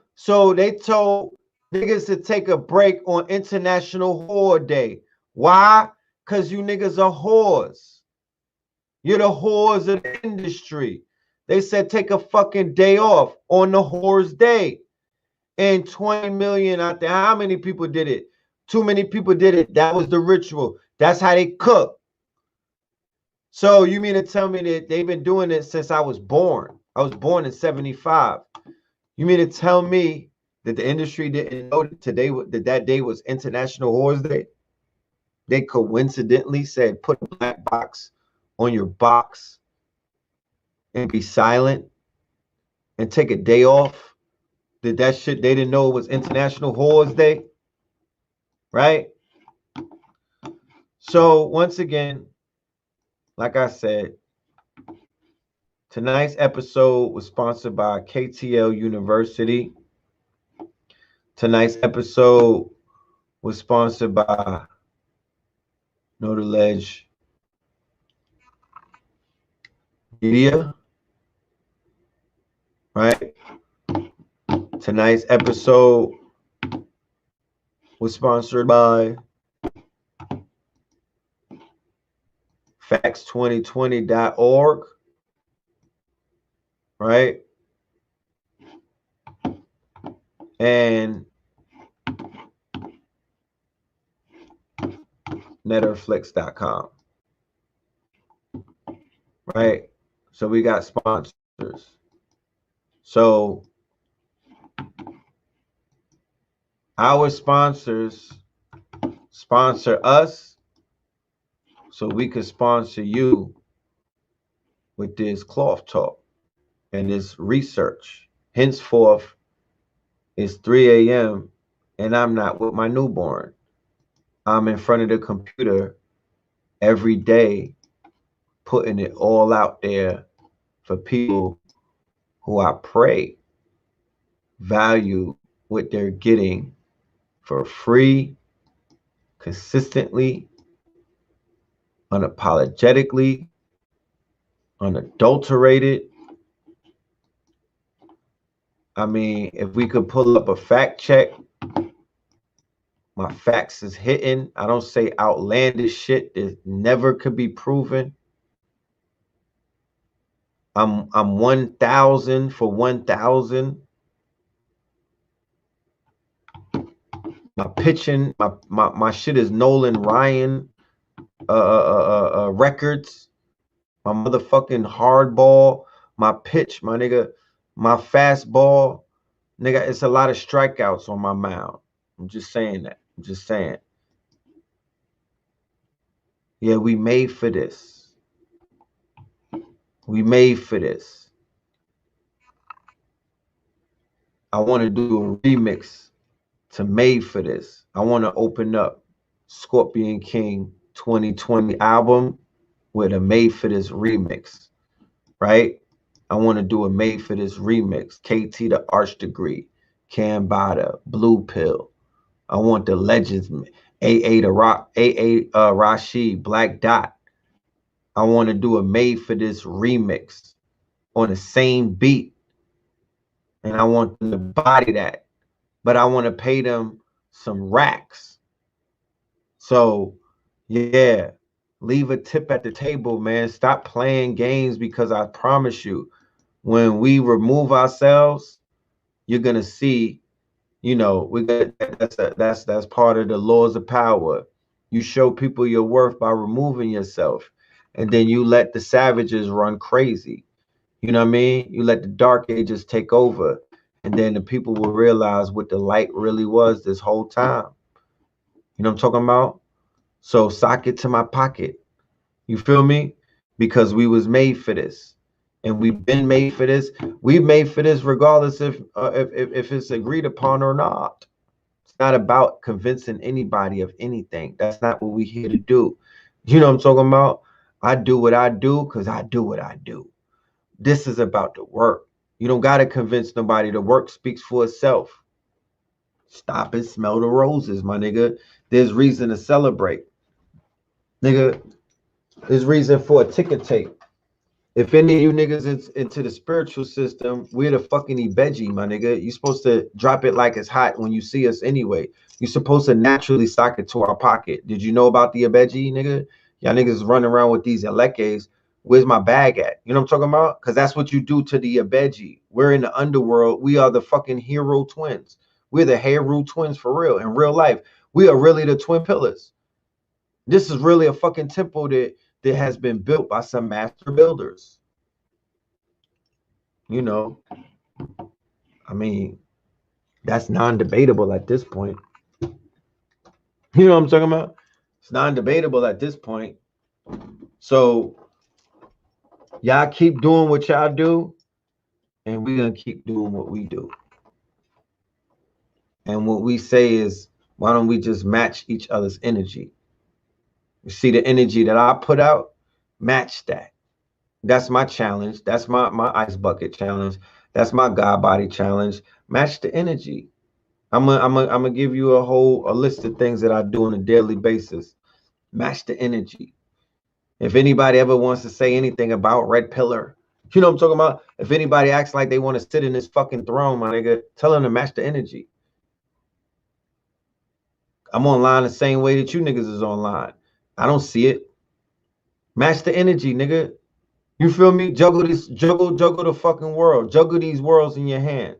Speaker 1: they told niggas to take a break on International Whore Day. Why? Because you niggas are whores. You're the whores of the industry. They said take a fucking day off on the Whores Day. And 20 million out there. How many people did it? Too many people did it. That was the ritual. That's how they cook. So you mean to tell me that they've been doing it since I was born? I was born in 75. You mean to tell me that the industry didn't know that day was International Whores Day? They coincidentally said put a black box on your box and be silent and take a day off. That shit they didn't know it was International Whores Day, right? So once again, like I said, tonight's episode was sponsored by KTL University. Tonight's episode was sponsored by Know the Ledge Media, right? Tonight's episode was sponsored by facts2020.org, right? And netterflix.com, right? So we got sponsors. So our sponsors sponsor us so we could sponsor you with this cloth talk and this research. Henceforth, it's 3 a.m. and I'm not with my newborn. I'm in front of the computer every day, putting it all out there for people who I pray value what they're getting for free, consistently, unapologetically, unadulterated. I mean, if we could pull up a fact check, my facts is hitting. I don't say outlandish shit that never could be proven. I'm 1,000 for 1,000. My pitching, my shit is Nolan Ryan records. My motherfucking hardball, my pitch, my nigga, my fastball, nigga, it's a lot of strikeouts on my mound. I'm just saying that. I'm just saying. Yeah, we made for this. We made for this. I want to do a remix to Made for This. I want to open up Scorpion King 2020 album with a Made for This remix, right? I want to do a Made for This remix. KT the Arch Degree, Cambada, Blue Pill. I want the legends, AA the Rock, Rashid, Black Dot. I want to do a Made for This remix on the same beat. And I want them to body that. But I want to pay them some racks. So, yeah, leave a tip at the table, man. Stop playing games, because I promise you, when we remove ourselves, you're gonna see, you know, that's part of the laws of power. You show people your worth by removing yourself, and then you let the savages run crazy. You know what I mean? You let the dark ages take over, and then the people will realize what the light really was this whole time. You know what I'm talking about? So sock it to my pocket. You feel me? Because we was made for this, and we've been made for this. We've made for this regardless if it's agreed upon or not. It's not about convincing anybody of anything. That's not what we're here to do. You know what I'm talking about? I do what I do because I do what I do. This is about the work. You don't got to convince nobody. The work speaks for itself. Stop and smell the roses, my nigga. There's reason to celebrate. Nigga, there's reason for a ticker tape. If any of you niggas is into the spiritual system, we're the fucking Ibeji, my nigga. You're supposed to drop it like it's hot when you see us anyway. You're supposed to naturally sock it to our pocket. Did you know about the Ibeji, nigga? Y'all niggas running around with these elekes. Where's my bag at? You know what I'm talking about? Because that's what you do to the Ibeji. We're in the underworld. We are the fucking hero twins. We're the Heru twins for real. In real life, we are really the twin pillars. This is really a fucking temple that has been built by some master builders. You know, I mean, that's non-debatable at this point. You know what I'm talking about? It's non-debatable at this point. So y'all keep doing what y'all do, and we're gonna keep doing what we do. And what we say is, why don't we just match each other's energy? You see the energy that I put out, match that. That's my challenge. That's my ice bucket challenge. That's my God body challenge. Match the energy. I'm gonna give you a list of things that I do on a daily basis. Match the energy. If anybody ever wants to say anything about Red Pillar, you know what I'm talking about? If anybody acts like they want to sit in this fucking throne, my nigga, tell them to match the energy. I'm online the same way that you niggas is online. I don't see it. Match the energy, nigga. You feel me? Juggle the fucking world. Juggle these worlds in your hand.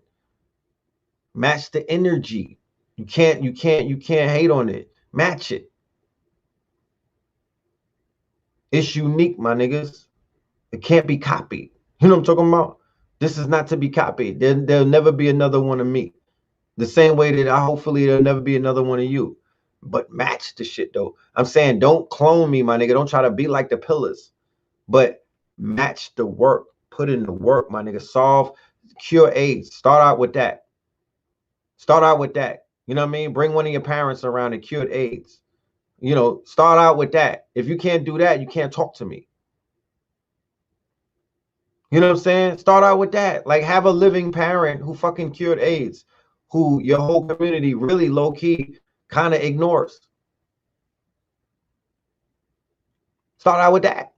Speaker 1: Match the energy. You can't hate on it. Match it. It's unique, my niggas. It can't be copied. You know what I'm talking about? This is not to be copied. There'll never be another one of me. The same way that hopefully there'll never be another one of you. But match the shit though. I'm saying don't clone me, my nigga. Don't try to be like the pillars. But match the work. Put in the work, my nigga. Solve, cure AIDS. Start out with that. Start out with that. You know what I mean? Bring one of your parents around and cure AIDS. You know, start out with that. If you can't do that, you can't talk to me. You know what I'm saying? Start out with that. Like, have a living parent who fucking cured AIDS, who your whole community really low-key kind of ignores. Start out with that.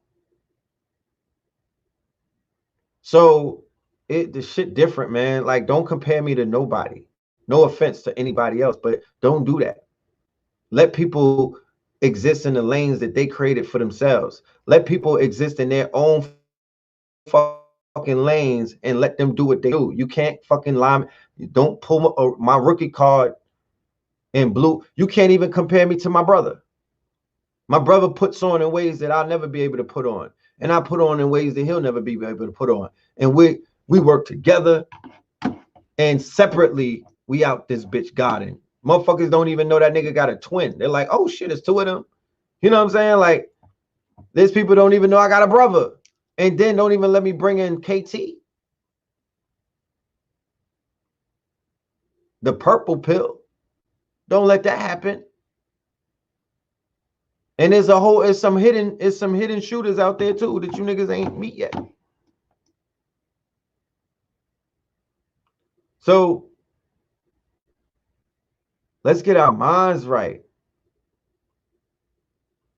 Speaker 1: So the shit different, man. Like, don't compare me to nobody. No offense to anybody else, but don't do that. Let people exist in the lanes that they created for themselves. Let people exist in their own fucking lanes and let them do what they do. You can't fucking lie. Don't pull my rookie card in blue. You can't even compare me to my brother. My brother puts on in ways that I'll never be able to put on, and I put on in ways that he'll never be able to put on. And we work together, and separately we out this bitch godding. Motherfuckers don't even know that nigga got a twin. They're like, oh shit, it's two of them. You know what I'm saying? Like, these people don't even know I got a brother, and then don't even let me bring in KT. The purple pill. Don't let that happen. And there's some hidden shooters out there too that you niggas ain't meet yet. So let's get our minds right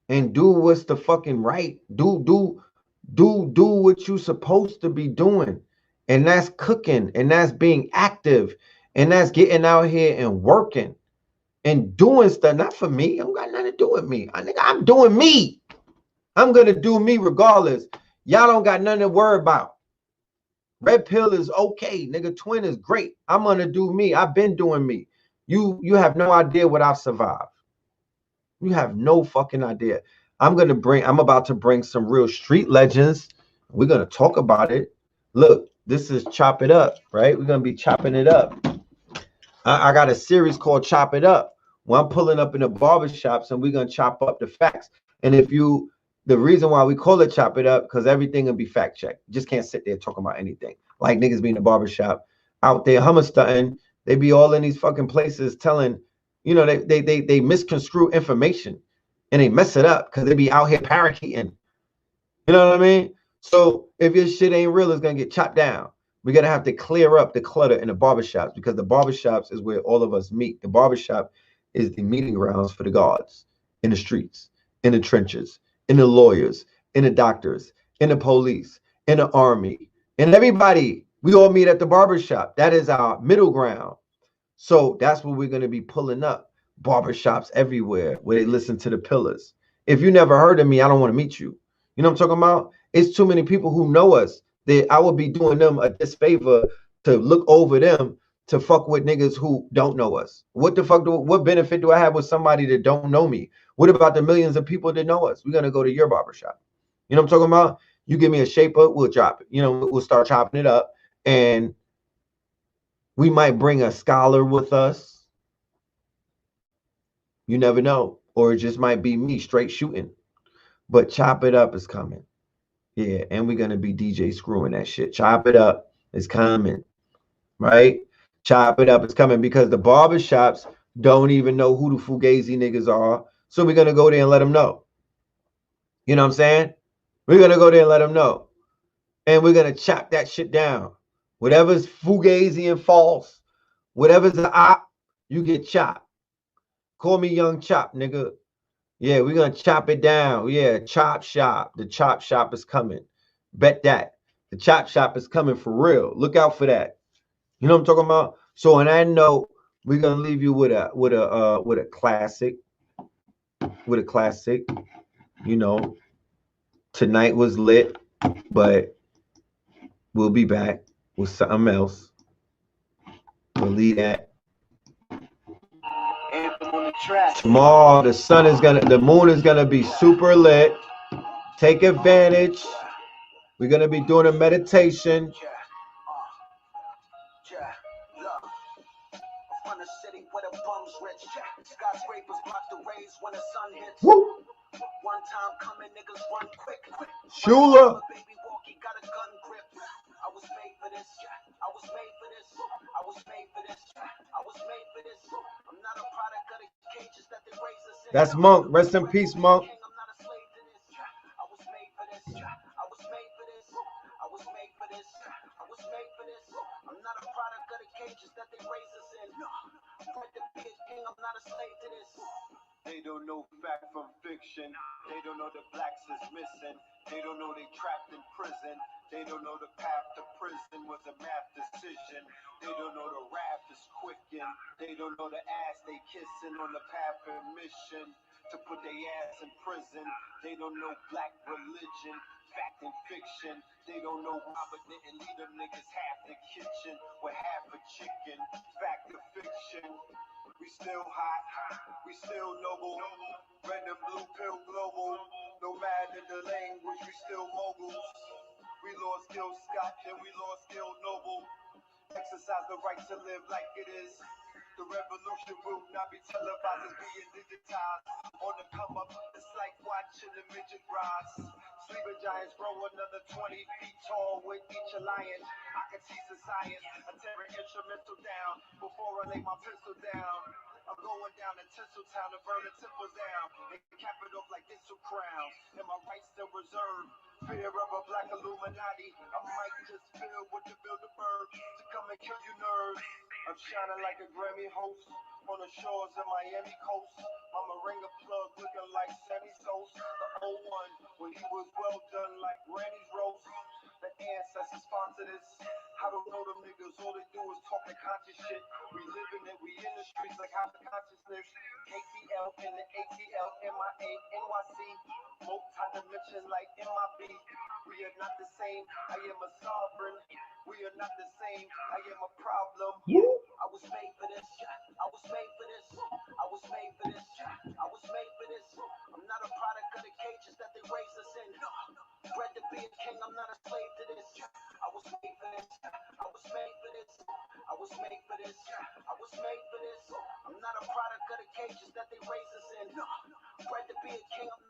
Speaker 1: and do what's the fucking right. Do what you supposed to be doing. And that's cooking, and that's being active, and that's getting out here and working and doing stuff. Not for me. I don't got nothing to do with me. I'm doing me. I'm gonna do me regardless. Y'all don't got nothing to worry about. Red pill is okay, nigga. Twin is great. I'm gonna do me. I've been doing me. You have no idea what I've survived. You have no fucking idea. I'm about to bring some real street legends. We're gonna talk about it. Look, this is Chop It Up, right? We're gonna be chopping it up. I got a series called Chop It Up, where I'm pulling up in the barbershops and we're gonna chop up the facts. And the reason why we call it Chop It Up, because everything will be fact checked. You just can't sit there talking about anything. Like niggas be in the barbershop out there hummer stunting. They be all in these fucking places telling, you know, they misconstrue information and they mess it up because they be out here parakeeting. You know what I mean? So if your shit ain't real, it's gonna get chopped down. We're gonna have to clear up the clutter in the barbershops, because the barbershops is where all of us meet. The barbershop is the meeting grounds for the guards in the streets, in the trenches, in the lawyers, in the doctors, in the police, in the army, and everybody. We all meet at the barbershop. That is our middle ground. So that's what we're going to be pulling up. Barbershops everywhere where they listen to the pillars. If you never heard of me, I don't want to meet you. You know what I'm talking about? It's too many people who know us that I would be doing them a disfavor to look over them to fuck with niggas who don't know us. What the fuck what benefit do I have with somebody that don't know me? What about the millions of people that know us? We're going to go to your barbershop. You know what I'm talking about? You give me a shape up, we'll chop it. You know, we'll start chopping it up, and we might bring a scholar with us. You never know. Or it just might be me straight shooting. But Chop It Up is coming. Yeah, and we're going to be DJ screwing that shit. Chop It Up is coming. Right? Chop It Up is coming, because the barbershops don't even know who the Fugazi niggas are. So we're going to go there and let them know. You know what I'm saying? We're going to go there and let them know. And we're going to chop that shit down. Whatever's Fugazi and false, whatever's an op, you get chopped. Call me Young Chop, nigga. Yeah, we're going to chop it down. Yeah, Chop Shop. The Chop Shop is coming. Bet that. The Chop Shop is coming for real. Look out for that. You know what I'm talking about? So on that note, we're going to leave you with a classic. With a classic. You know, tonight was lit, but we'll be back with something else. We'll leave that. Tomorrow the moon is gonna be super lit. Take advantage. We're gonna be doing a meditation. Woo!
Speaker 4: One time coming, niggas run quick.
Speaker 1: Shula.
Speaker 4: I was made for this. I was made for this. I was made for this. I was made for this. I'm not a product of the cages that they raise us in.
Speaker 1: That's Monk. Rest in peace, Monk.
Speaker 4: I'm not a slave to this. I was made for this. I was made for this. I was made for this. I was made for this. I'm not a product of the cages that they raise us in. Bred to be a king, I'm not a slave to this. They don't know fact from fiction. They don't know the blacks is missing. They don't know they trapped in prison. They don't know the path to prison was a math decision. They don't know the raft is quickened. They don't know the ass they kissing on the path of mission to put their ass in prison. They don't know black religion, fact and fiction. They don't know Robert didn't leave them niggas half the kitchen with half a chicken. Fact or fiction. We still hot, we still noble. Red and blue pill global. No matter the language, we still moguls. We lost Gil Scott, then we lost Gil Noble. Exercise the right to live like it is. The revolution will not be televised, it's being digitized. On the come up, it's like watching the midget rise. Sleeping giants grow another 20 feet tall with each alliance. I can teach the science. I tear an instrumental down before I lay my pencil down. I'm going down to Tinseltown to burn the temple down and cap it off like thistle crowns. And my rights still reserved. Fear of a black Illuminati. I might just feel with the Bilderberg to come and kill you nerds. I'm shining like a Grammy host on the shores of Miami coast. I'm a ringer plug looking like Sammy Sosa, the old one when he was well done like Granny's roast. The ancestors sponsor this. I don't know them niggas, all they do is talk the conscious shit. We living it, we in the streets like half the consciousness. KTL in the ATL, MIA, NYC. Multi-dimension like MIB. We are not the same, I am a sovereign. We are not the same, I am a problem. I was made for this, I was made for this. I was made for this, I was made for this. I'm not a product of the cages that they raised us in. Bred to be a king, I'm not a slave to this. I was made for this, I was made for this. I was made for this, I was made for this. I'm not a product of the cages that they raised us in. Bred to be a king, I'm